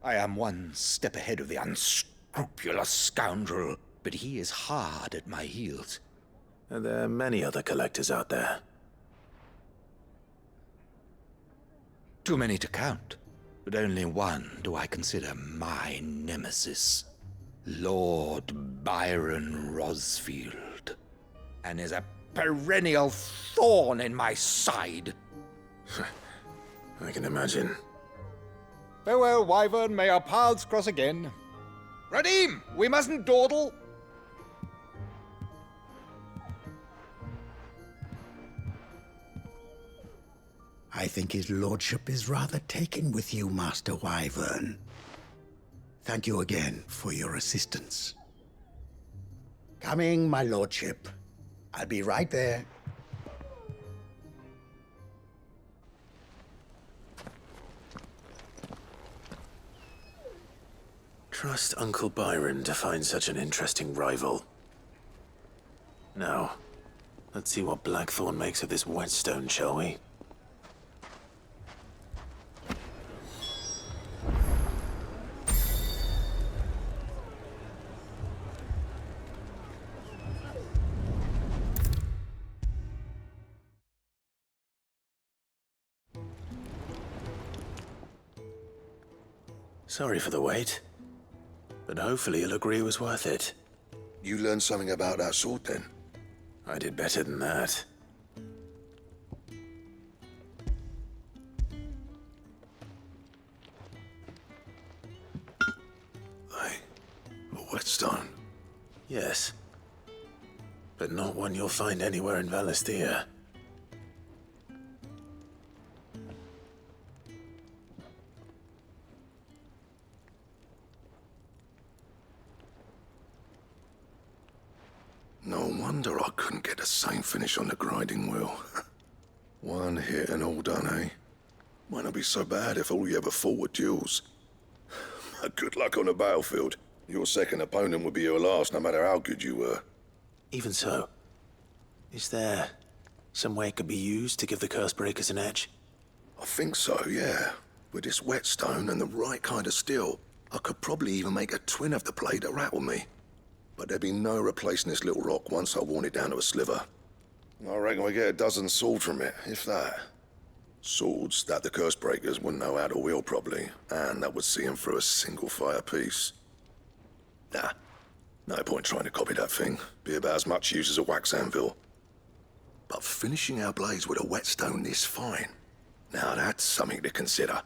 I am one step ahead of the unscrupulous scoundrel, but he is hard at my heels. Are there many other collectors out there? Too many to count, but only one do I consider my nemesis. Lord Byron Rosfield, and is a perennial thorn in my side. I can imagine. Farewell, Wyvern. May our paths cross again. Radim, we mustn't dawdle. I think his lordship is rather taken with you, Master Wyvern. Thank you again for your assistance. Coming, my lordship. I'll be right there. Trust Uncle Byron to find such an interesting rival. Now, let's see what Blackthorn makes of this whetstone, shall we? Sorry for the wait, but hopefully you'll agree it was worth it. You learned something about that sword, then? I did better than that. A whetstone? Yes, but not one you'll find anywhere in Valisthea. No wonder I couldn't get the same finish on the grinding wheel. One hit and all done, eh? Might not be so bad if all you ever fought were duels. Good luck on the battlefield. Your second opponent would be your last, no matter how good you were. Even so, is there some way it could be used to give the Cursebreakers an edge? I think so, yeah. With this whetstone and the right kind of steel, I could probably even make a twin of the blade that rattled me. But there'd be no replacing this little rock once I worn it down to a sliver. I reckon we get a dozen swords from it, if that. Swords that the Cursebreakers wouldn't know how to wield properly, and that would see them through a single fire piece. Nah, no point trying to copy that thing. Be about as much use as a wax anvil. But finishing our blades with a whetstone this fine, now that's something to consider.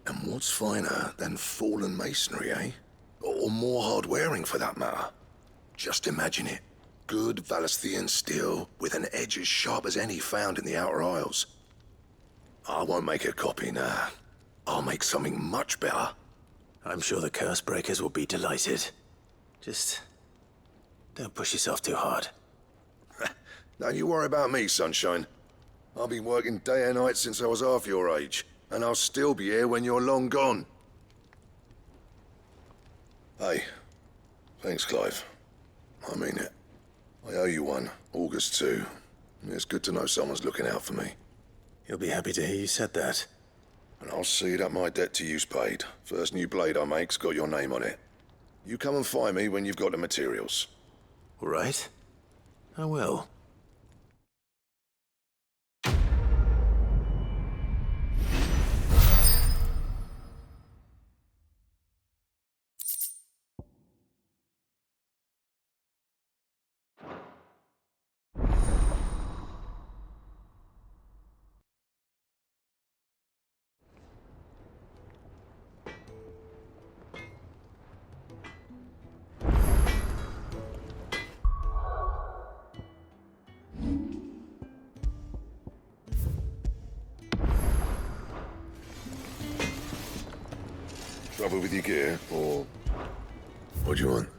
And what's finer than fallen masonry, eh? Or more hard-wearing, for that matter. Just imagine it. Good Valisthean steel with an edge as sharp as any found in the Outer Isles. I won't make a copy, nah. I'll make something much better. I'm sure the Cursebreakers will be delighted. Just don't push yourself too hard. Don't you worry about me, sunshine. I've been working day and night since I was half your age, and I'll still be here when you're long gone. Hey, thanks, Clive. I mean it. I owe you one, August too. It's good to know someone's looking out for me. He'll be happy to hear you said that. And I'll see that my debt to you's paid. First new blade I make's got your name on it. You come and find me when you've got the materials. All right. I will. Trouble with your gear, or... what do you want?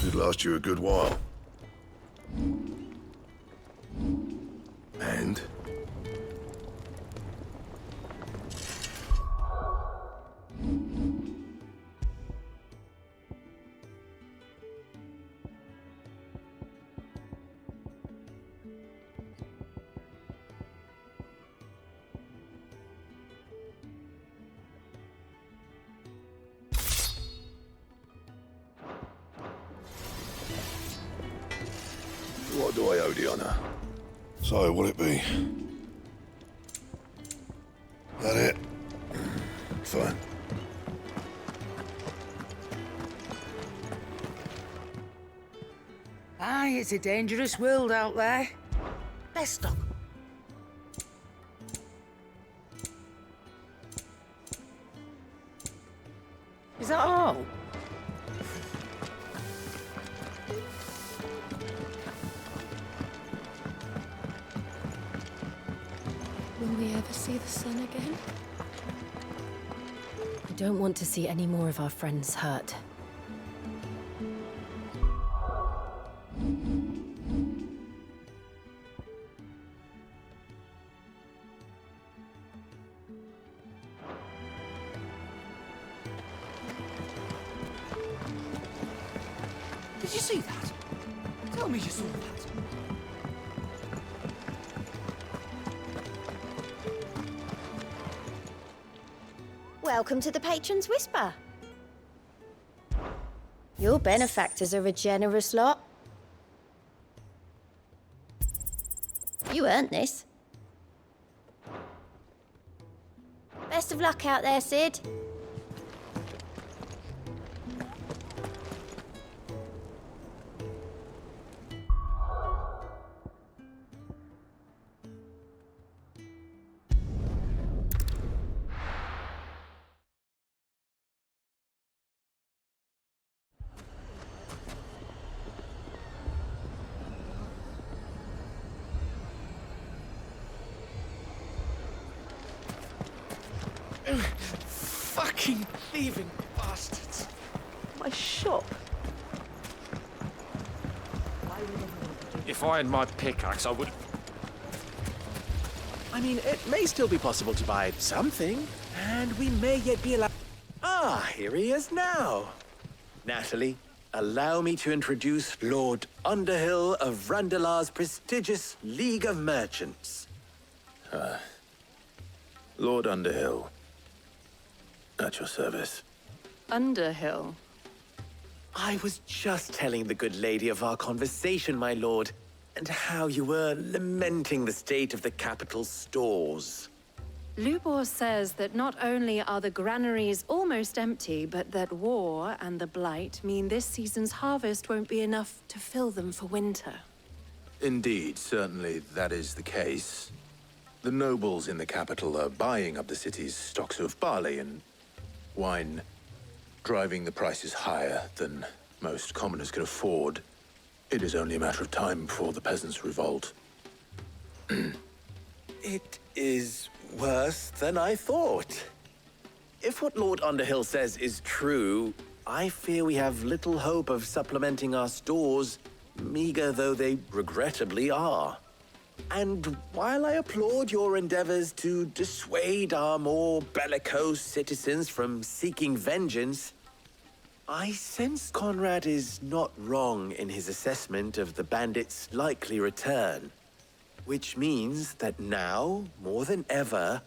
Should last you a good while. And? What do I owe the honor? So, will it be? That it? Fine. Aye, it's a dangerous world out there. Let's stop. Will we ever see the sun again? I don't want to see any more of our friends hurt. Did you see that? Tell me you saw that. Welcome to the Patron's Whisper. Your benefactors are a generous lot. You earned this. Best of luck out there, Sid. Fucking thieving bastards. My shop. If I had my pickaxe, I would... I mean, it may still be possible to buy something, and we may yet be allowed... Ah, here he is now. Natalie, allow me to introduce Lord Underhill of Randalar's prestigious League of Merchants. Lord Underhill. At your service. Underhill? I was just telling the good lady of our conversation, my lord, and how you were lamenting the state of the capital's stores. Lubor says that not only are the granaries almost empty, but that war and the Blight mean this season's harvest won't be enough to fill them for winter. Indeed, certainly that is the case. The nobles in the capital are buying up the city's stocks of barley and wine, driving the prices higher than most commoners can afford. It is only a matter of time before the peasants revolt. It is worse than I thought. If what Lord Underhill says is true, I fear we have little hope of supplementing our stores, meager though they regrettably are. And while I applaud your endeavors to dissuade our more bellicose citizens from seeking vengeance, I sense Conrad is not wrong in his assessment of the bandits' likely return. Which means that now, more than ever,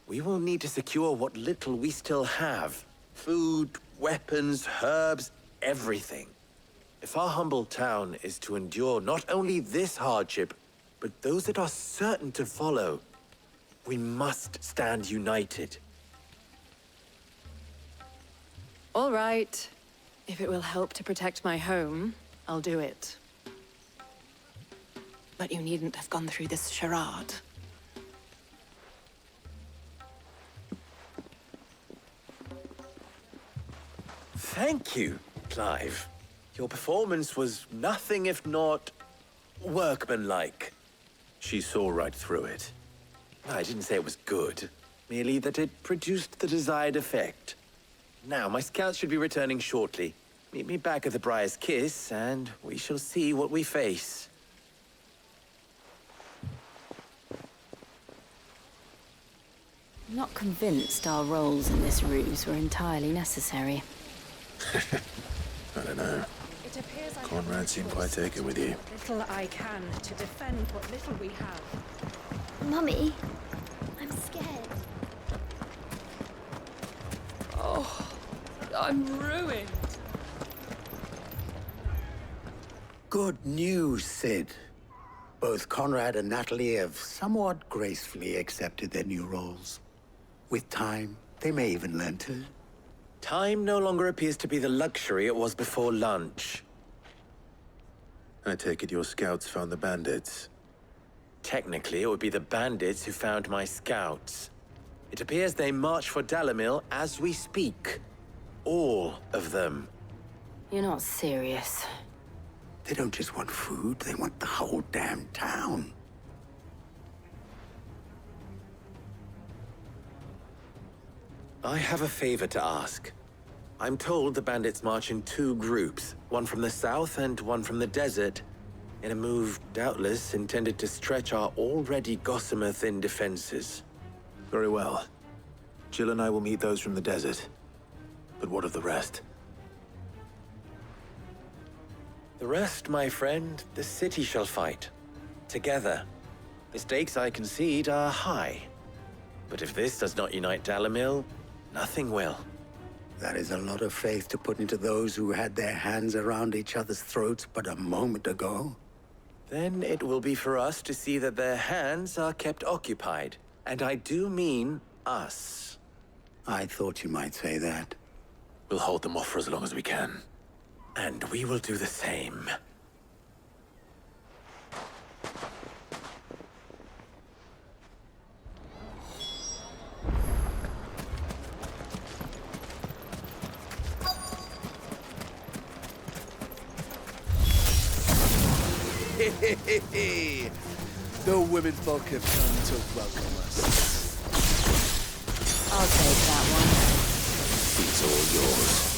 we will need to secure what little we still have. Food, weapons, herbs, everything. If our humble town is to endure not only this hardship, but those that are certain to follow, we must stand united. All right. If it will help to protect my home, I'll do it. But you needn't have gone through this charade. Thank you, Clive. Your performance was nothing if not workmanlike. She saw right through it. I didn't say it was good, merely that it produced the desired effect. Now, my scouts should be returning shortly. Meet me back at the Briar's Kiss, and we shall see what we face. I'm not convinced our roles in this ruse were entirely necessary. I don't know. It appears I Conrad seemed quite taken with you. little I can to defend what little we have. Mummy, I'm scared. Oh, I'm ruined. Good news, Sid. Both Conrad and Natalie have somewhat gracefully accepted their new roles. With time, they may even learn to... Time no longer appears to be the luxury it was before lunch. I take it your scouts found the bandits. Technically, it would be the bandits who found my scouts. It appears they march for Dalamil as we speak. All of them. You're not serious. They don't just want food, they want the whole damn town. I have a favor to ask. I'm told the bandits march in two groups, one from the south and one from the desert, in a move doubtless intended to stretch our already gossamer-thin defenses. Very well. Jill and I will meet those from the desert. But what of the rest? The rest, my friend, the city shall fight. Together. The stakes, I concede, are high. But if this does not unite Dalamil, nothing will. That is a lot of faith to put into those who had their hands around each other's throats but a moment ago. Then it will be for us to see that their hands are kept occupied. And I do mean us. I thought you might say that. We'll hold them off for as long as we can. And we will do the same. The women folk have come to welcome us. I'll take that one. It's all yours.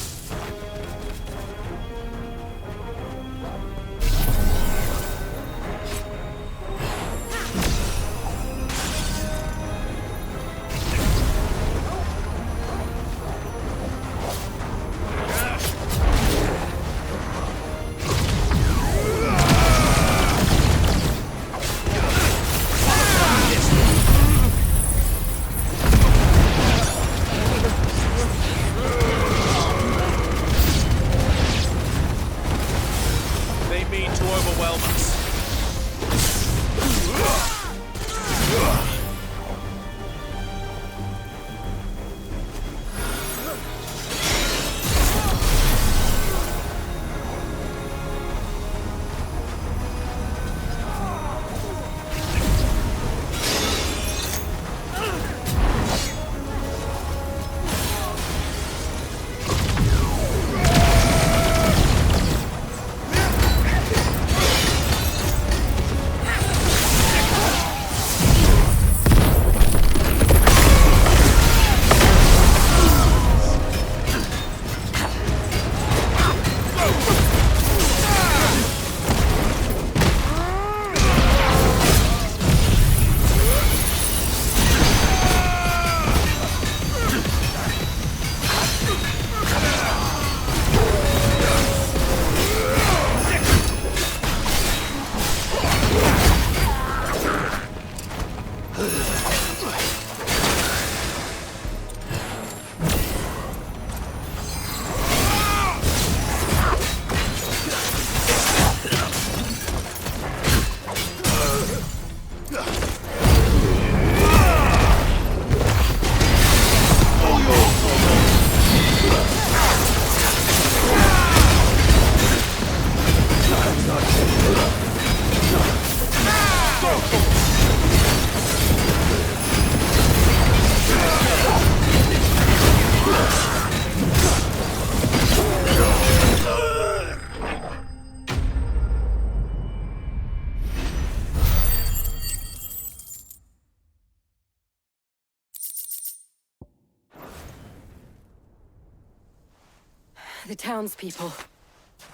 The townspeople.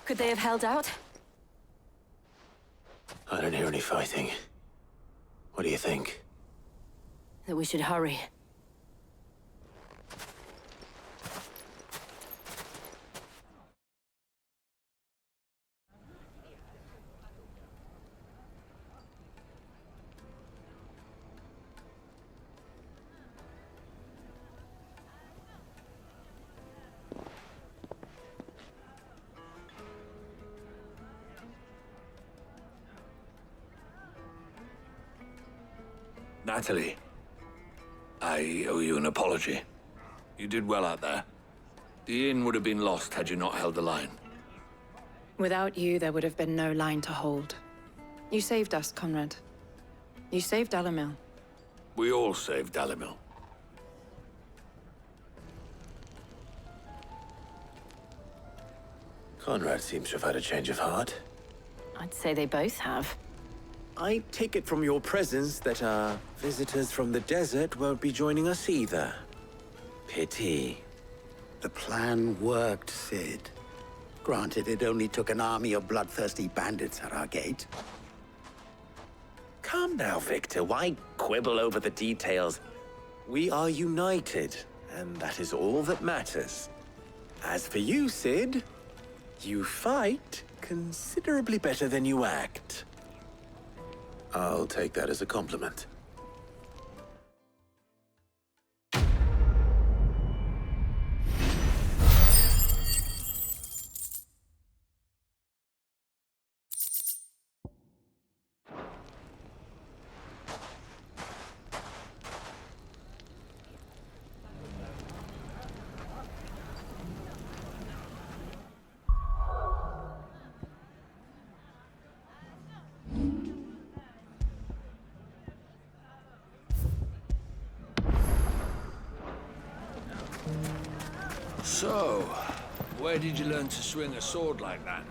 Could they have held out? I don't hear any fighting. What do you think? That we should hurry. Natalie, I owe you an apology. You did well out there. The inn would have been lost had you not held the line. Without you, there would have been no line to hold. You saved us, Conrad. You saved Dalamil. We all saved Dalamil. Conrad seems to have had a change of heart. I'd say they both have. I take it from your presence that our visitors from the desert won't be joining us either. pity. The plan worked, Sid. Granted, it only took an army of bloodthirsty bandits at our gate. Come now, Victor. Why quibble over the details? We are united, and that is all that matters. As for you, Sid, you fight considerably better than you act. I'll take that as a compliment. So, where did you learn to swing a sword like that?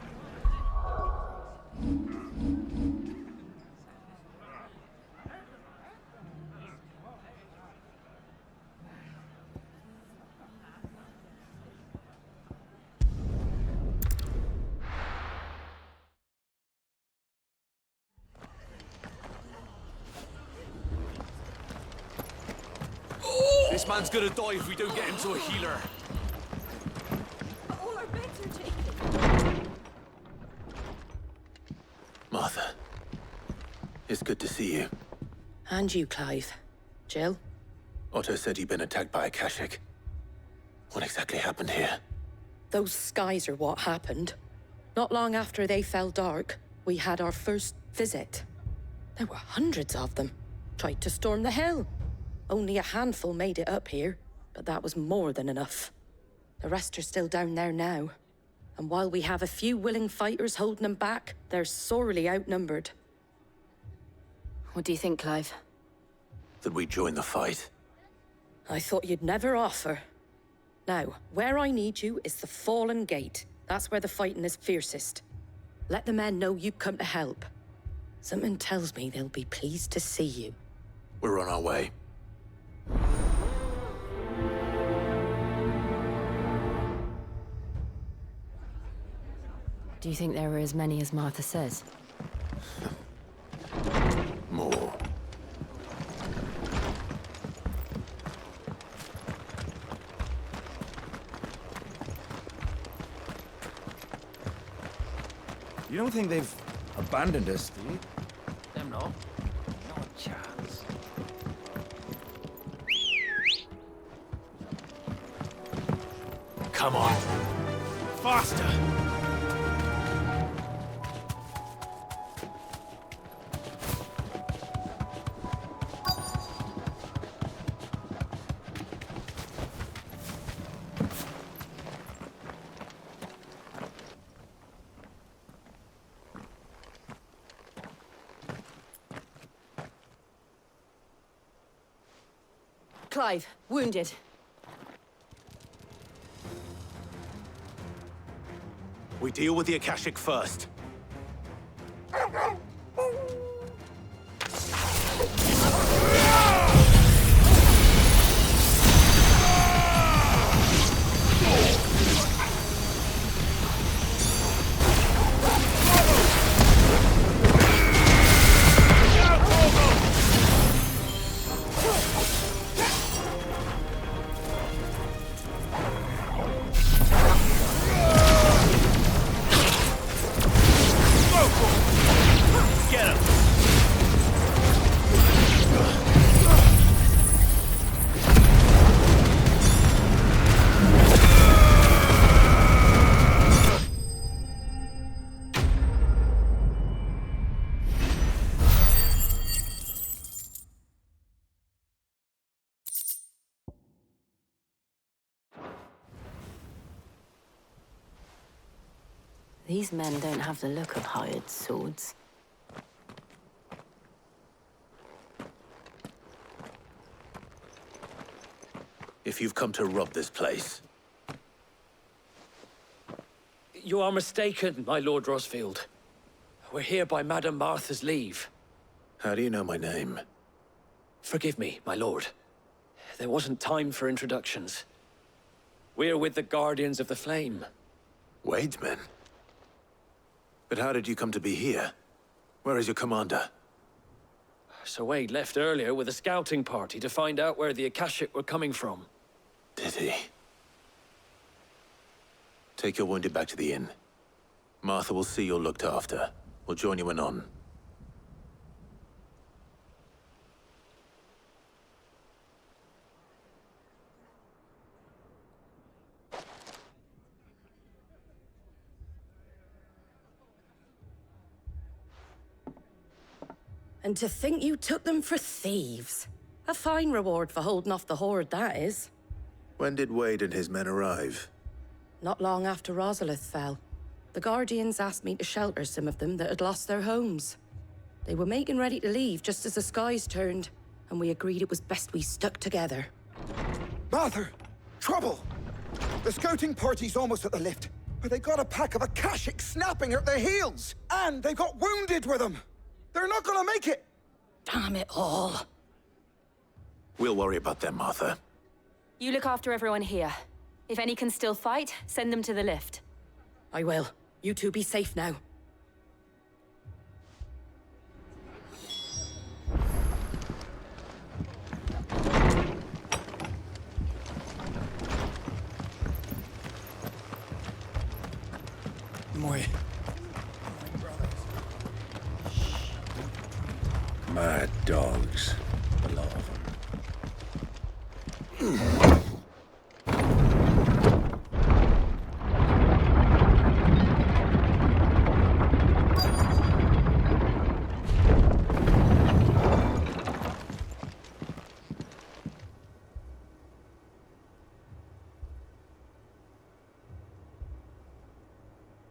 This man's gonna die if we don't get him to a healer. All our beds are taken. Martha, it's good to see you. And you, Clive. Jill? Otto said you'd been attacked by a Kashik. What exactly happened here? Those skies are what happened. Not long after they fell dark, we had our first visit. There were hundreds of them. Tried to storm the hill. Only a handful made it up here, but that was more than enough. The rest are still down there now. And while we have a few willing fighters holding them back, they're sorely outnumbered. What do you think, Clive? That we join the fight? I thought you'd never offer. Now, where I need you is the Fallen Gate. That's where the fighting is fiercest. Let the men know you come to help. Something tells me they'll be pleased to see you. We're on our way. Do you think there were as many as Martha says? More. You don't think they've abandoned us, do you? Them not. Not a chance. Come on. Faster! Clive, wounded. We deal with the Akashic first. These men don't have the look of hired swords. If you've come to rob this place, You are mistaken, my Lord Rosfield. We're here by Madame Martha's leave. how do you know my name? Forgive me, my lord. There wasn't time for introductions. We're with the Guardians of the Flame. Wade's men? But how did you come to be here? Where is your commander? Sir Wade left earlier with a scouting party to find out where the Akashic were coming from. Did he? Take your wounded back to the inn. Martha will see you're looked after. We'll join you anon. And to think you took them for thieves. A fine reward for holding off the horde, that is. When did Wade and his men arrive? Not long after Rosalith fell. The Guardians asked me to shelter some of them that had lost their homes. They were making ready to leave just as the skies turned, and we agreed it was best we stuck together. Martha! Trouble! The scouting party's almost at the lift, but they got a pack of Akashic snapping at their heels! And they got wounded with them! They're not gonna make it! Damn it all. We'll worry about them, Martha. You look after everyone here. If any can still fight, send them to the lift. I will. You two be safe now. Moi. Mad dogs. A lot of them.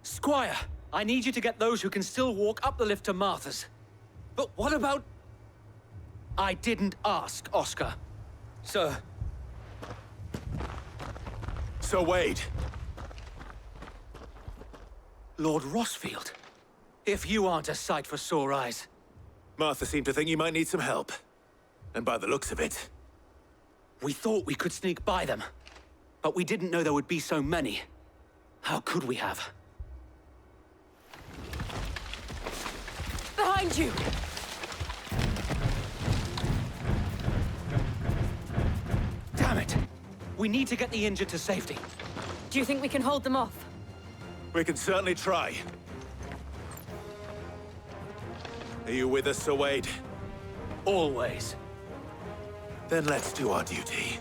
Squire, I need you to get those who can still walk up the lift to Martha's. But what about... I didn't ask, Oscar. Sir. Sir Wade. Lord Rossfield. If you aren't a sight for sore eyes. Martha seemed to think you might need some help. And by the looks of it... We thought we could sneak by them. But we didn't know there would be so many. How could we have? Behind you! Damn it! We need to get the injured to safety. Do you think we can hold them off? We can certainly try. Are you with us, Sir Wade? Always. Then let's do our duty.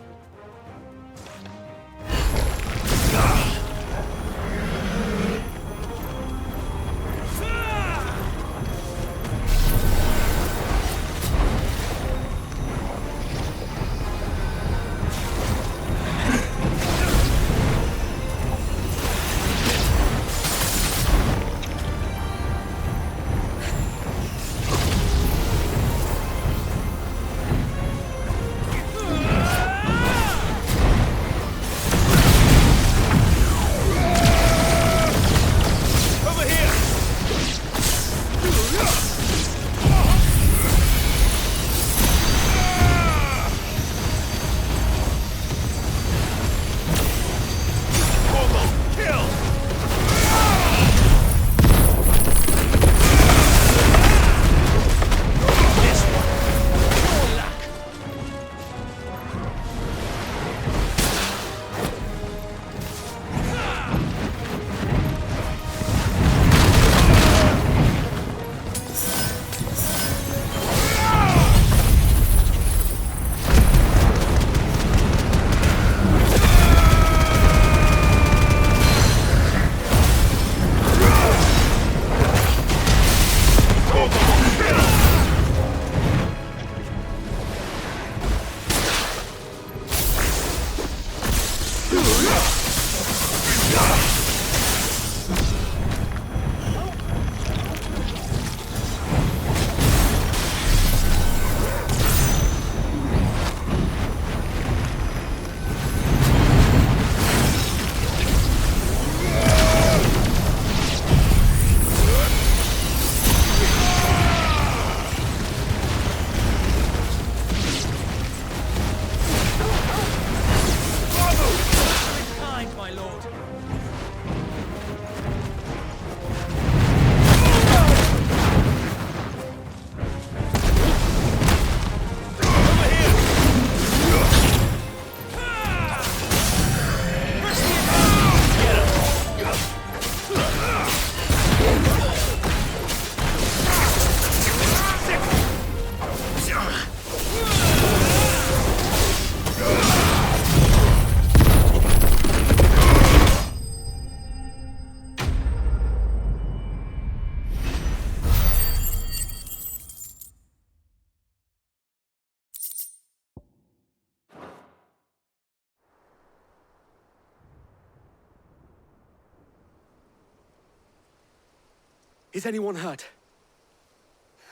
Is anyone hurt?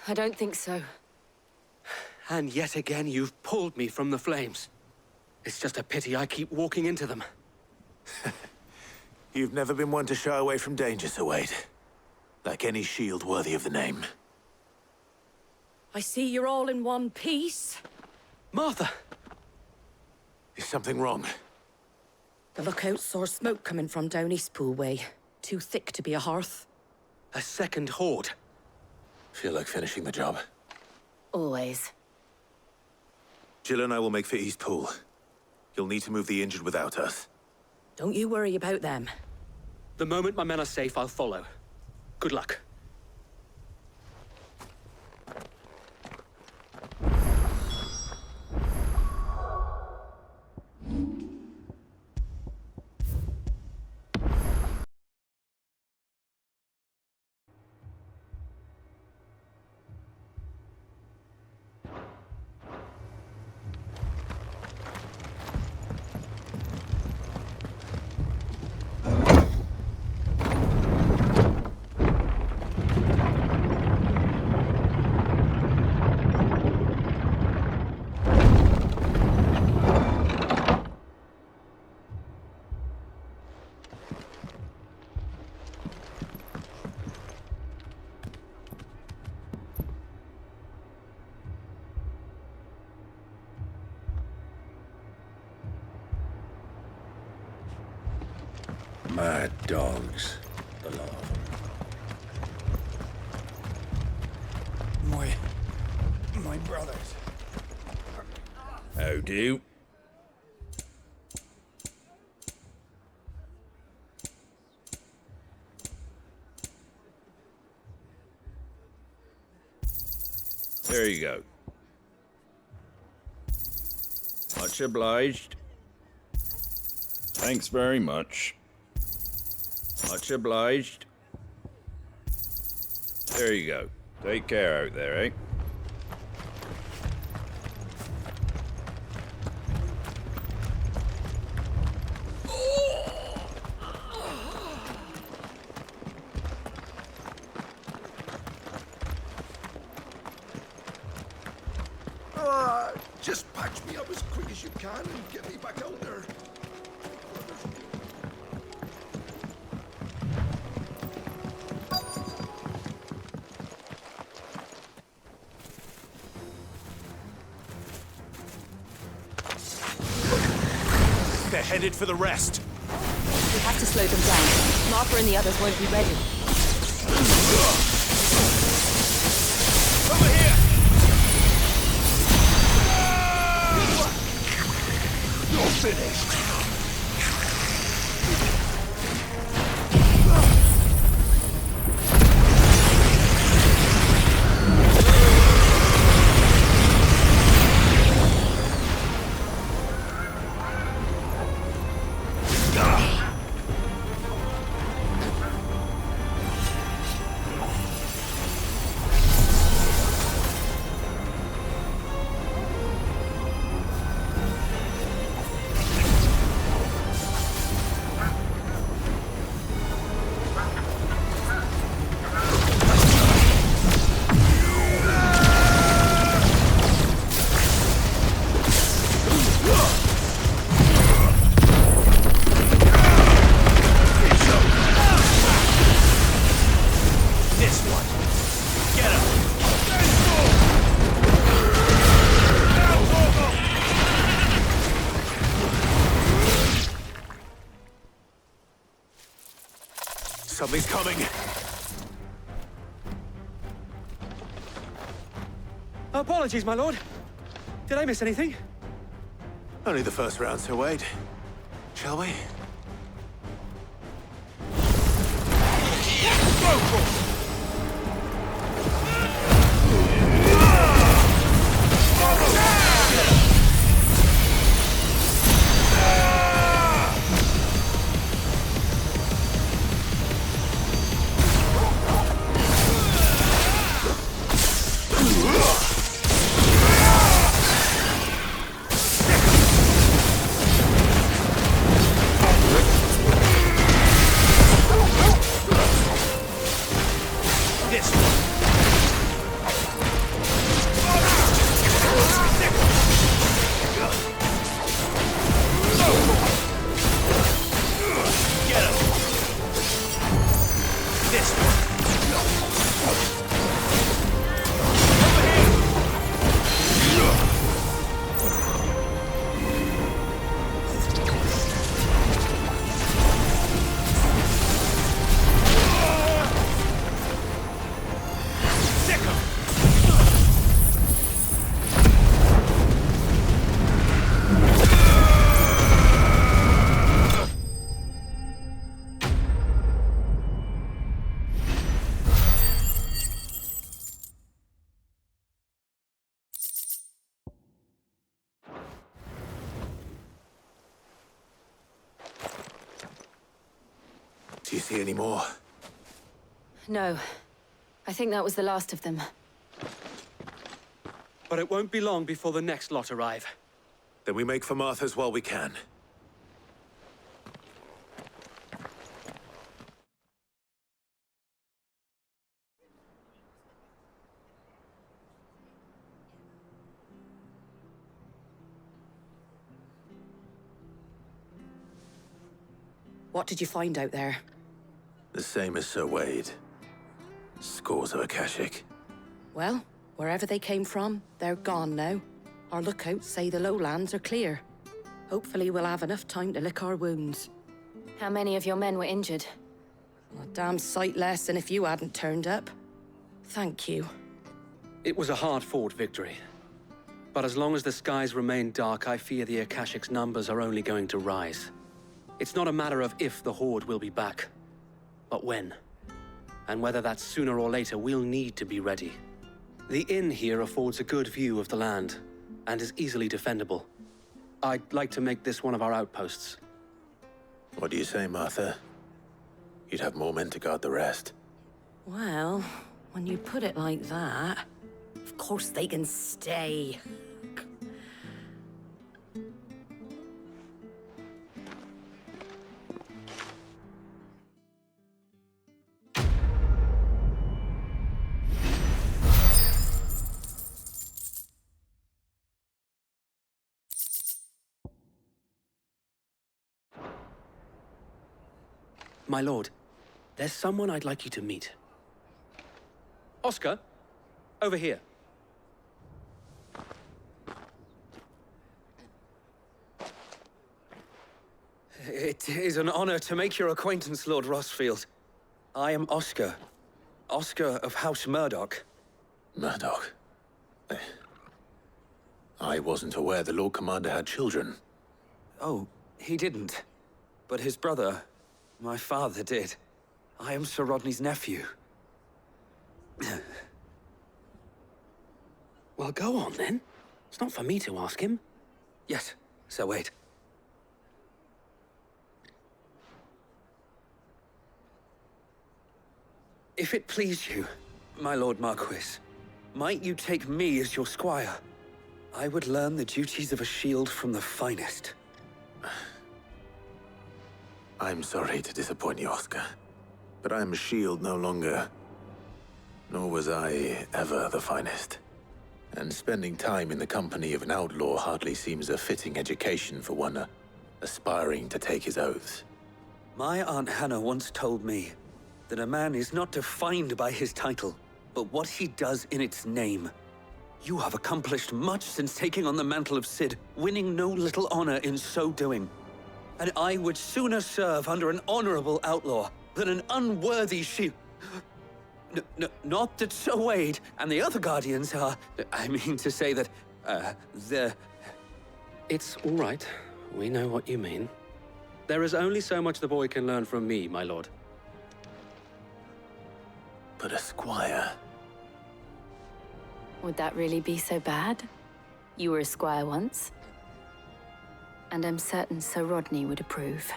I don't think so. And yet again, you've pulled me from the flames. It's just a pity I keep walking into them. You've never been one to shy away from danger, Sir Wade. Like any shield worthy of the name. I see you're all in one piece. Martha! Is something wrong? The lookout saw smoke coming from down Eastpool way. Too thick to be a hearth. A second horde. Feel like finishing the job? Always. Jill and I will make for Eastpool. You'll need to move the injured without us. Don't you worry about them. The moment my men are safe, I'll follow. Good luck. Mad dogs, the lot of them. My brothers. How do? There you go. Much obliged. Thanks very much. Much obliged. There you go. Take care out there, eh? Just patch me up as quick as you can and get me back out there. They're headed for the rest. We have to slow them down. Martha and the others won't be ready. Over here! You're finished. Something's coming. Apologies, my lord. Did I miss anything? Only the first round, Sir Wade. Shall we? Go for it! This one. Get him. This one. Do you see any more? No. I think that was the last of them. But it won't be long before the next lot arrive. Then we make for Martha's while we can. What did you find out there? The same as Sir Wade. Scores of Akashic. Well, wherever they came from, they're gone now. Our lookouts say the lowlands are clear. Hopefully we'll have enough time to lick our wounds. How many of your men were injured? A damn sight less than if you hadn't turned up. Thank you. It was a hard-fought victory. But as long as the skies remain dark, I fear the Akashic's numbers are only going to rise. It's not a matter of if the Horde will be back, but when. And whether that's sooner or later, we'll need to be ready. The inn here affords a good view of the land, and is easily defendable. I'd like to make this one of our outposts. What do you say, Martha? You'd have more men to guard the rest. Well, when you put it like that, of course they can stay. My lord, there's someone I'd like you to meet. Oscar, over here. It is an honor to make your acquaintance, Lord Rossfield. I am Oscar. Oscar of House Murdoch. Murdoch? I wasn't aware the Lord Commander had children. Oh, he didn't. But his brother, my father, did. I am Sir Rodney's nephew. Well, go on then. It's not for me to ask him. Yes, Sir Wade. If it please you, my Lord Marquis, might you take me as your squire? I would learn the duties of a shield from the finest. I'm sorry to disappoint you, Oscar. But I'm a shield no longer. Nor was I ever the finest. And spending time in the company of an outlaw hardly seems a fitting education for one aspiring to take his oaths. My Aunt Hannah once told me that a man is not defined by his title, but what he does in its name. You have accomplished much since taking on the mantle of Cid, winning no little honor in so doing. And I would sooner serve under an honorable outlaw than an unworthy shield. Not that Sir Wade and the other Guardians are... I mean to say that, they're... It's all right. We know what you mean. There is only so much the boy can learn from me, my lord. But a squire... Would that really be so bad? You were a squire once. And I'm certain Sir Rodney would approve.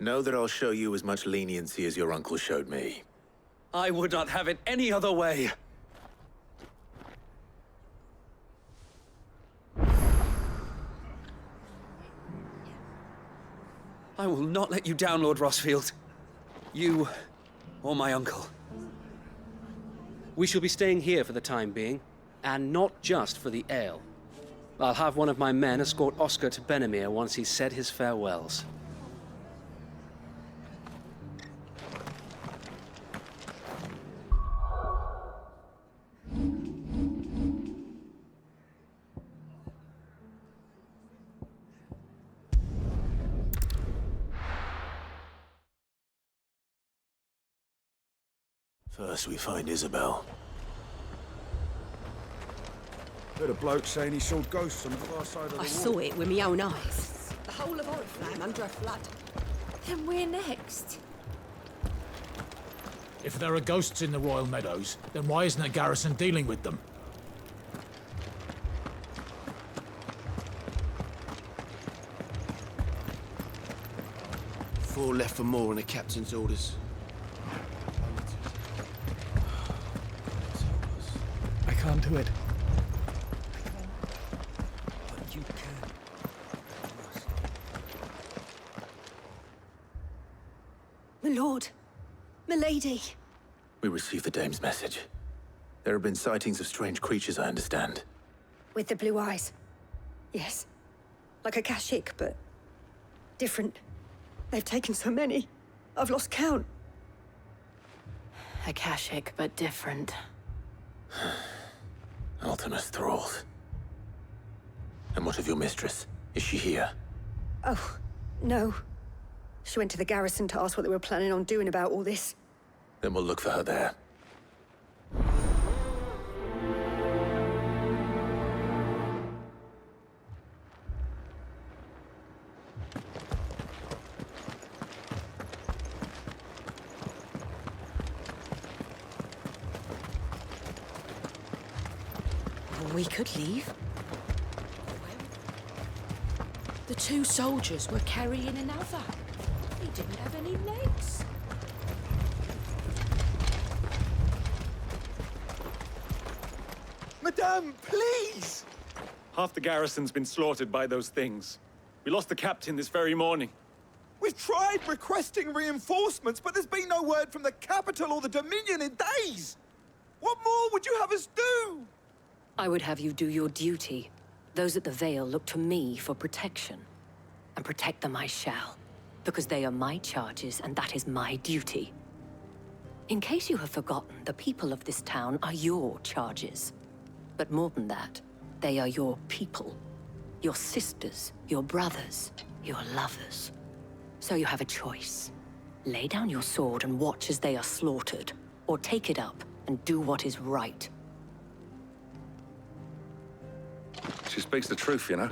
Know that I'll show you as much leniency as your uncle showed me. I would not have it any other way. I will not let you down, Lord Rossfield. You or my uncle. We shall be staying here for the time being, and not just for the ale. I'll have one of my men escort Oscar to Benamir once he's said his farewells. First we find Isabel. Heard a bloke saying he saw ghosts on the far side of the wall. I saw it with my own eyes. The whole of Oriflamme under a flood. Then we're next. If there are ghosts in the Royal Meadows, then why isn't the garrison dealing with them? Four left for more on the captain's orders. I can't do it. But you can. My lord. My lady. We received the dame's message. There have been sightings of strange creatures, I understand. With the blue eyes. Yes. Like a Kashik, but different. They've taken so many. I've lost count. Akashic, but different. Ultimus thralls. And what of your mistress? Is she here? Oh, no. She went to the garrison to ask what they were planning on doing about all this. Then we'll look for her there. We could leave. The two soldiers were carrying another. He didn't have any legs. Madame, please! Half the garrison's been slaughtered by those things. We lost the captain this very morning. We've tried requesting reinforcements, but there's been no word from the capital or the Dominion in days. What more would you have us do? I would have you do your duty. Those at the Vale look to me for protection. And protect them I shall. Because they are my charges, and that is my duty. In case you have forgotten, the people of this town are your charges. But more than that, they are your people. Your sisters, your brothers, your lovers. So you have a choice. Lay down your sword and watch as they are slaughtered, or take it up and do what is right. She speaks the truth, you know.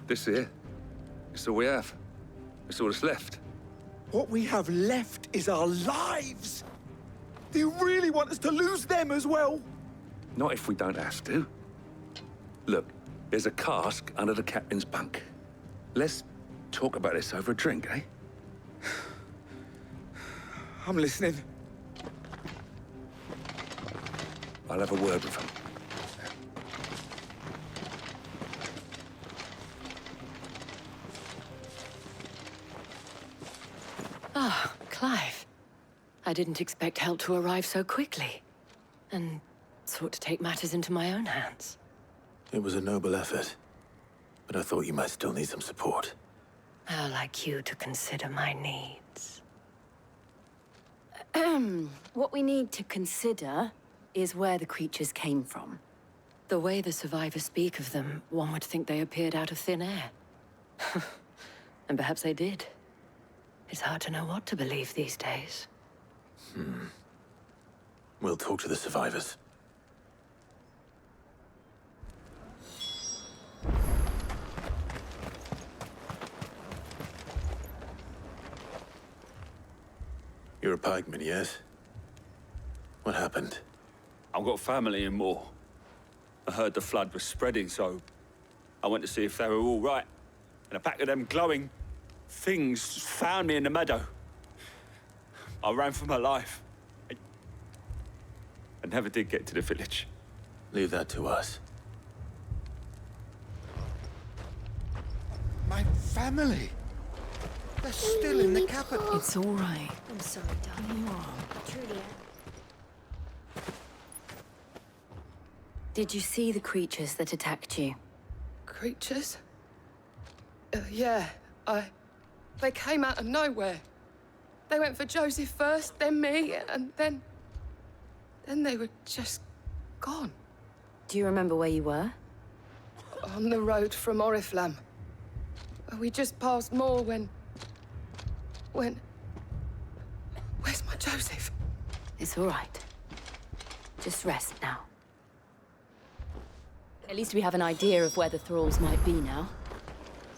This here, it's all we have. It's all that's left. What we have left is our lives. Do you really want us to lose them as well? Not if we don't have to. Look, there's a cask under the captain's bunk. Let's talk about this over a drink, eh? I'm listening. I'll have a word with him. Ah, Clive. I didn't expect help to arrive so quickly. And sought to take matters into my own hands. It was a noble effort. But I thought you might still need some support. How like you to consider my needs. What we need to consider is where the creatures came from. The way the survivors speak of them, one would think they appeared out of thin air. And perhaps they did. It's hard to know what to believe these days. We'll talk to the survivors. You're a pikeman, yes? What happened? I've got family in Moor. I heard the flood was spreading, so I went to see if they were all right. And a pack of them glowing things found me in the meadow. I ran for my life. I never did get to the village. Leave that to us. My family. They're still in the capital. It's all right. I'm sorry, darling. You are. Truly. Did you see the creatures that attacked you? Creatures? Yeah, They came out of nowhere. They went for Joseph first, then me, and then they were just gone. Do you remember where you were? On the road from Oriflamme. We just passed Moor when... Where's my Joseph? It's all right. Just rest now. At least we have an idea of where the thralls might be now.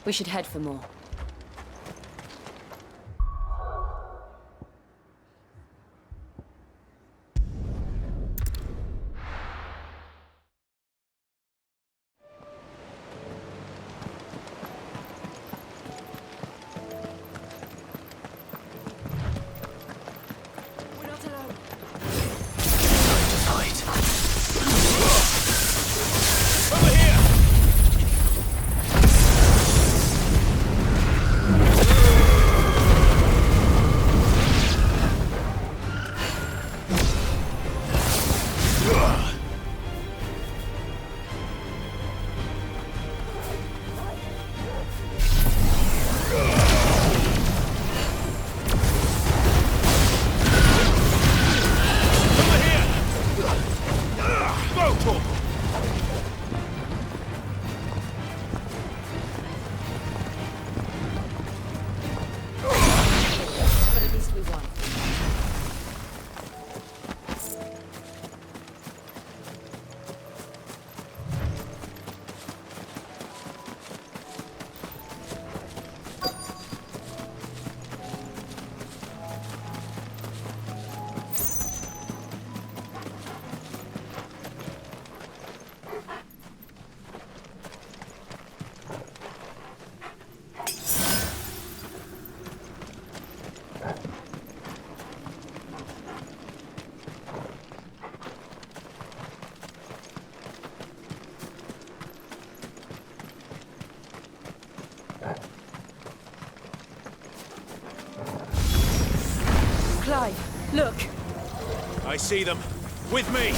We should head for more. Clive, look! I see them. With me!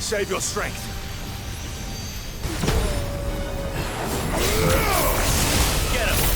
Save your strength. Get him.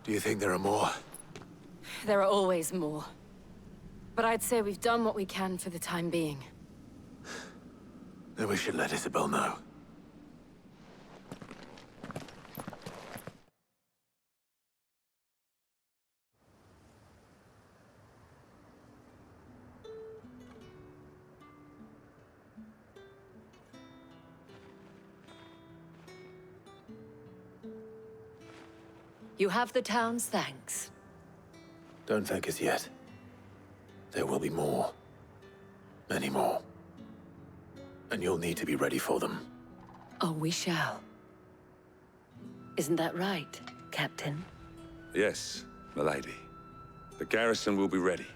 Do you think there are more? There are always more. But I'd say we've done what we can for the time being. Then we should let Isabel know. You have the town's thanks. Don't thank us yet. There will be more. Many more. And you'll need to be ready for them. Oh, we shall. Isn't that right, Captain? Yes, milady. The garrison will be ready.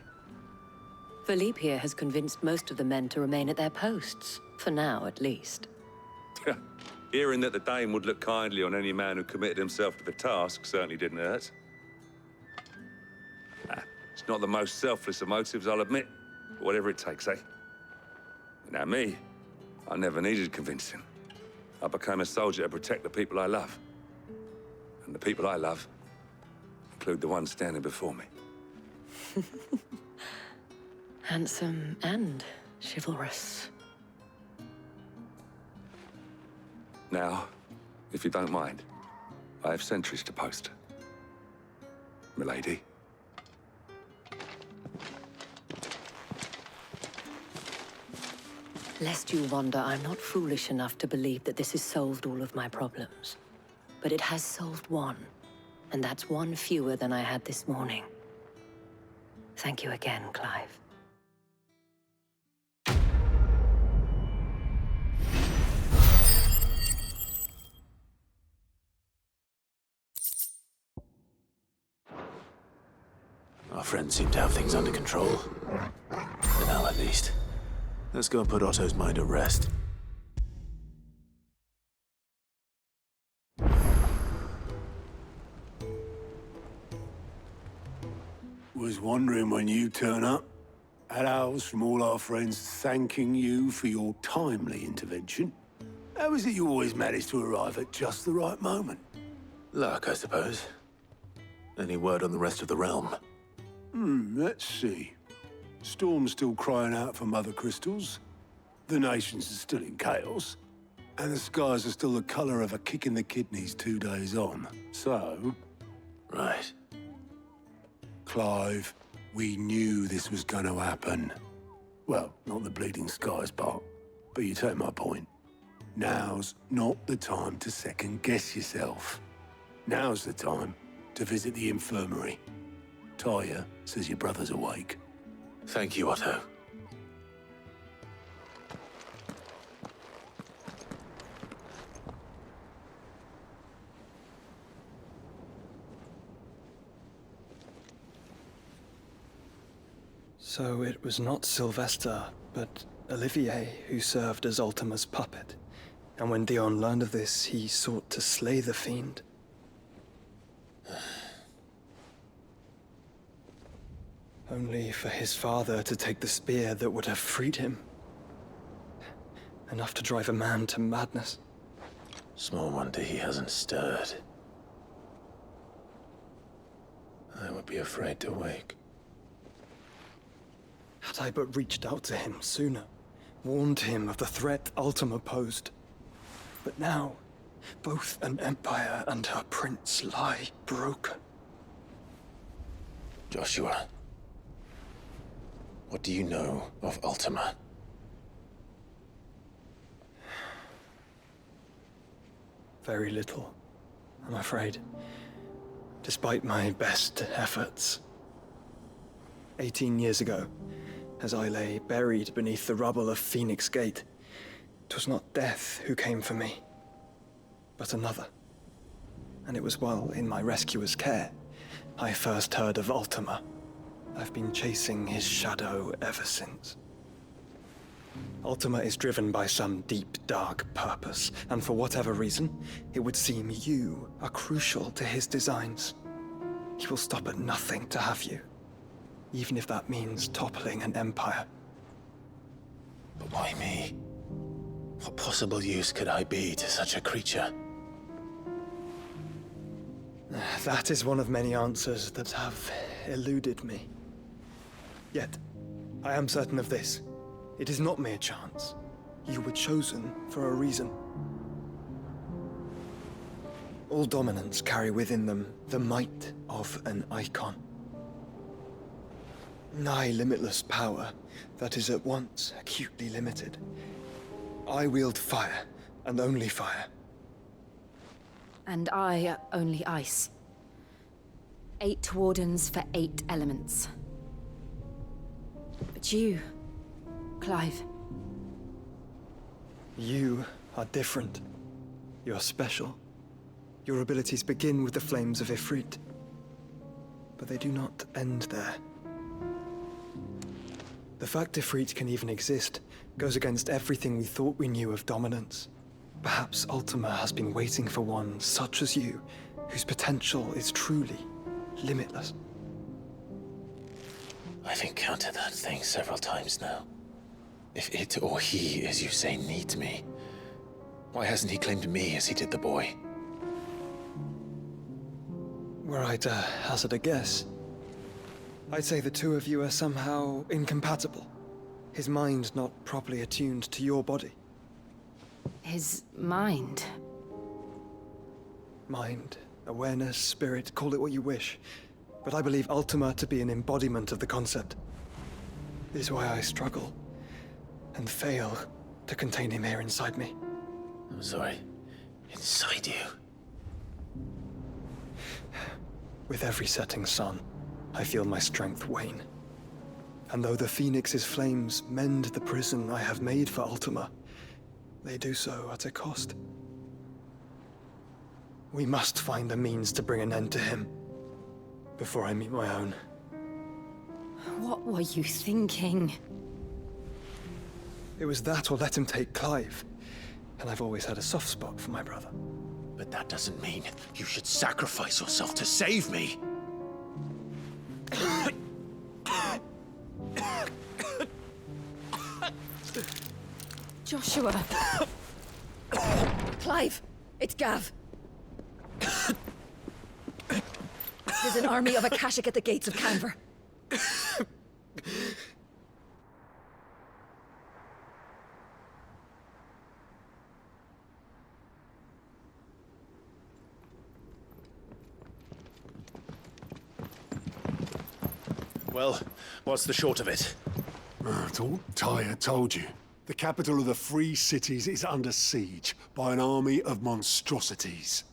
Philippe here has convinced most of the men to remain at their posts. For now, at least. Hearing that the Dane would look kindly on any man who committed himself to the task certainly didn't hurt. It's not the most selfless of motives, I'll admit. But whatever it takes, eh? Now me, I never needed convincing. I became a soldier to protect the people I love. And the people I love include the ones standing before me. Handsome and chivalrous. Now, if you don't mind, I have sentries to post. Milady. Lest you wonder, I'm not foolish enough to believe that this has solved all of my problems. But it has solved one, and that's one fewer than I had this morning. Thank you again, Clive. Our friends seem to have things under control. For now, at least. Let's go and put Otto's mind at rest. Was wondering when you turn up. Had owls from all our friends thanking you for your timely intervention. How is it you always manage to arrive at just the right moment? Luck, I suppose. Any word on the rest of the realm? Let's see. Storm's still crying out for mother crystals. The nations are still in chaos. And the skies are still the colour of a kick in the kidneys 2 days on. So... Right. Clive, we knew this was going to happen. Well, not the bleeding skies part, but you take my point. Now's not the time to second-guess yourself. Now's the time to visit the infirmary. Talia says your brother's awake. Thank you, Otto. So it was not Sylvester, but Olivier who served as Ultima's puppet. And when Dion learned of this, he sought to slay the fiend. Only for his father to take the spear that would have freed him. Enough to drive a man to madness. Small wonder he hasn't stirred. I would be afraid to wake. Had I but reached out to him sooner, warned him of the threat Ultima posed. But now, both an empire and her prince lie broken. Joshua, what do you know of Ultima? Very little, I'm afraid. Despite my best efforts. 18 years ago, as I lay buried beneath the rubble of Phoenix Gate, 'twas not death who came for me, but another. And it was while in my rescuer's care, I first heard of Ultima. I've been chasing his shadow ever since. Ultima is driven by some deep, dark purpose, and for whatever reason, it would seem you are crucial to his designs. He will stop at nothing to have you, even if that means toppling an empire. But why me? What possible use could I be to such a creature? That is one of many answers that have eluded me. Yet, I am certain of this. It is not mere chance. You were chosen for a reason. All dominants carry within them the might of an icon. Nigh limitless power that is at once acutely limited. I wield fire, and only fire. And I only ice. 8 wardens for 8 elements. But you, Clive. You are different. You're special. Your abilities begin with the flames of Ifrit. But they do not end there. The fact Ifrit can even exist goes against everything we thought we knew of dominance. Perhaps Ultima has been waiting for one such as you, whose potential is truly limitless. I've encountered that thing several times now. If it or he, as you say, needs me, why hasn't he claimed me as he did the boy? Were I to hazard a guess, I'd say the two of you are somehow incompatible. His mind not properly attuned to your body. His mind? Mind, awareness, spirit, call it what you wish. But I believe Ultima to be an embodiment of the concept. This is why I struggle and fail to contain him here inside me. I'm sorry. Inside you? With every setting sun, I feel my strength wane. And though the Phoenix's flames mend the prison I have made for Ultima, they do so at a cost. We must find a means to bring an end to him before I meet my own. What were you thinking? It was that or let him take Clive. And I've always had a soft spot for my brother. But that doesn't mean you should sacrifice yourself to save me. Joshua! Clive! It's Gav! There's an army of Akashic at the gates of Canver. Well, what's the short of it? It's all Tyre told you. The capital of the Free Cities is under siege by an army of monstrosities.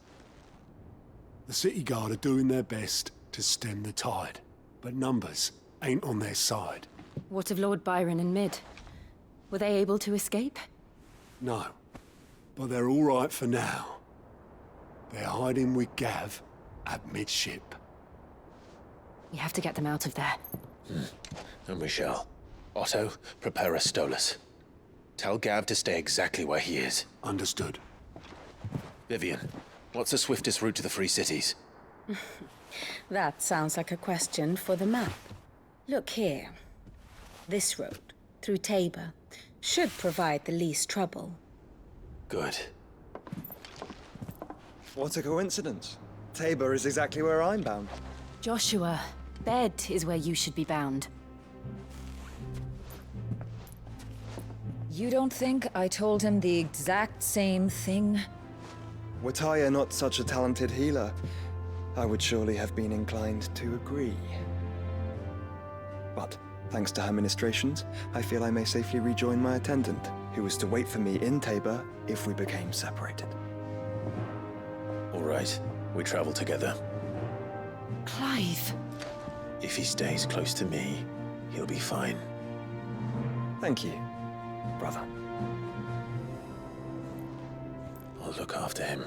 The City Guard are doing their best to stem the tide, but numbers ain't on their side. What of Lord Byron and Mid? Were they able to escape? No, but they're all right for now. They're hiding with Gav at midship. We have to get them out of there. And we shall. Otto, prepare a Stolas. Tell Gav to stay exactly where he is. Understood. Vivian, what's the swiftest route to the Free Cities? That sounds like a question for the map. Look here. This road, through Tabor, should provide the least trouble. Good. What a coincidence. Tabor is exactly where I'm bound. Joshua, bed is where you should be bound. You don't think I told him the exact same thing? Were Tyre not such a talented healer, I would surely have been inclined to agree. But, thanks to her ministrations, I feel I may safely rejoin my attendant, who was to wait for me in Tabor if we became separated. All right, we travel together. Clive! If he stays close to me, he'll be fine. Thank you, brother. I'll look after him.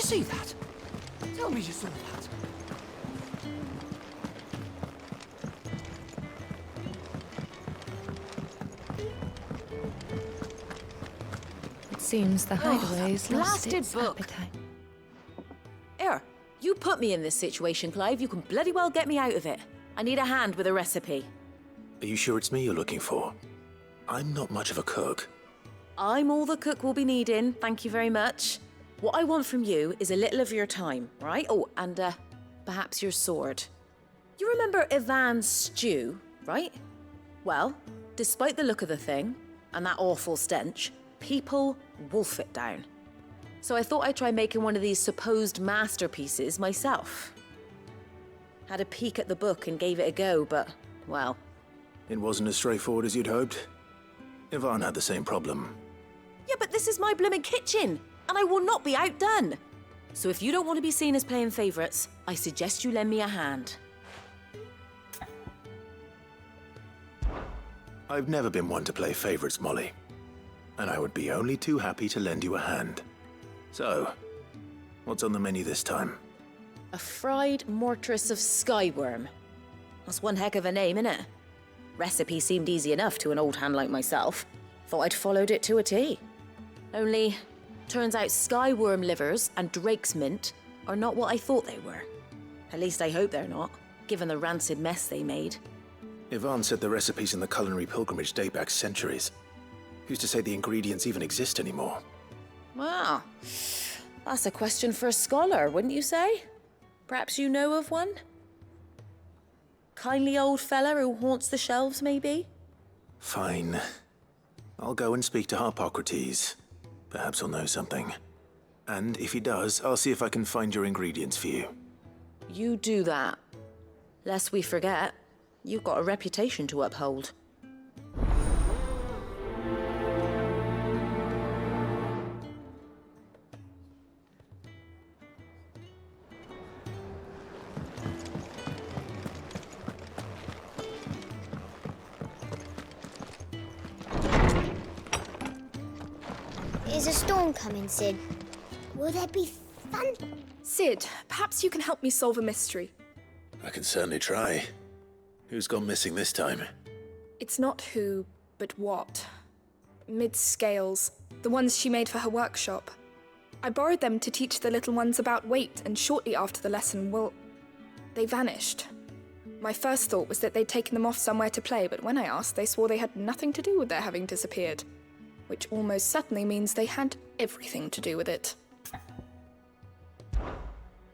see that? Tell me you saw that. It seems the hideaway's lost blasted its book. appetite. Here, you put me in this situation, Clive. You can bloody well get me out of it. I need a hand with a recipe. Are you sure it's me you're looking for? I'm not much of a cook. I'm all the cook will be needing, thank you very much. What I want from you is a little of your time, right? Oh, and perhaps your sword. You remember Ivan's stew, right? Well, despite the look of the thing, and that awful stench, people wolf it down. So I thought I'd try making one of these supposed masterpieces myself. Had a peek at the book and gave it a go, but, well... It wasn't as straightforward as you'd hoped. Ivan had the same problem. Yeah, but this is my blimmin' kitchen, and I will not be outdone. So if you don't want to be seen as playing favourites, I suggest you lend me a hand. I've never been one to play favourites, Molly. And I would be only too happy to lend you a hand. So, what's on the menu this time? A fried mortress of skyworm. That's one heck of a name, innit? Recipe seemed easy enough to an old hand like myself. Thought I'd followed it to a T. Only, turns out skyworm livers and drake's mint are not what I thought they were. At least I hope they're not, given the rancid mess they made. Ivan said the recipes in the culinary pilgrimage date back centuries. Who's to say the ingredients even exist anymore? Wow. That's a question for a scholar, wouldn't you say? Perhaps you know of one? Kindly old fella who haunts the shelves, maybe? Fine. I'll go and speak to Harpocrates. Perhaps he'll know something. And if he does, I'll see if I can find your ingredients for you. You do that. Lest we forget, you've got a reputation to uphold. Is a storm coming, Sid? Will there be fun? Sid, perhaps you can help me solve a mystery. I can certainly try. Who's gone missing this time? It's not who, but what. Mid's scales, the ones she made for her workshop. I borrowed them to teach the little ones about weight, and shortly after the lesson, well, they vanished. My first thought was that they'd taken them off somewhere to play, but when I asked, they swore they had nothing to do with their having disappeared. Which almost certainly means they had everything to do with it.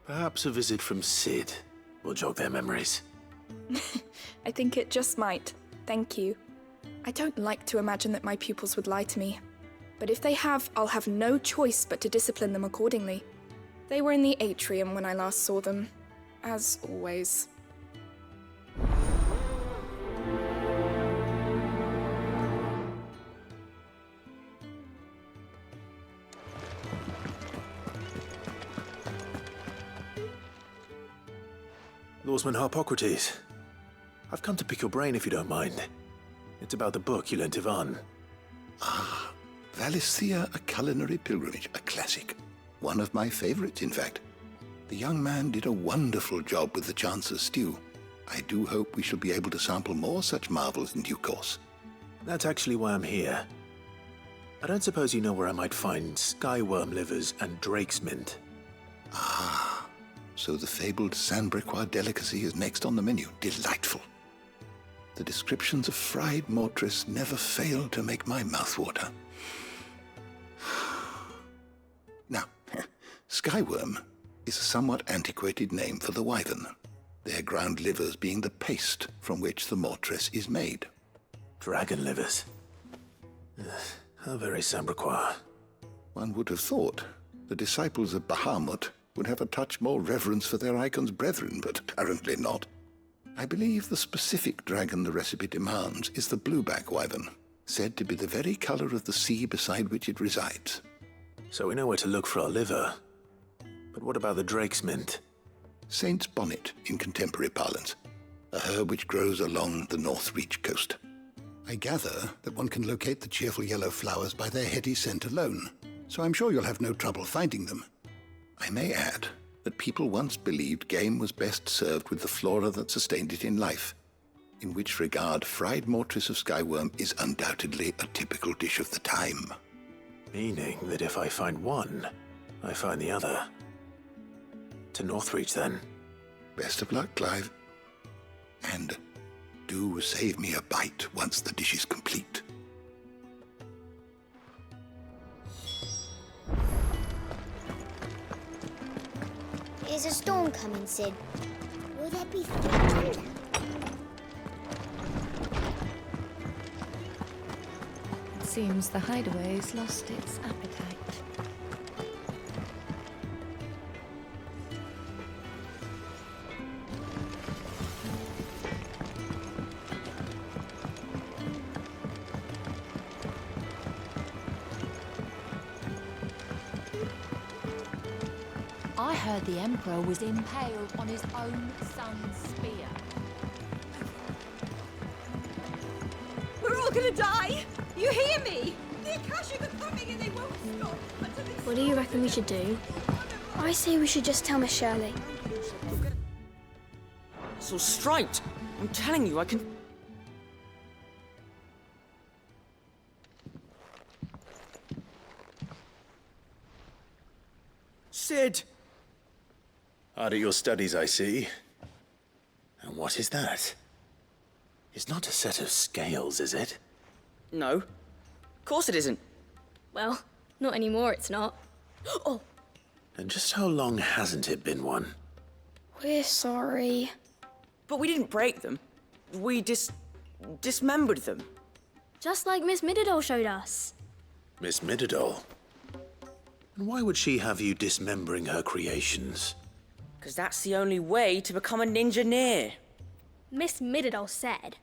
Perhaps a visit from Sid will jog their memories. I think it just might. Thank you. I don't like to imagine that my pupils would lie to me. But if they have, I'll have no choice but to discipline them accordingly. They were in the atrium when I last saw them, as always. Lawsman Harpocrates. I've come to pick your brain if you don't mind. It's about the book you lent Ivan. Ah, Valisthea, A Culinary Pilgrimage, a classic. One of my favorites, in fact. The young man did a wonderful job with the Chance's stew. I do hope we shall be able to sample more such marvels in due course. That's actually why I'm here. I don't suppose you know where I might find skyworm livers and drake's mint. Ah, so the fabled Sandbrequois delicacy is next on the menu. Delightful. The descriptions of fried mortress never fail to make my mouth water. Now, skyworm is a somewhat antiquated name for the wyvern, their ground livers being the paste from which the mortress is made. Dragon livers. How very Sandbrequois. One would have thought the disciples of Bahamut would have a touch more reverence for their icon's brethren, but apparently not. I believe the specific dragon the recipe demands is the blueback wyvern, said to be the very color of the sea beside which it resides. So we know where to look for our liver. But what about the drake's mint? Saint's bonnet in contemporary parlance, a herb which grows along the North Reach coast. I gather that one can locate the cheerful yellow flowers by their heady scent alone, so I'm sure you'll have no trouble finding them. I may add that people once believed game was best served with the flora that sustained it in life, in which regard fried mortress of skyworm is undoubtedly a typical dish of the time. Meaning that if I find one, I find the other. To Northreach, then. Best of luck, Clive. And do save me a bite once the dish is complete. Is a storm coming, Sid? Will there be thunder? It seems the hideaway's lost its appetite. I heard the Emperor was impaled on his own son's spear. We're all gonna die! You hear me? The Akashic are coming and they won't stop until they... What do you reckon we should do? I say we should just tell Miss Shirley. It's all striped. I'm telling you, I can... Sid! Hard at your studies, I see. And what is that? It's not a set of scales, is it? No. Of course it isn't. Well, not anymore, it's not. Oh, And just how long hasn't it been one? we're sorry. But we didn't break them. We dismembered them. Just like Miss Mididol showed us. Miss Mididol? And why would she have you dismembering her creations? Because that's the only way to become a ninja-neer. Miss Mididol said,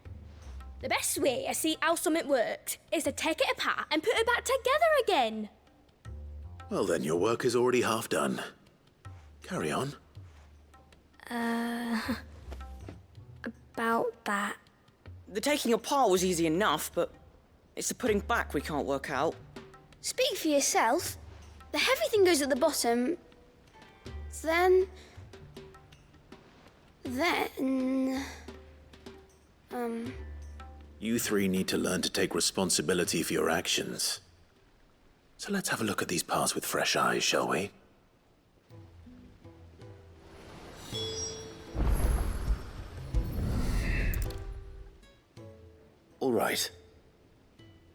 the best way to see how something works is to take it apart and put it back together again. Well then, your work is already half done. Carry on. About that. The taking apart was easy enough, but it's the putting back we can't work out. Speak for yourself. The heavy thing goes at the bottom. Then... You three need to learn to take responsibility for your actions. So let's have a look at these parts with fresh eyes, shall we? All right.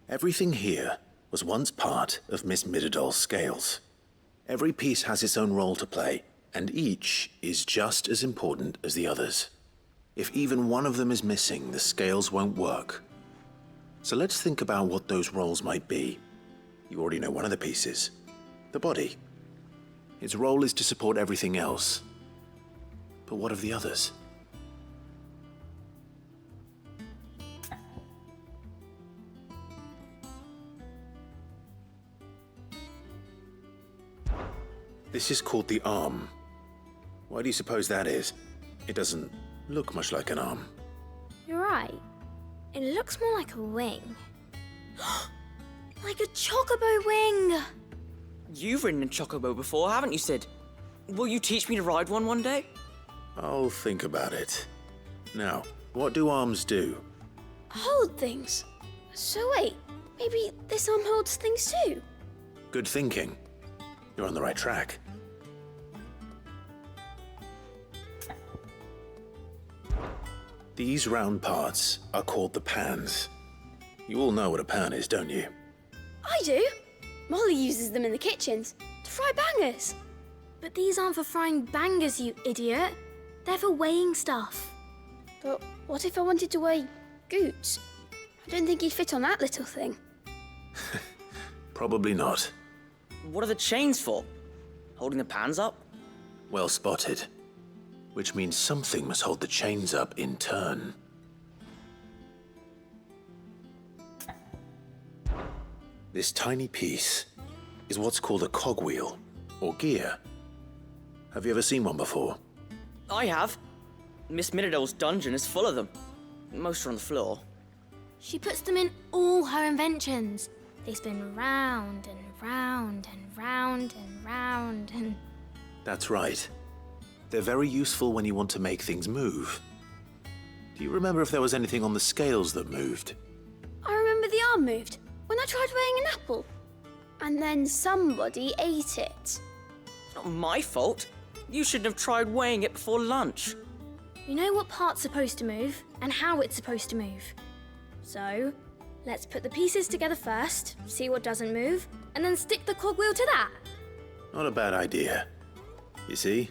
Everything here was once part of Miss Mididol's scales. Every piece has its own role to play, and each is just as important as the others. If even one of them is missing, the scales won't work. So let's think about what those roles might be. You already know one of the pieces. The body. Its role is to support everything else. But what of the others? This is called the arm. Why do you suppose that is? It doesn't look much like an arm. You're right. It looks more like a wing. Like a chocobo wing! You've ridden a chocobo before, haven't you, Sid? Will you teach me to ride one day? I'll think about it. Now, what do arms do? Hold things. So wait, maybe this arm holds things too? Good thinking. You're on the right track. These round parts are called the pans. You all know what a pan is, don't you? I do. Molly uses them in the kitchens to fry bangers. But these aren't for frying bangers, you idiot. They're for weighing stuff. But what if I wanted to weigh Goots? I don't think he'd fit on that little thing. Probably not. What are the chains for? Holding the pans up? Well spotted. Which means something must hold the chains up in turn. This tiny piece is what's called a cogwheel, or gear. Have you ever seen one before? I have. Miss Mididol's dungeon is full of them. Most are on the floor. She puts them in all her inventions. They spin round and round and round and round and... That's right. They're very useful when you want to make things move. Do you remember if there was anything on the scales that moved? I remember the arm moved when I tried weighing an apple. And then somebody ate it. It's not my fault. You shouldn't have tried weighing it before lunch. We know what part's supposed to move and how it's supposed to move. So, let's put the pieces together first, see what doesn't move, and then stick the cogwheel to that. Not a bad idea. You see?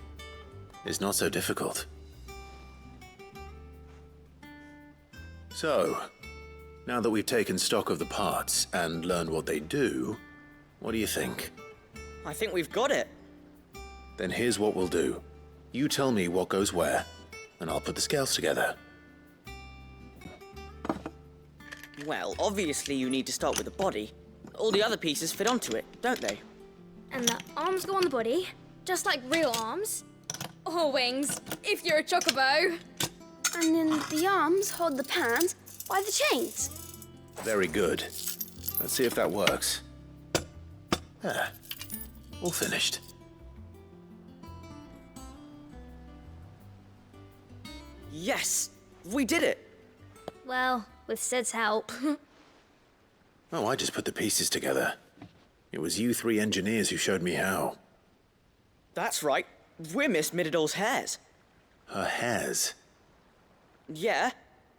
It's not so difficult. So, now that we've taken stock of the parts and learned what they do, what do you think? I think we've got it. Then here's what we'll do. You tell me what goes where, and I'll put the scales together. Well, obviously you need to start with the body. All the other pieces fit onto it, don't they? And the arms go on the body, just like real arms. Or wings, if you're a chocobo. And then the arms hold the pans by the chains. Very good. Let's see if that works. There. All finished. Yes! We did it! Well, with Sid's help. Oh, I just put the pieces together. It was you three engineers who showed me how. That's right. We're Miss Midadol's hairs. Her hairs? Yeah,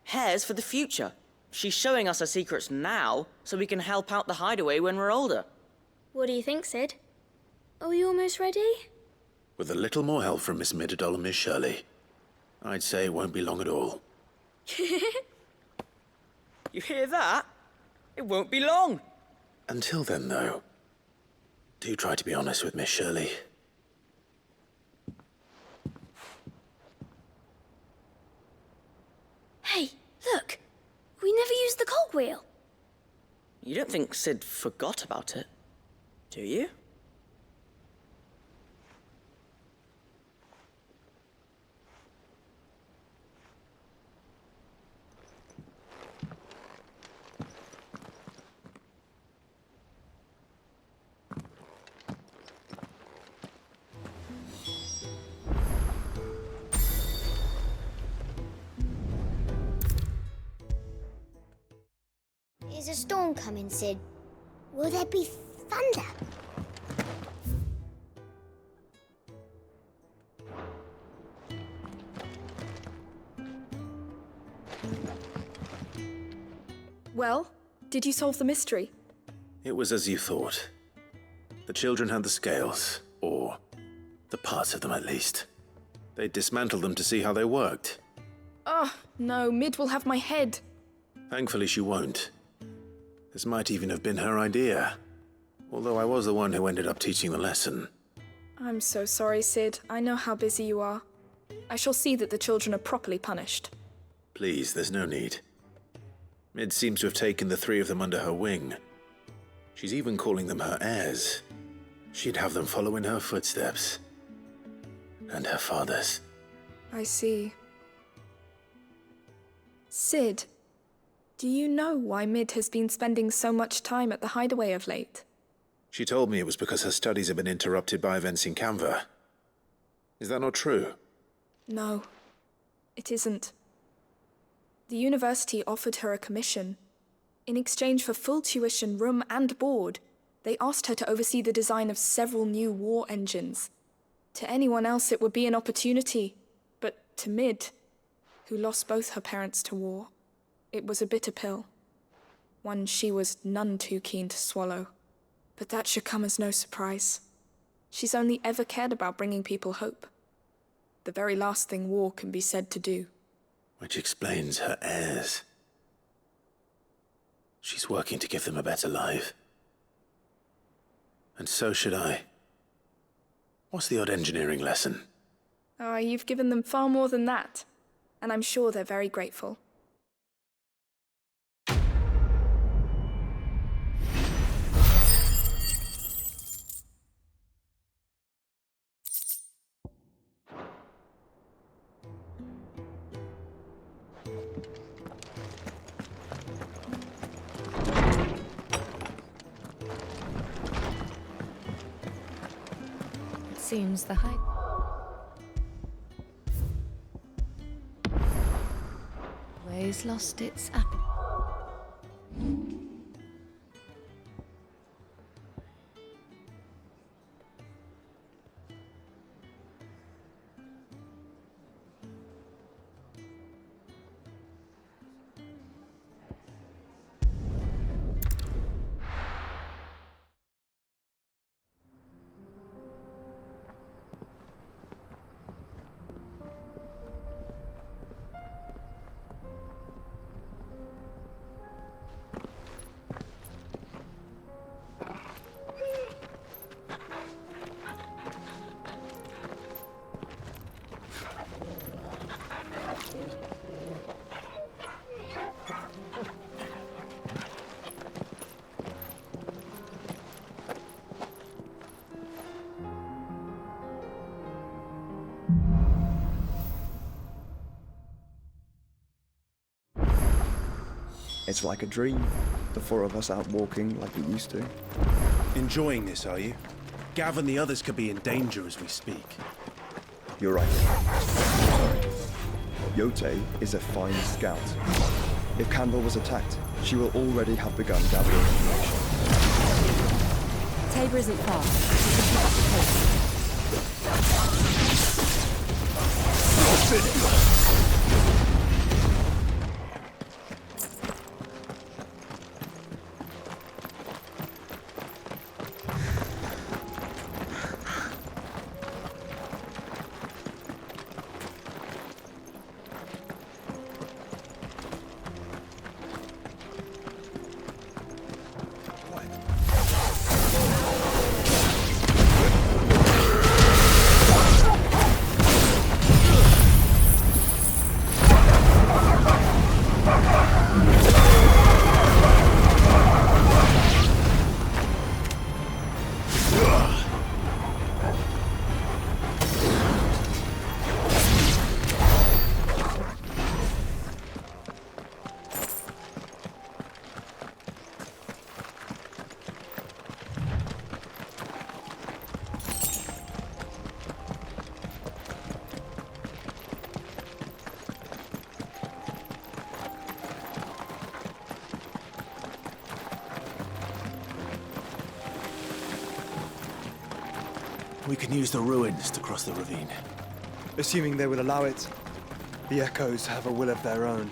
hairs for the future. She's showing us her secrets now, so we can help out the hideaway when we're older. What do you think, Sid? Are we almost ready? With a little more help from Miss Midadol and Miss Shirley, I'd say it won't be long at all. You hear that? It won't be long. Until then, though, do try to be honest with Miss Shirley. Hey, look! We never used the cogwheel. You don't think Sid forgot about it, do you? Is a storm coming, Sid? Will there be thunder? Well, did you solve the mystery? It was as you thought. The children had the scales, or the parts of them at least. They dismantled them to see how they worked. Oh, no, Mid will have my head. Thankfully she won't. This might even have been her idea, although I was the one who ended up teaching the lesson. I'm so sorry, Sid. I know how busy you are. I shall see that the children are properly punished. Please, there's no need. Mid seems to have taken the three of them under her wing. She's even calling them her heirs. She'd have them follow in her footsteps. And her father's. I see. Sid, do you know why Mid has been spending so much time at the hideaway of late? She told me it was because her studies have been interrupted by events in Canva. Is that not true? No, it isn't. The university offered her a commission. In exchange for full tuition, room and board, they asked her to oversee the design of several new war engines. To anyone else it would be an opportunity, but to Mid, who lost both her parents to war, it was a bitter pill. One she was none too keen to swallow. But that should come as no surprise. She's only ever cared about bringing people hope. The very last thing war can be said to do. Which explains her heirs. She's working to give them a better life. And so should I. What's the odd engineering lesson? Oh, you've given them far more than that. And I'm sure they're very grateful. Seems the hype. Ways lost its appetite. It's like a dream. The four of us out walking like we used to. Enjoying this, are you? Gav and the others could be in danger as we speak. You're right. Yote is a fine scout. If Canberra was attacked, she will already have begun gathering information. Tabor isn't far. You can pick up the pace. We can use the ruins to cross the ravine. Assuming they will allow it. The Echoes have a will of their own.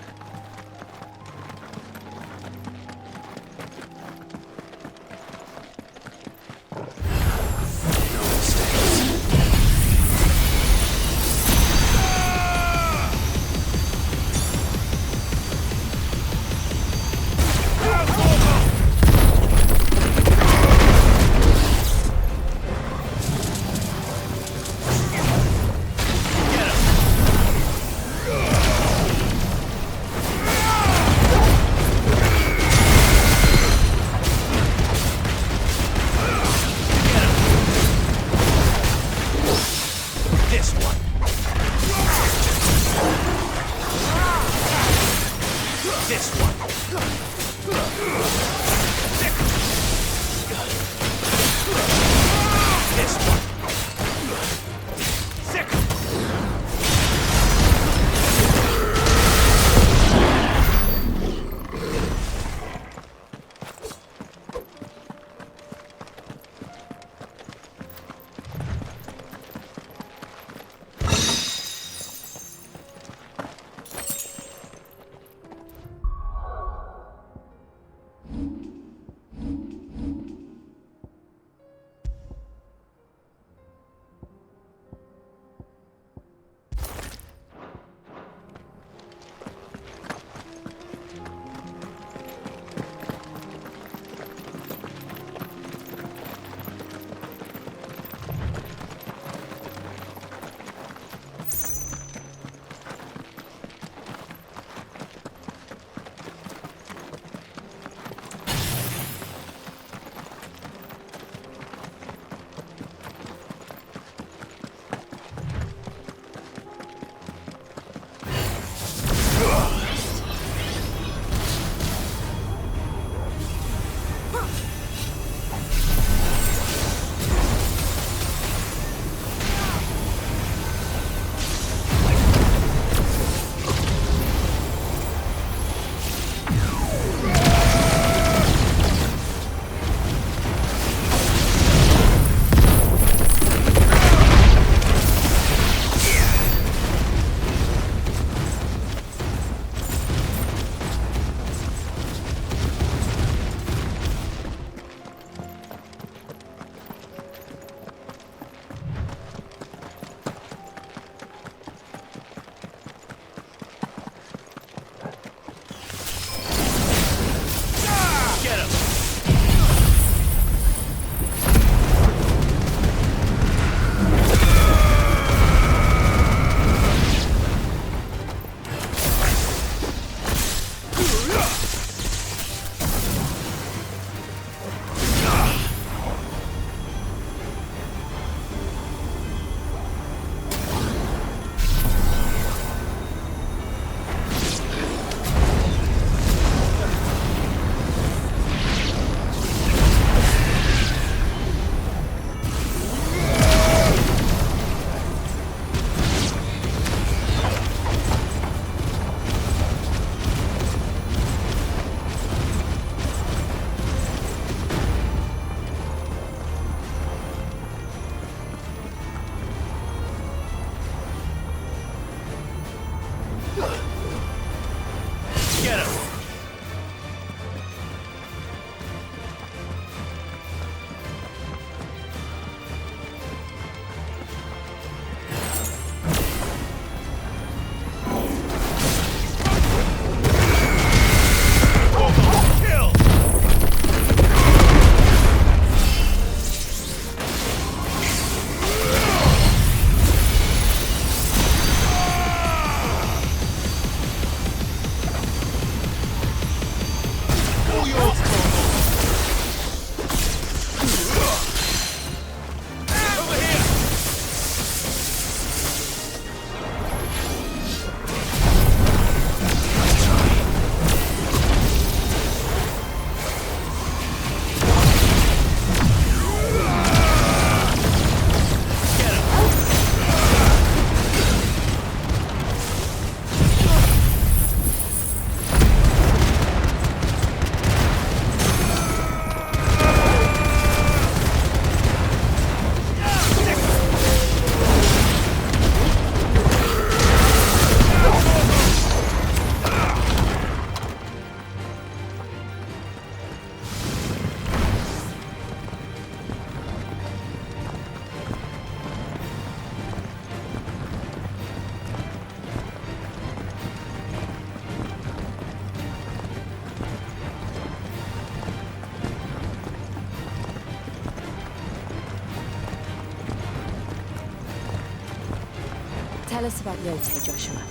Tell us about Yote, Joshua.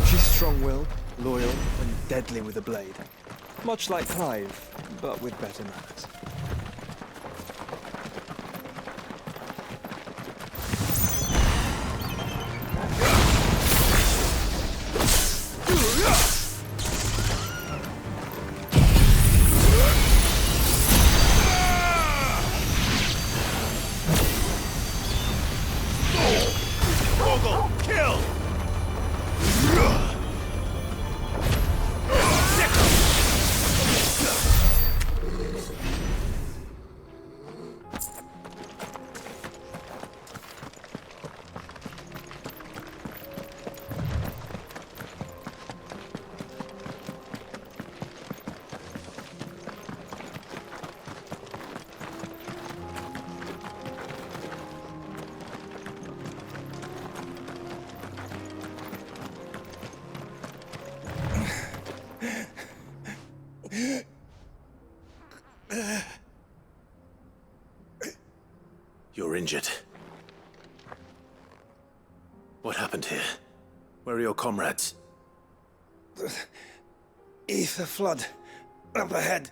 She's strong-willed, loyal, and deadly with a blade. Much like Clive, but with better manners. You're injured. What happened here? Where are your comrades? The ether flood up ahead.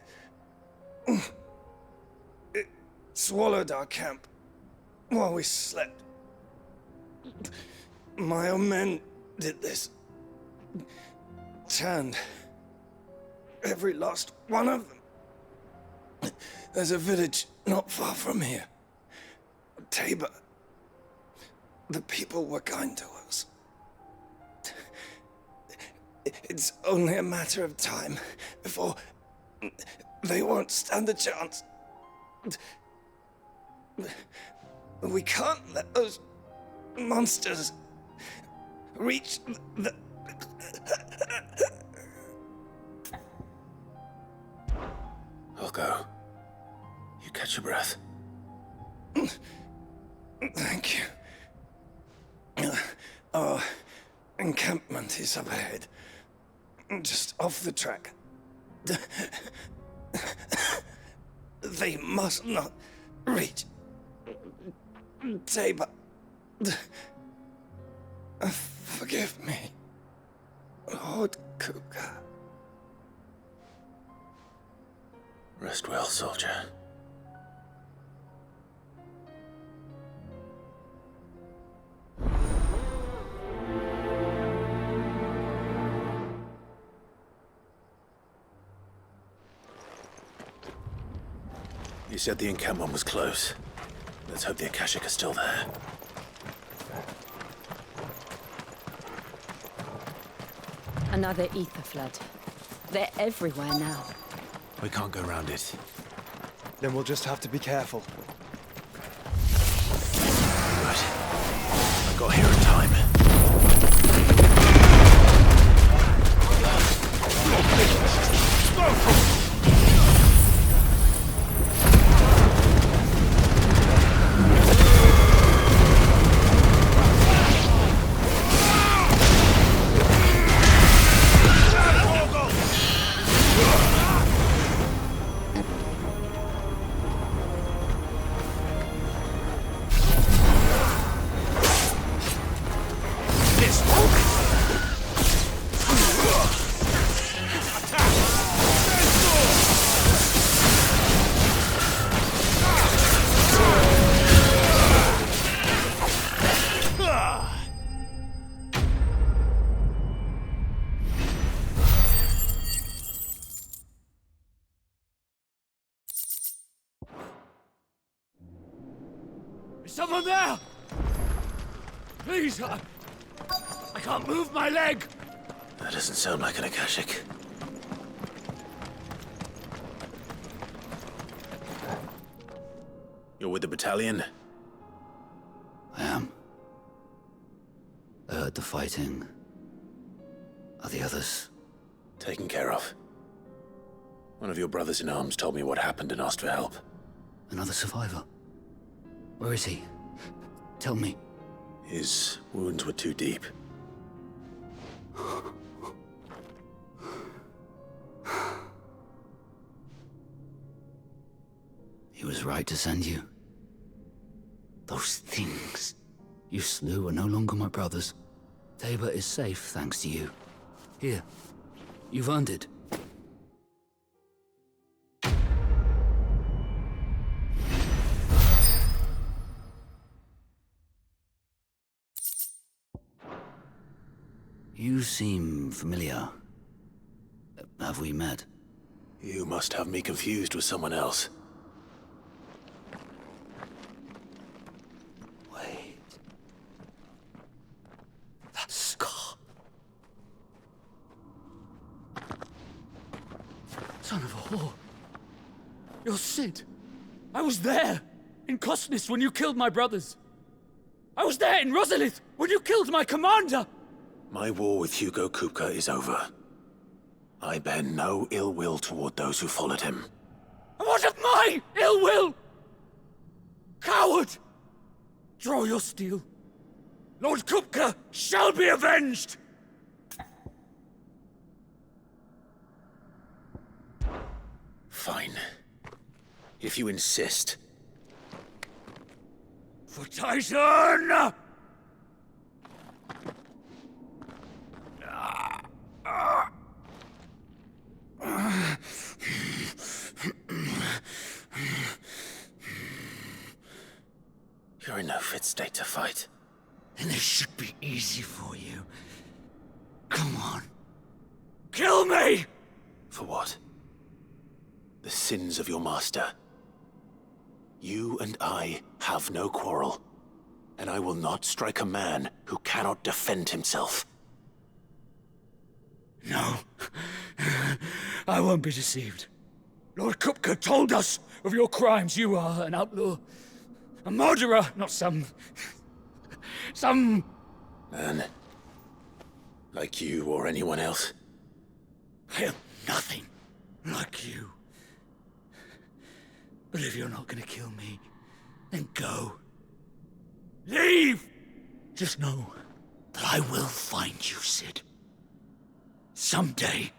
It swallowed our camp while we slept. My own men did this. Turned every last one of them. There's a village not far from here. Tabor. The people were kind to us. It's only a matter of time before they won't stand a chance. We can't let those monsters reach the... I'll go. You catch your breath. Thank you. Our encampment is up ahead. Just off the track. They must not reach Tabor. Forgive me, Lord Kuka. Rest well, soldier. You said the encampment was close. Let's hope the Akashic are still there. Another ether flood. They're everywhere now. We can't go around it. Then we'll just have to be careful. Good. I got here in time. Is someone there? Please, I can't move my leg. That doesn't sound like an Akashic. You're with the battalion? I am. I heard the fighting. Are the others? Taken care of. One of your brothers in arms told me what happened and asked for help. Another survivor? Where is he? Tell me. His wounds were too deep. He was right to send you. Those things you slew are no longer my brothers. Tabor is safe, thanks to you. Here, you've earned it. You seem familiar. Have we met? You must have me confused with someone else. Wait. That scar. Son of a whore. You're Sid. I was there, in Cosnis, when you killed my brothers. I was there in Rosalith, when you killed my commander! My war with Hugo Kupka is over. I bear no ill will toward those who followed him. And what of my ill will? Coward! Draw your steel. Lord Kupka shall be avenged! Fine. If you insist. For Titan! You're in no fit state to fight. And this should be easy for you. Come on. Kill me! For what? The sins of your master. You and I have no quarrel, and I will not strike a man who cannot defend himself. No. I won't be deceived. Lord Kupka told us of your crimes. You are an outlaw. A murderer, not some Man. Like you or anyone else. I am nothing like you. But if you're not gonna kill me, then go. Leave! Just know that I will find you, Sid. Someday.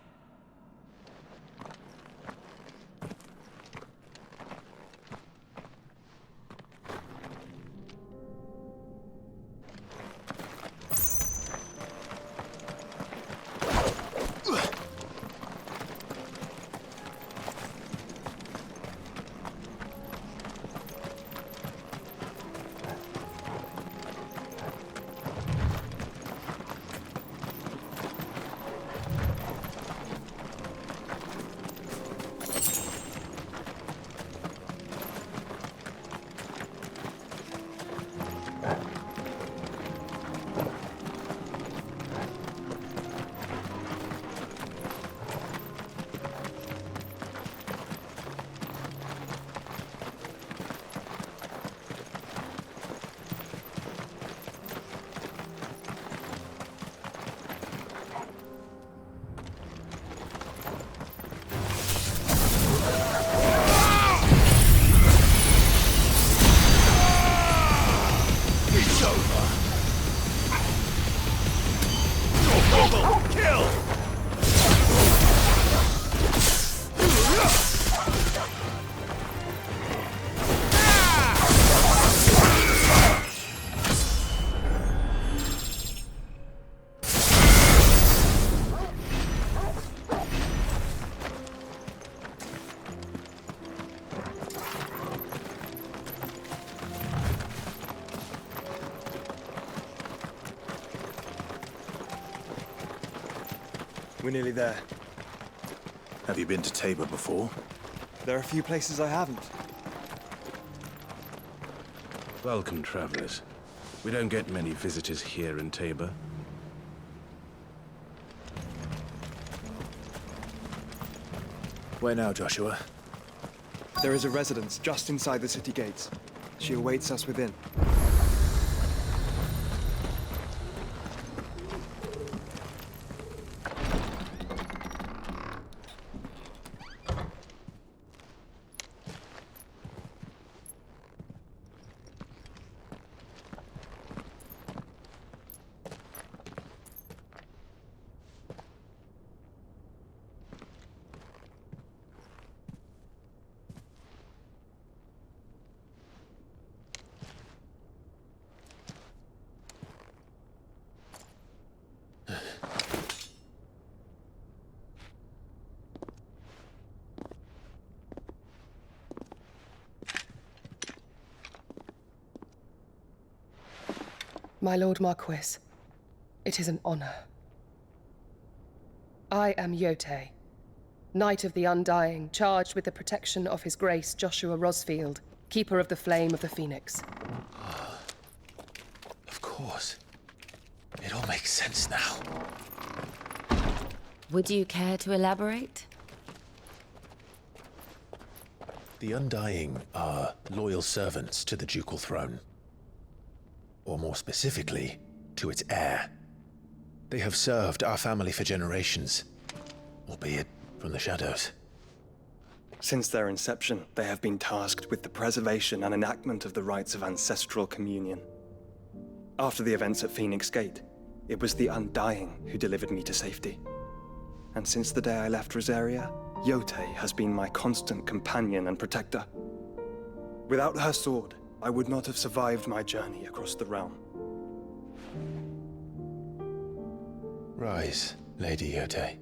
We're nearly there. Have you been to Tabor before? There are a few places I haven't. Welcome, travelers. We don't get many visitors here in Tabor. Where now, Joshua? There is a residence just inside the city gates. She awaits us within. My Lord Marquis, it is an honor. I am Yote, Knight of the Undying, charged with the protection of His Grace Joshua Rosfield, Keeper of the Flame of the Phoenix. Of course. It all makes sense now. Would you care to elaborate? The Undying are loyal servants to the ducal throne. Or more specifically, to its heir. They have served our family for generations, albeit from the shadows. Since their inception, they have been tasked with the preservation and enactment of the rites of ancestral communion. After the events at Phoenix Gate, it was the Undying who delivered me to safety. And since the day I left Rosaria, Yote has been my constant companion and protector. Without her sword, I would not have survived my journey across the realm. Rise, Lady Yote.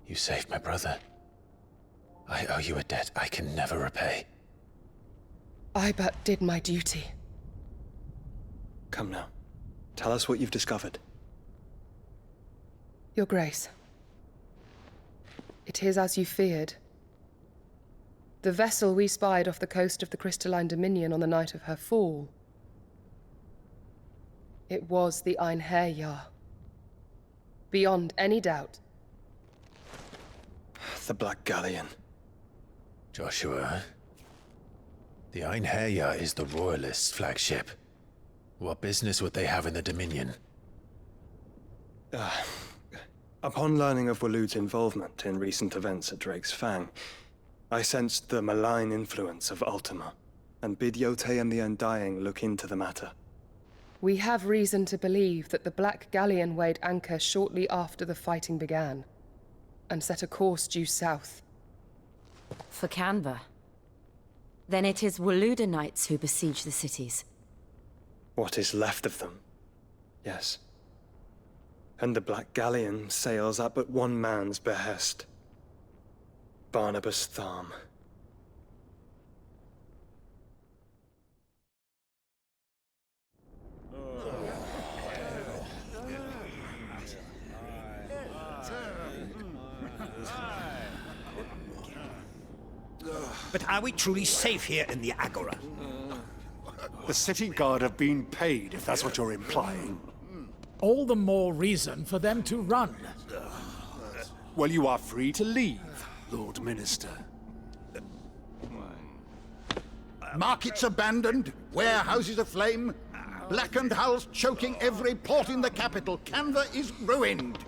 You saved my brother. I owe you a debt I can never repay. I but did my duty. Come now. Tell us what you've discovered. Your Grace. It is as you feared. The vessel we spied off the coast of the Crystalline Dominion on the night of her fall. It was the Einherjar. Beyond any doubt. The Black Galleon. Joshua, the Einherjar is the Royalists' flagship. What business would they have in the Dominion? Upon learning of Waloed's involvement in recent events at Drake's Fang, I sensed the malign influence of Ultima, and bid Yote and the Undying look into the matter. We have reason to believe that the Black Galleon weighed anchor shortly after the fighting began, and set a course due south. For Canva. Then it is Waloed knights who besiege the cities. What is left of them, yes. And the Black Galleon sails at but one man's behest. Barnabas Tharm. But are we truly safe here in the Agora? The city guard have been paid, if that's what you're implying. All the more reason for them to run. Well, you are free to leave, Lord Minister. Markets abandoned, warehouses aflame, blackened hulls choking every port in the capital. Canva is ruined.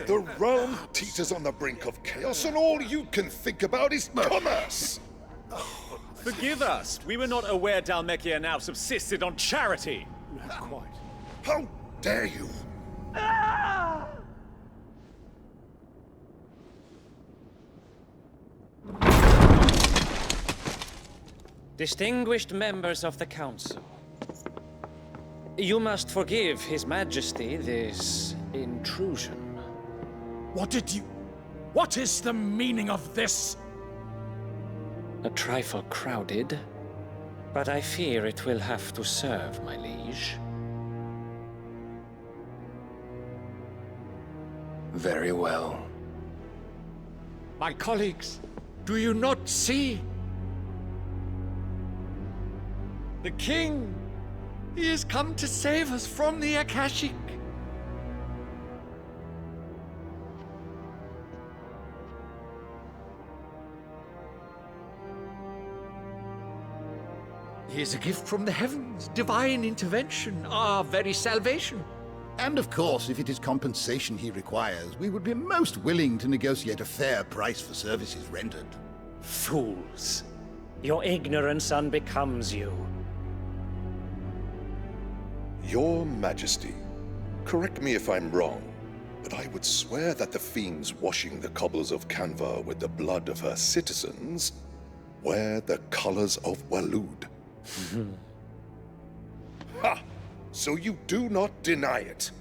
The realm teeters on the brink of chaos, and all you can think about is commerce! Forgive us. We were not aware Dhalmekia now subsisted on charity. Quite. How dare you! Distinguished members of the Council, you must forgive His Majesty this intrusion. What is the meaning of this? A trifle crowded, but I fear it will have to serve, my liege. Very well. My colleagues, do you not see? The King! He has come to save us from the Akashic! He is a gift from the heavens, divine intervention, our very salvation. And of course, if it is compensation he requires, we would be most willing to negotiate a fair price for services rendered. Fools! Your ignorance unbecomes you. Your Majesty, correct me if I'm wrong, but I would swear that the fiends washing the cobbles of Canva with the blood of her citizens wear the colors of Waloed. Ha! So you do not deny it.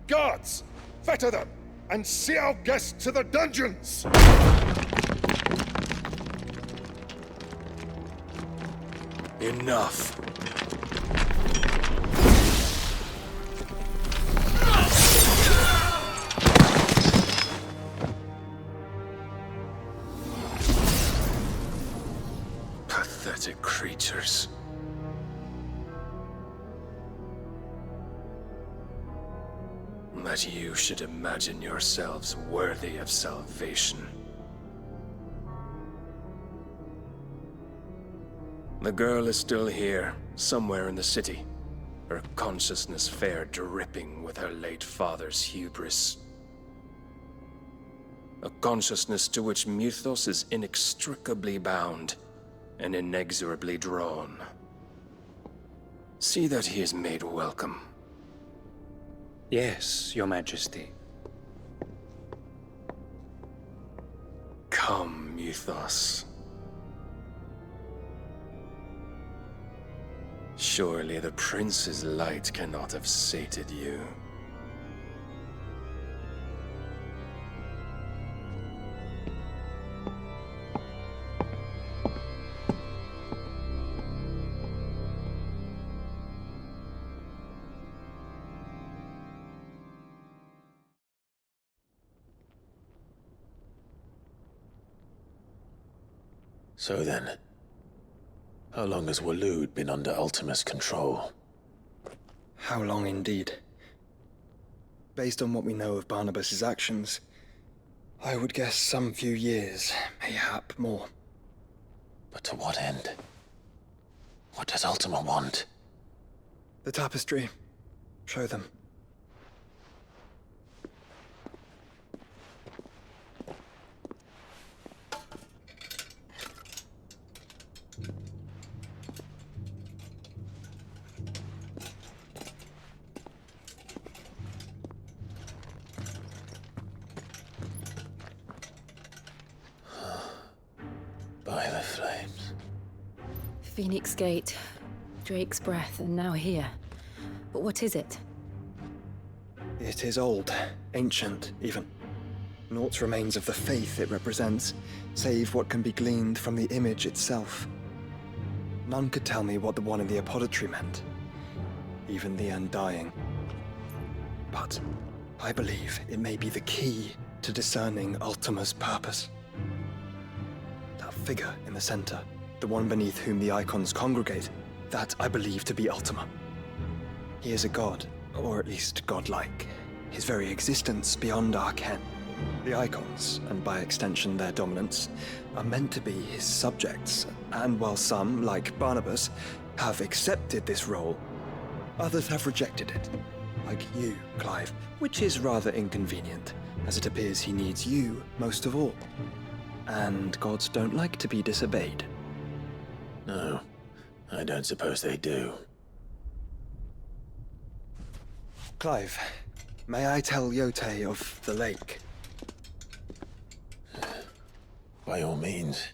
Guards, fetter them, and see our guests to the dungeons! Enough. Pathetic creatures. That you should imagine yourselves worthy of salvation. The girl is still here, somewhere in the city. Her consciousness fair dripping with her late father's hubris. A consciousness to which Mythos is inextricably bound and inexorably drawn. See that he is made welcome. Yes, Your Majesty. Come, Mythos. Surely the prince's light cannot have sated you. So then, how long has Waloed been under Ultima's control? How long indeed? Based on what we know of Barnabas's actions, I would guess some few years, mayhap more. But to what end? What does Ultima want? The tapestry. Show them. By the flames. Phoenix Gate, Drake's Breath, and now here. But what is it? It is old, ancient, even. Naught remains of the faith it represents, save what can be gleaned from the image itself. None could tell me what the one in the apothecary meant, even the Undying. But I believe it may be the key to discerning Ultima's purpose. That figure in the center, the one beneath whom the icons congregate, that I believe to be Ultima. He is a god, or at least godlike, his very existence beyond our ken. The icons, and by extension their dominance, are meant to be his subjects, and while some, like Barnabas, have accepted this role, others have rejected it. Like you, Clive, which is rather inconvenient, as it appears he needs you most of all. And gods don't like to be disobeyed. No, I don't suppose they do. Clive, may I tell Yote of the lake? By all means.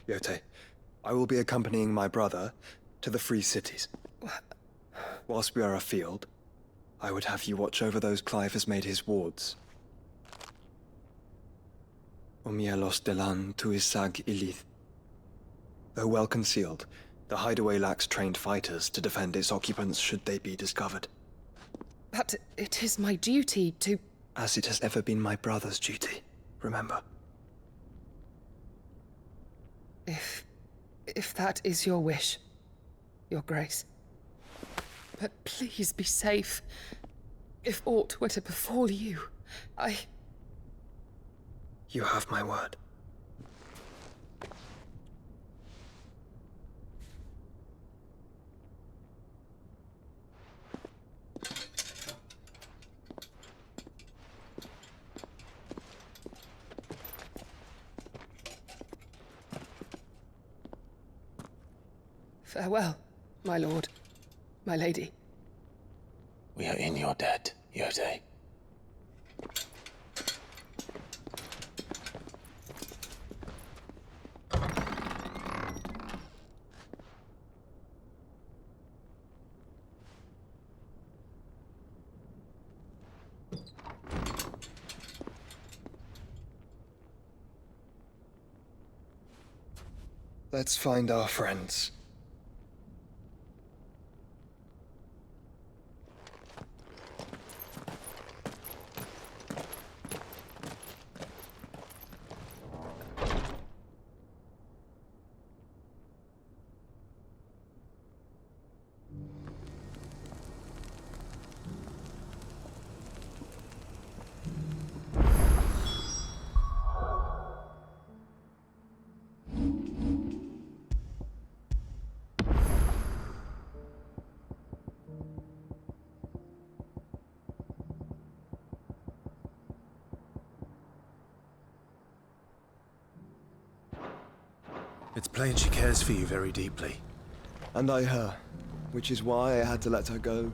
Yote, I will be accompanying my brother to the Free Cities. Whilst we are afield, I would have you watch over those Clive has made his wards. Omielos delan tuisag ilith. Though well concealed, the hideaway lacks trained fighters to defend its occupants should they be discovered. But it is my duty to... As it has ever been my brother's duty, remember. If that is your wish, Your Grace. But please be safe. If aught were to befall you, You have my word. Farewell, my lord, my lady. We are in your debt, Yote. Let's find our friends. It's plain she cares for you very deeply. And I her, which is why I had to let her go.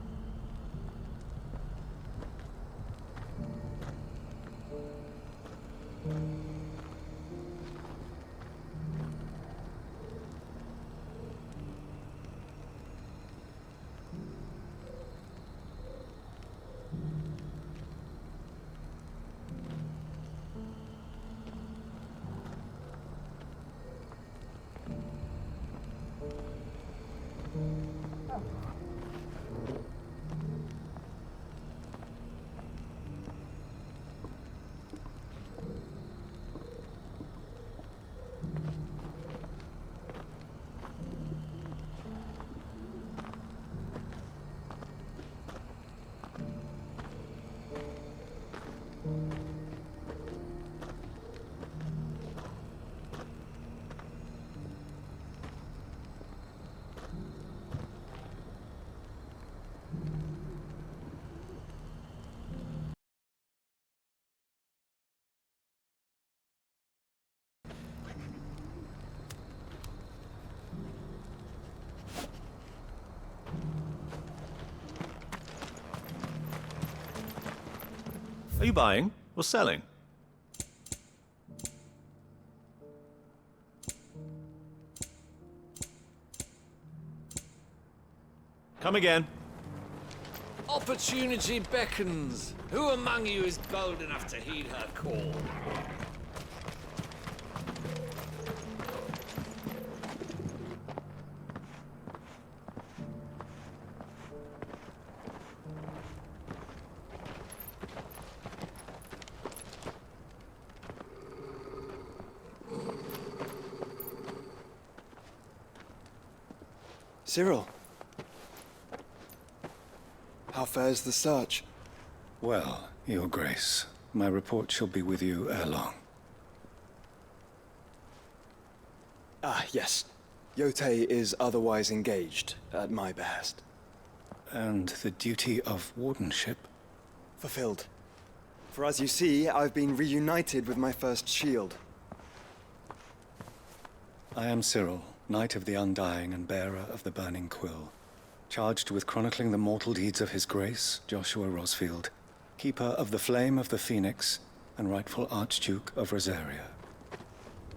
Are you buying or selling? Come again. Opportunity beckons. Who among you is bold enough to heed her call? Cyril. How fares the search? Well, Your Grace, my report shall be with you ere long. Ah, yes. Yotei is otherwise engaged, at my behest. And the duty of wardenship? Fulfilled. For as you see, I've been reunited with my first shield. I am Cyril, Knight of the Undying and bearer of the Burning Quill, charged with chronicling the mortal deeds of His Grace, Joshua Rosfield, Keeper of the Flame of the Phoenix, and rightful Archduke of Rosaria.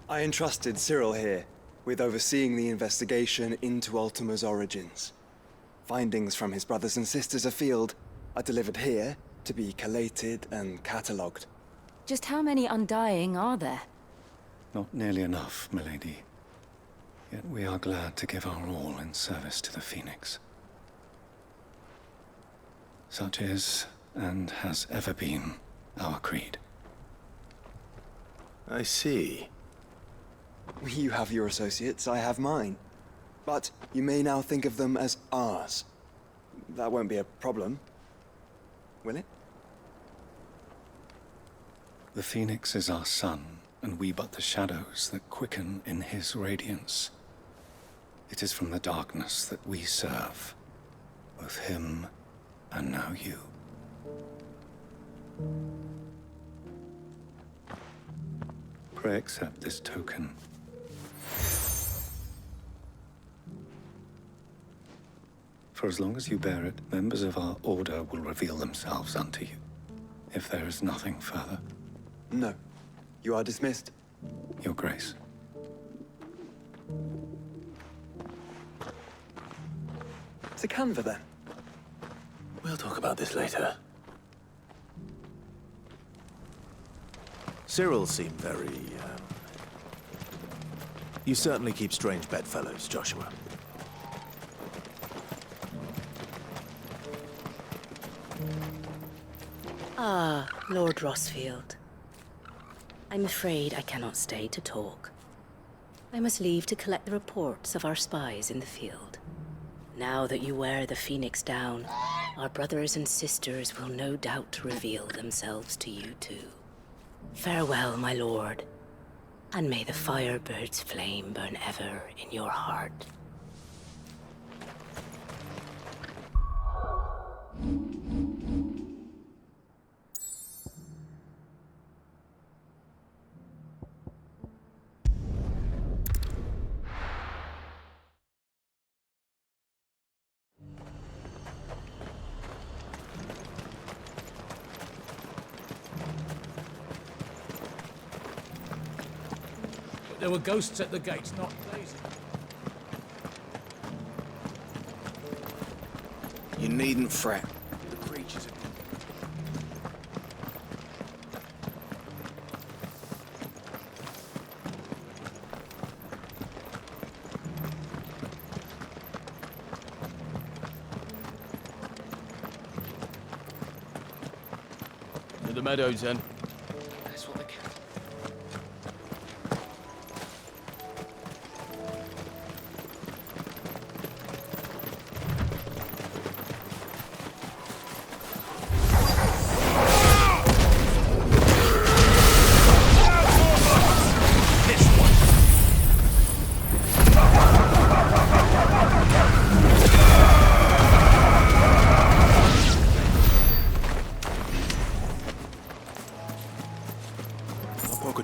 I entrusted Cyril here with overseeing the investigation into Ultima's origins. Findings from his brothers and sisters afield are delivered here to be collated and catalogued. Just how many Undying are there? Not nearly enough, milady. Yet we are glad to give our all in service to the Phoenix. Such is, and has ever been, our creed. I see. You have your associates, I have mine. But you may now think of them as ours. That won't be a problem, will it? The Phoenix is our sun, and we but the shadows that quicken in his radiance. It is from the darkness that we serve, both him and now you. Pray accept this token. For as long as you bear it, members of our order will reveal themselves unto you. If there is nothing further. No. You are dismissed. Your Grace. To Canva, then. We'll talk about this later. Cyril seemed very, You certainly keep strange bedfellows, Joshua. Ah, Lord Rosfield. I'm afraid I cannot stay to talk. I must leave to collect the reports of our spies in the field. Now that you wear the Phoenix down, our brothers and sisters will no doubt reveal themselves to you too. Farewell, my lord, and may the Firebird's flame burn ever in your heart. There were ghosts at the gate, not blazing. You needn't fret. The creatures are... To the meadows, then. That's what the cat...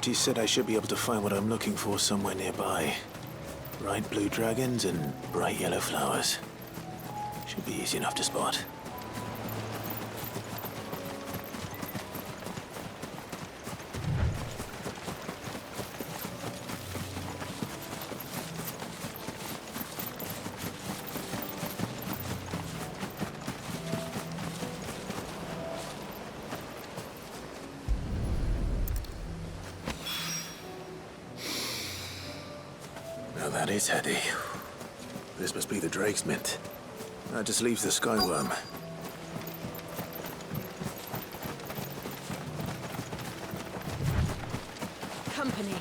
Hippocrates said I should be able to find what I'm looking for somewhere nearby. Bright blue dragons and bright yellow flowers. Should be easy enough to spot. Now that is heady. This must be the Drake's Mint. That just leaves the Skyworm. Company.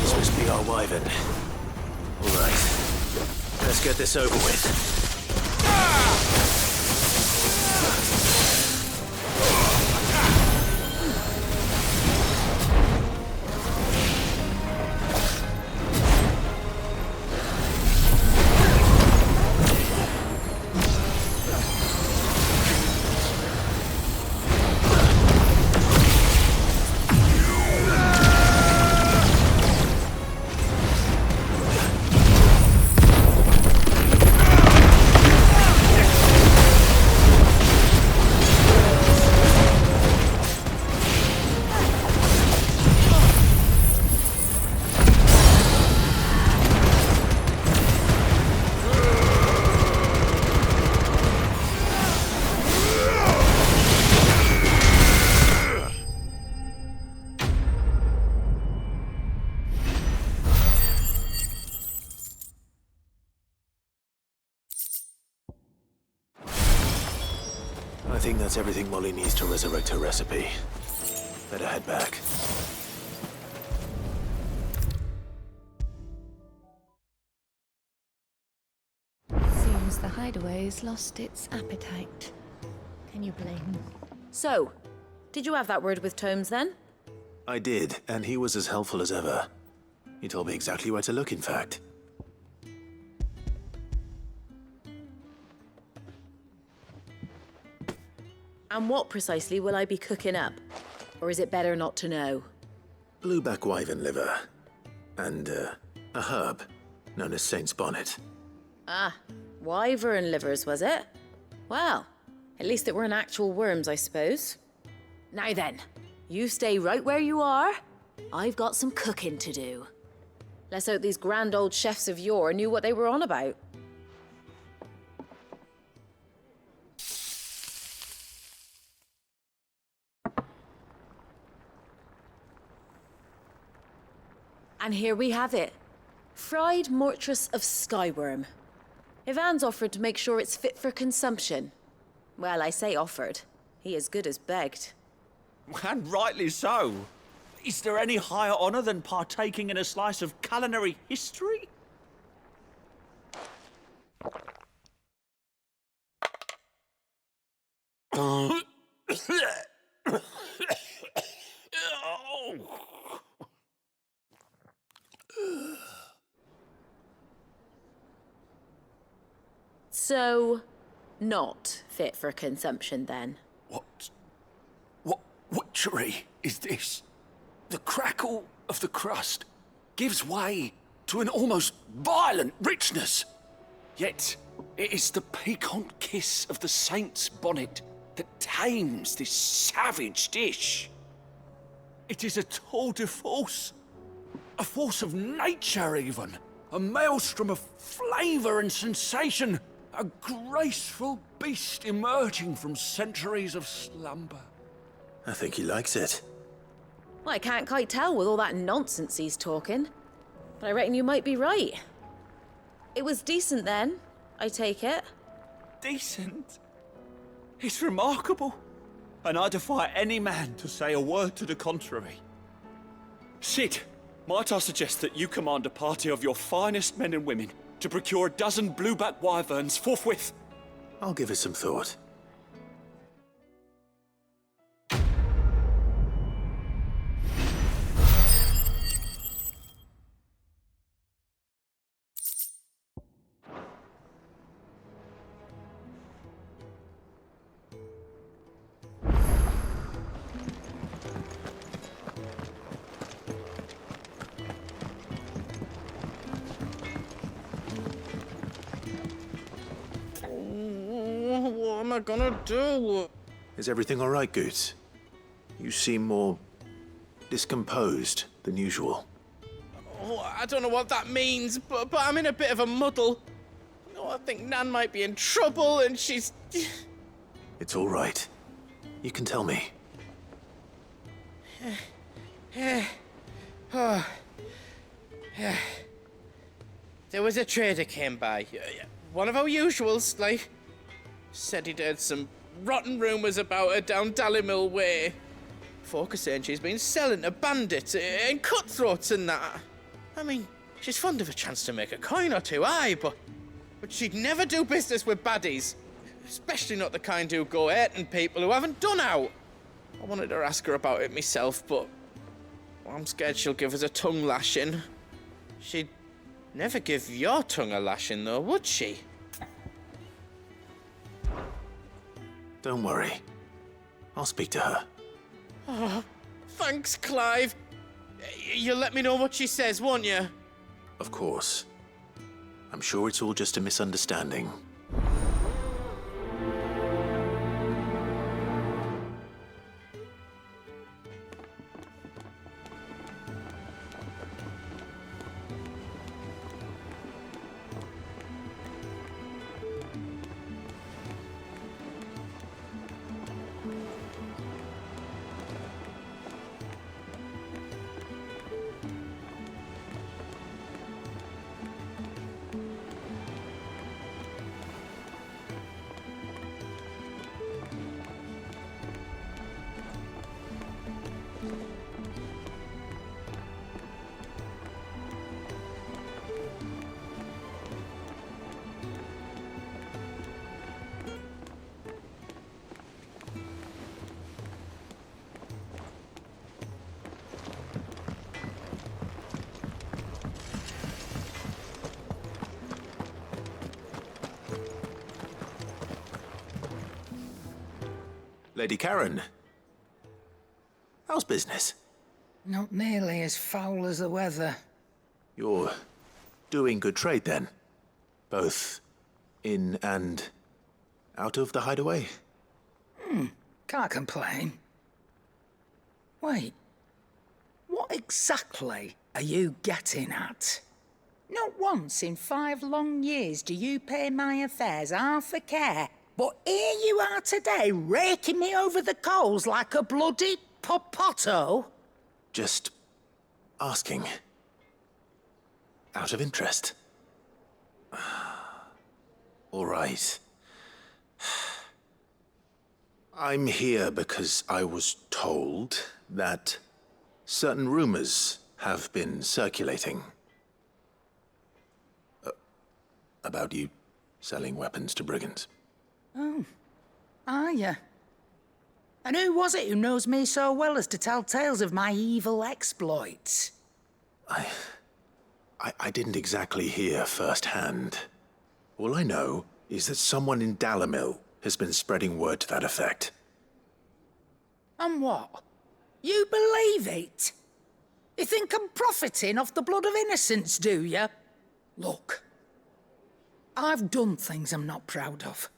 This must be our Wyvern. All right. Let's get this over with. I think that's everything Molly needs to resurrect her recipe. Better head back. Seems the hideaway's lost its appetite. Can you blame them? So, did you have that word with Tomes then? I did, and he was as helpful as ever. He told me exactly where to look, in fact. And what precisely will I be cooking up? Or is it better not to know? Blueback wyvern liver. And, a herb known as Saint's Bonnet. Ah, wyvern livers, was it? Well, at least it weren't actual worms, I suppose. Now then, you stay right where you are. I've got some cooking to do. Let's hope these grand old chefs of yore knew what they were on about. And here we have it. Fried mortress of skyworm. Ivan's offered to make sure it's fit for consumption. Well, I say offered. He as good as begged. And rightly so. Is there any higher honor than partaking in a slice of culinary history? So, not fit for consumption then? What witchery is this? The crackle of the crust gives way to an almost violent richness. Yet, it is the piquant kiss of the saint's bonnet that tames this savage dish. It is a tour de force, a force of nature even, a maelstrom of flavour and sensation, a graceful beast emerging from centuries of slumber. I think he likes it. Well, I can't quite tell with all that nonsense he's talking. But I reckon you might be right. It was decent then, I take it. Decent? It's remarkable. And I defy any man to say a word to the contrary. Sid, might I suggest that you command a party of your finest men and women to procure a dozen blueback wyverns forthwith? I'll give it some thought. What am I gonna do? Is everything all right, Goots? You seem more discomposed than usual. Oh, I don't know what that means, but I'm in a bit of a muddle. Oh, I think Nan might be in trouble, and she's... It's all right. You can tell me. There was a trader came by. One of our usuals, like... Said he'd heard some rotten rumours about her down Dallymill Way. Folk are saying she's been selling to bandits and cutthroats and that. I mean, she's fond of a chance to make a coin or two, aye, but she'd never do business with baddies. Especially not the kind who go hurting people who haven't done out. I wanted to ask her about it myself, but I'm scared she'll give us a tongue lashing. She'd never give your tongue a lashing, though, would she? Don't worry. I'll speak to her. Oh, thanks, Clive. You'll let me know what she says, won't you? Of course. I'm sure it's all just a misunderstanding. Lady Karen, how's business? Not nearly as foul as the weather. You're doing good trade then? Both in and out of the hideaway? Can't complain. Wait, what exactly are you getting at? Not once in 5 long years do you pay my affairs half a care. But here you are today, raking me over the coals like a bloody popoto. Just asking. Out of interest. All right. I'm here because I was told that certain rumors have been circulating. About you selling weapons to brigands. Oh. Are you? And who was it who knows me so well as to tell tales of my evil exploits? I didn't exactly hear firsthand. All I know is that someone in Dalimil has been spreading word to that effect. And what? You believe it? You think I'm profiting off the blood of innocents, do you? Look, I've done things I'm not proud of.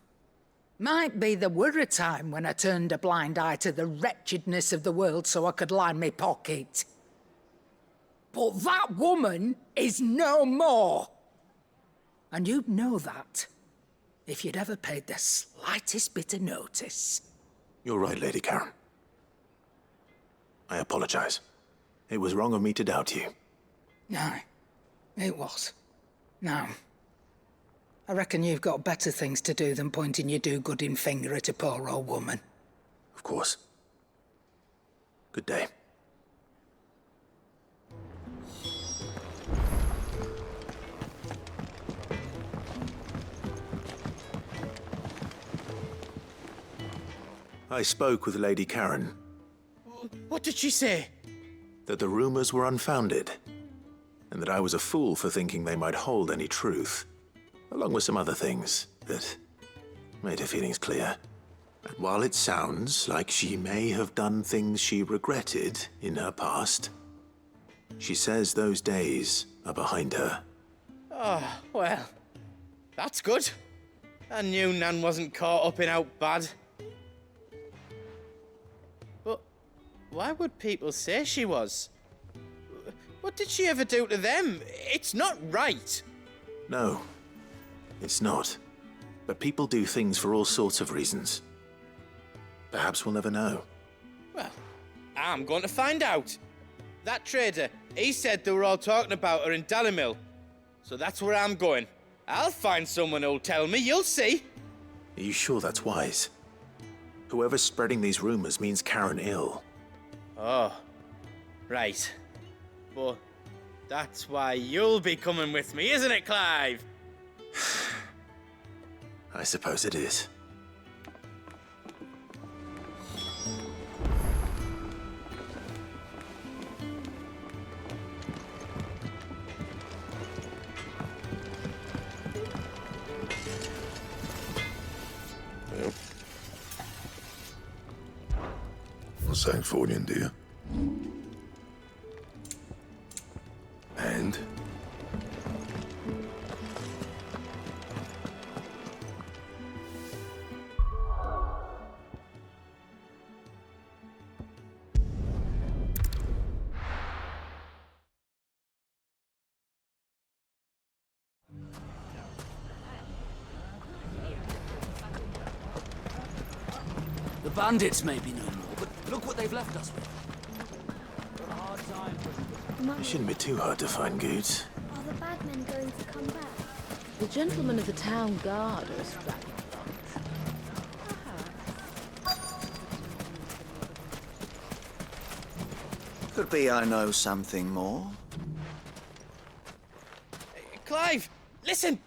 Might be there were a time when I turned a blind eye to the wretchedness of the world so I could line my pocket. But that woman is no more. And you'd know that if you'd ever paid the slightest bit of notice. You're right, Lady Karen. I apologize. It was wrong of me to doubt you. No, it was. No. I reckon you've got better things to do than pointing your do-gooding finger at a poor old woman. Of course. Good day. I spoke with Lady Karen. What did she say? That the rumors were unfounded, and that I was a fool for thinking they might hold any truth, along with some other things that made her feelings clear. And while it sounds like she may have done things she regretted in her past, she says those days are behind her. Oh, well, that's good. I knew Nan wasn't caught up in out bad. But why would people say she was? What did she ever do to them? It's not right. No, it's not. But people do things for all sorts of reasons. Perhaps we'll never know. Well, I'm going to find out. That trader, he said they were all talking about her in Dalimil. So that's where I'm going. I'll find someone who'll tell me, you'll see. Are you sure that's wise? Whoever's spreading these rumors means Karen ill. Oh, right. But that's why you'll be coming with me, isn't it, Clive? I suppose it is. Yep. What's that for you, dear? And? The bandits may be no more, but look what they've left us with. It shouldn't be too hard to find goods. Are the bagmen going to come back? The gentlemen of the town guard are a strapping bunch. Could be I know something more. Clive, listen!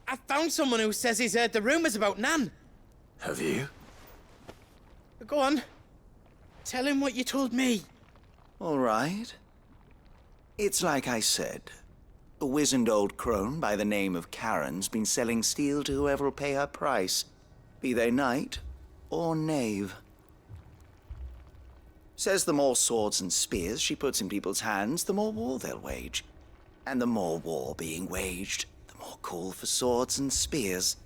I found someone who says he's heard the rumors about Nan. Have you? Go on. Tell him what you told me. All right. It's like I said. A wizened old crone by the name of Karen's been selling steel to whoever will pay her price, be they knight or knave. Says the more swords and spears she puts in people's hands, the more war they'll wage. And the more war being waged, the more call for swords and spears.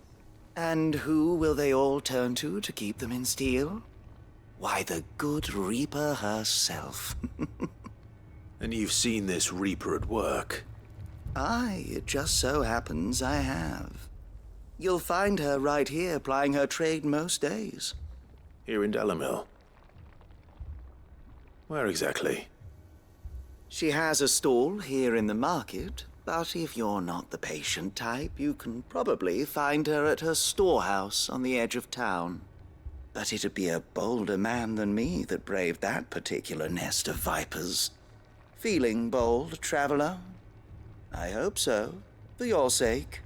And who will they all turn to keep them in steel? Why, the good Reaper herself. And you've seen this Reaper at work? Aye, it just so happens I have. You'll find her right here plying her trade most days. Here in Dalimil? Where exactly? She has a stall here in the market, But if you're not the patient type, you can probably find her at her storehouse on the edge of town. But it'd be a bolder man than me that braved that particular nest of vipers. Feeling bold, traveler? I hope so, for your sake.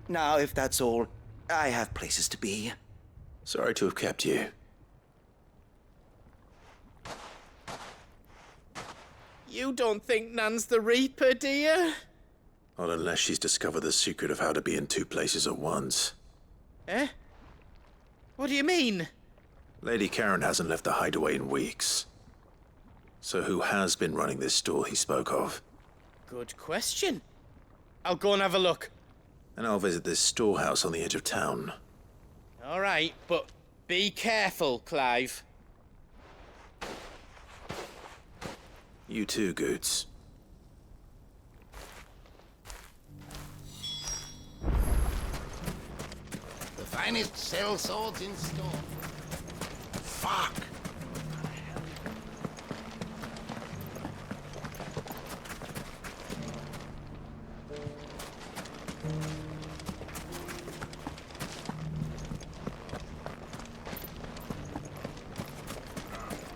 Now, if that's all, I have places to be. Sorry to have kept you. You don't think Nan's the Reaper, do you? Not unless she's discovered the secret of how to be in two places at once. Eh? What do you mean? Lady Karen hasn't left the hideaway in weeks. So who has been running this stall he spoke of? Good question. I'll go and have a look. And I'll visit this storehouse on the edge of town. All right, but be careful, Clive. You too, Goots. The finest shell swords in store. Fuck!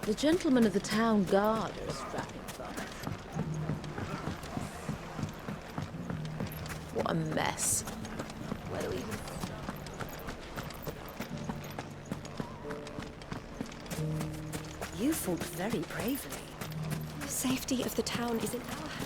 The gentlemen of the town guard are strapping by. What a mess. Where do we even start? You fought very bravely. The safety of the town is in our hands.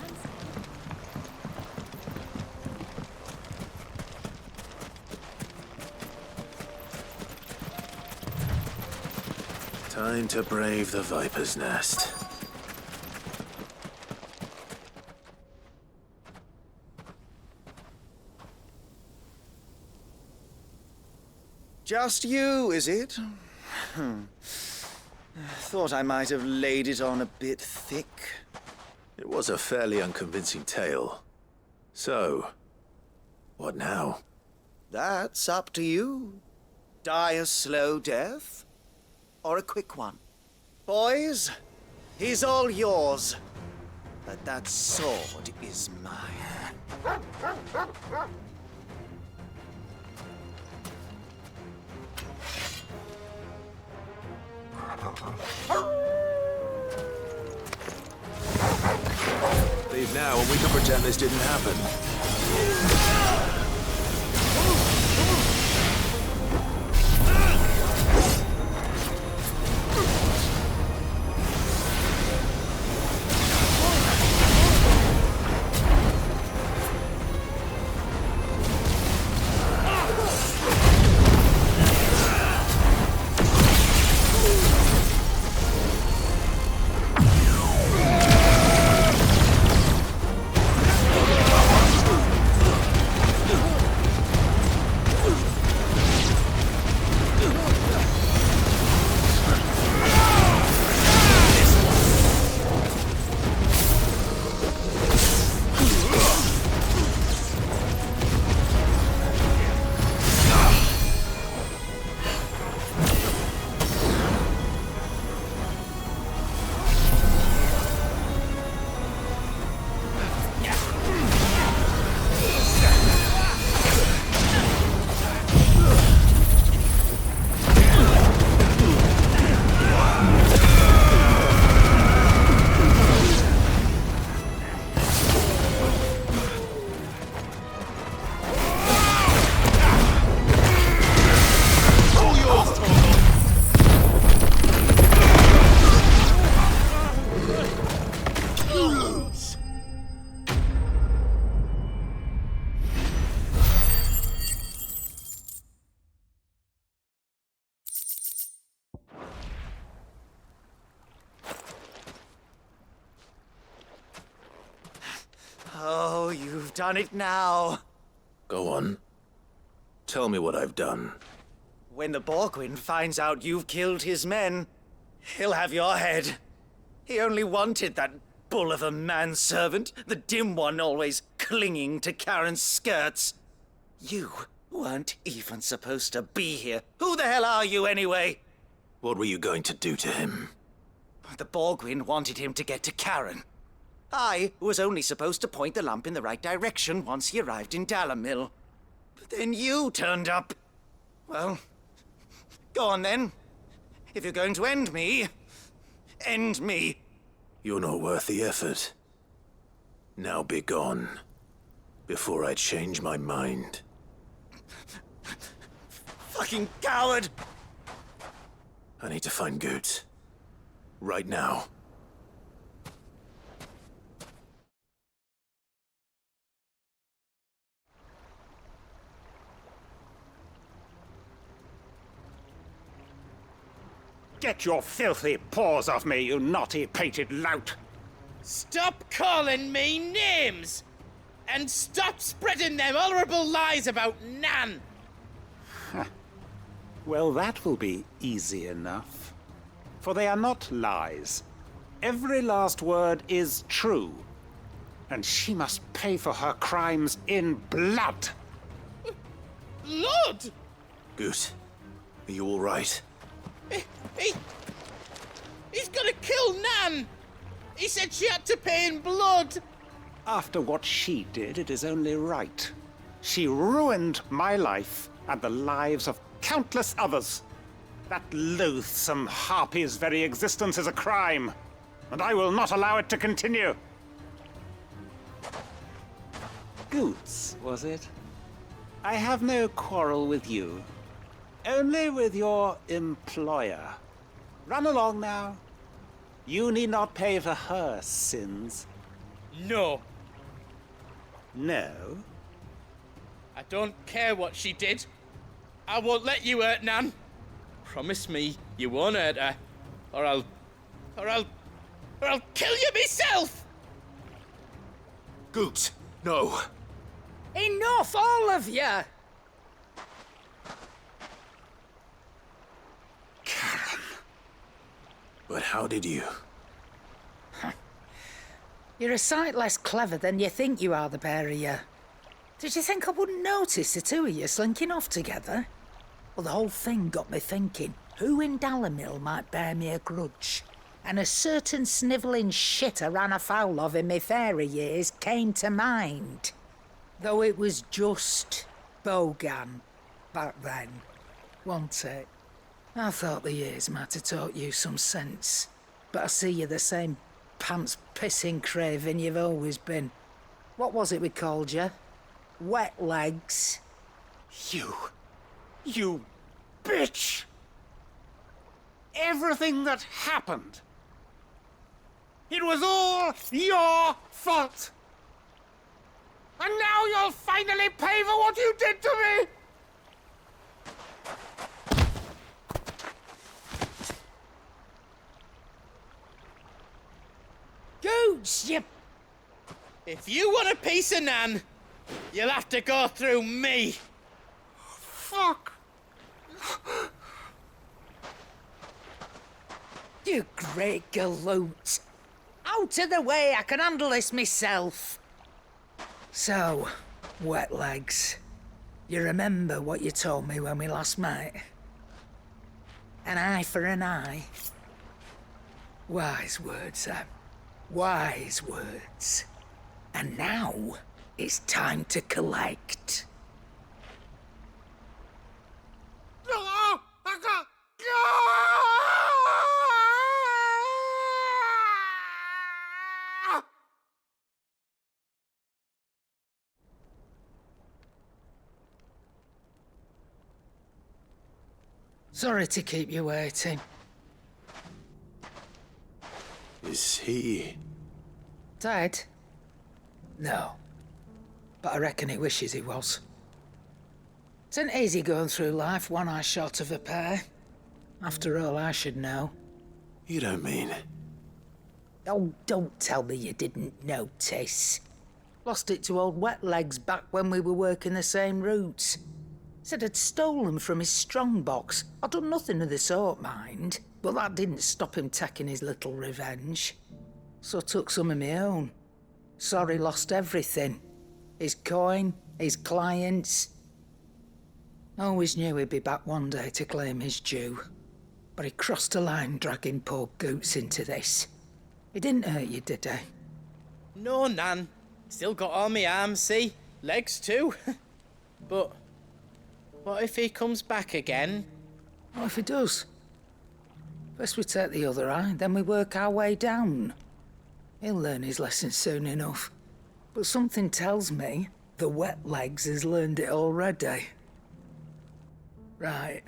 Time to brave the Viper's Nest. Just you, is it? Thought I might have laid it on a bit thick. It was a fairly unconvincing tale. So, what now? That's up to you. Die a slow death, or a quick one. Boys, he's all yours. But that sword is mine. Leave now and we can pretend this didn't happen. Oh, you've done it now. Go on. Tell me what I've done. When the Borgwyn finds out you've killed his men, he'll have your head. He only wanted that bull of a manservant, the dim one always clinging to Karen's skirts. You weren't even supposed to be here. Who the hell are you, anyway? What were you going to do to him? The Borgwyn wanted him to get to Karen. I was only supposed to point the lamp in the right direction once he arrived in Dalamil. But then you turned up. Well, go on then. If you're going to end me, end me. You're not worth the effort. Now be gone, before I change my mind. Fucking coward! I need to find Goots. Right now. Get your filthy paws off me, you naughty-pated lout! Stop calling me names! And stop spreading them horrible lies about Nan! Well, that will be easy enough. For they are not lies. Every last word is true. And she must pay for her crimes in blood. Blood? Goot, are you all right? He's gonna kill Nan! He said she had to pay in blood! After what she did, it is only right. She ruined my life and the lives of countless others. That loathsome harpy's very existence is a crime, and I will not allow it to continue. Goots, was it? I have no quarrel with you. Only with your employer. Run along now. You need not pay for her sins. No. No? I don't care what she did. I won't let you hurt Nan. Promise me you won't hurt her, or I'll kill you myself! Goots, no. Enough, all of you! But how did you? You're a sight less clever than you think you are, the pair of you. Did you think I wouldn't notice the two of you slinking off together? Well, the whole thing got me thinking, who in Dalamil might bear me a grudge? And a certain snivelling shit I ran afoul of in my fairy years came to mind. Though it was just Bogan back then, wasn't it? I thought the years might have taught you some sense, but I see you're the same pants-pissing craven you've always been. What was it we called you? Wet legs? You bitch! Everything that happened, it was all your fault! And now you'll finally pay for what you did to me! Goots, you... If you want a piece of Nan, you'll have to go through me. Fuck! You great galoot. Out of the way, I can handle this myself. So, wet legs, you remember what you told me when we last met? An eye for an eye. Wise words, Sam. Wise words. And now, it's time to collect. Sorry to keep you waiting. Is he... Dead? No. But I reckon he wishes he was. It isn't easy going through life one eye short of a pair. After all, I should know. You don't mean... Oh, don't tell me you didn't notice. Lost it to old Wet Legs back when we were working the same routes. Said I'd stolen from his strongbox. I'd done nothing of the sort, mind. But that didn't stop him taking his little revenge. So I took some of my own. Sorry, lost everything. His coin, his clients. Always knew he'd be back one day to claim his due. But he crossed a line dragging poor Goots into this. He didn't hurt you, did he? No, Nan. Still got all my arms, see? Legs too. But what if he comes back again? What if he does? First we take the other eye, then we work our way down. He'll learn his lesson soon enough. But something tells me the wet legs has learned it already. Right.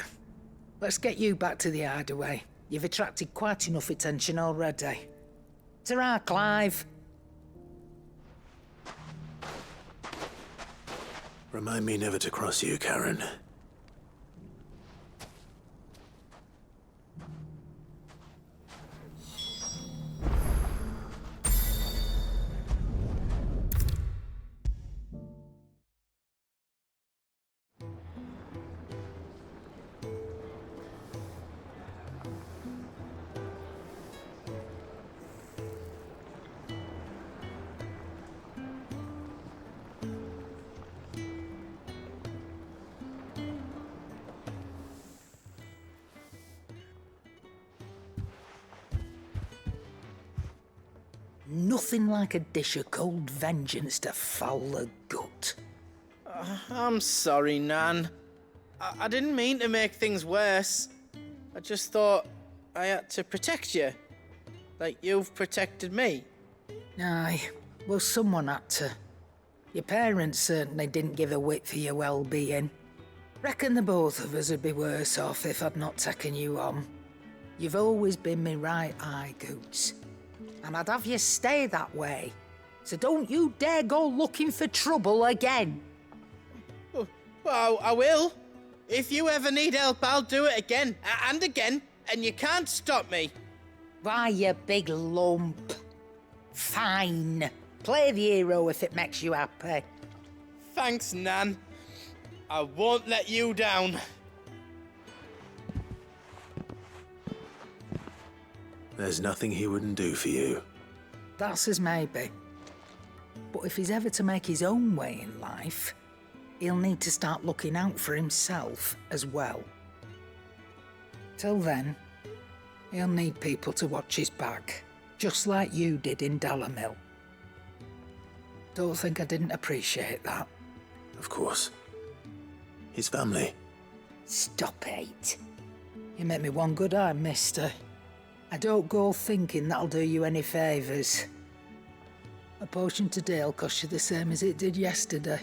Let's get you back to the hideaway. You've attracted quite enough attention already. Ta-ra, Clive. Remind me never to cross you, Karen. Nothing like a dish of cold vengeance to foul the gut. I'm sorry, Nan. I didn't mean to make things worse. I just thought I had to protect you. Like you've protected me. Aye, well, someone had to. Your parents certainly didn't give a whit for your well-being. Reckon the both of us would be worse off if I'd not taken you on. You've always been me right eye, Goots. And I'd have you stay that way. So don't you dare go looking for trouble again. Well, I will. If you ever need help, I'll do it again and again, and you can't stop me. Why, you big lump. Fine. Play the hero if it makes you happy. Thanks, Nan. I won't let you down. There's nothing he wouldn't do for you. That's as maybe. But if he's ever to make his own way in life, he'll need to start looking out for himself as well. Till then, he'll need people to watch his back, just like you did in Dalamil. Don't think I didn't appreciate that. Of course. His family. Stop it. You make me one good eye, mister. I don't go thinking that'll do you any favours. A potion today will cost you the same as it did yesterday.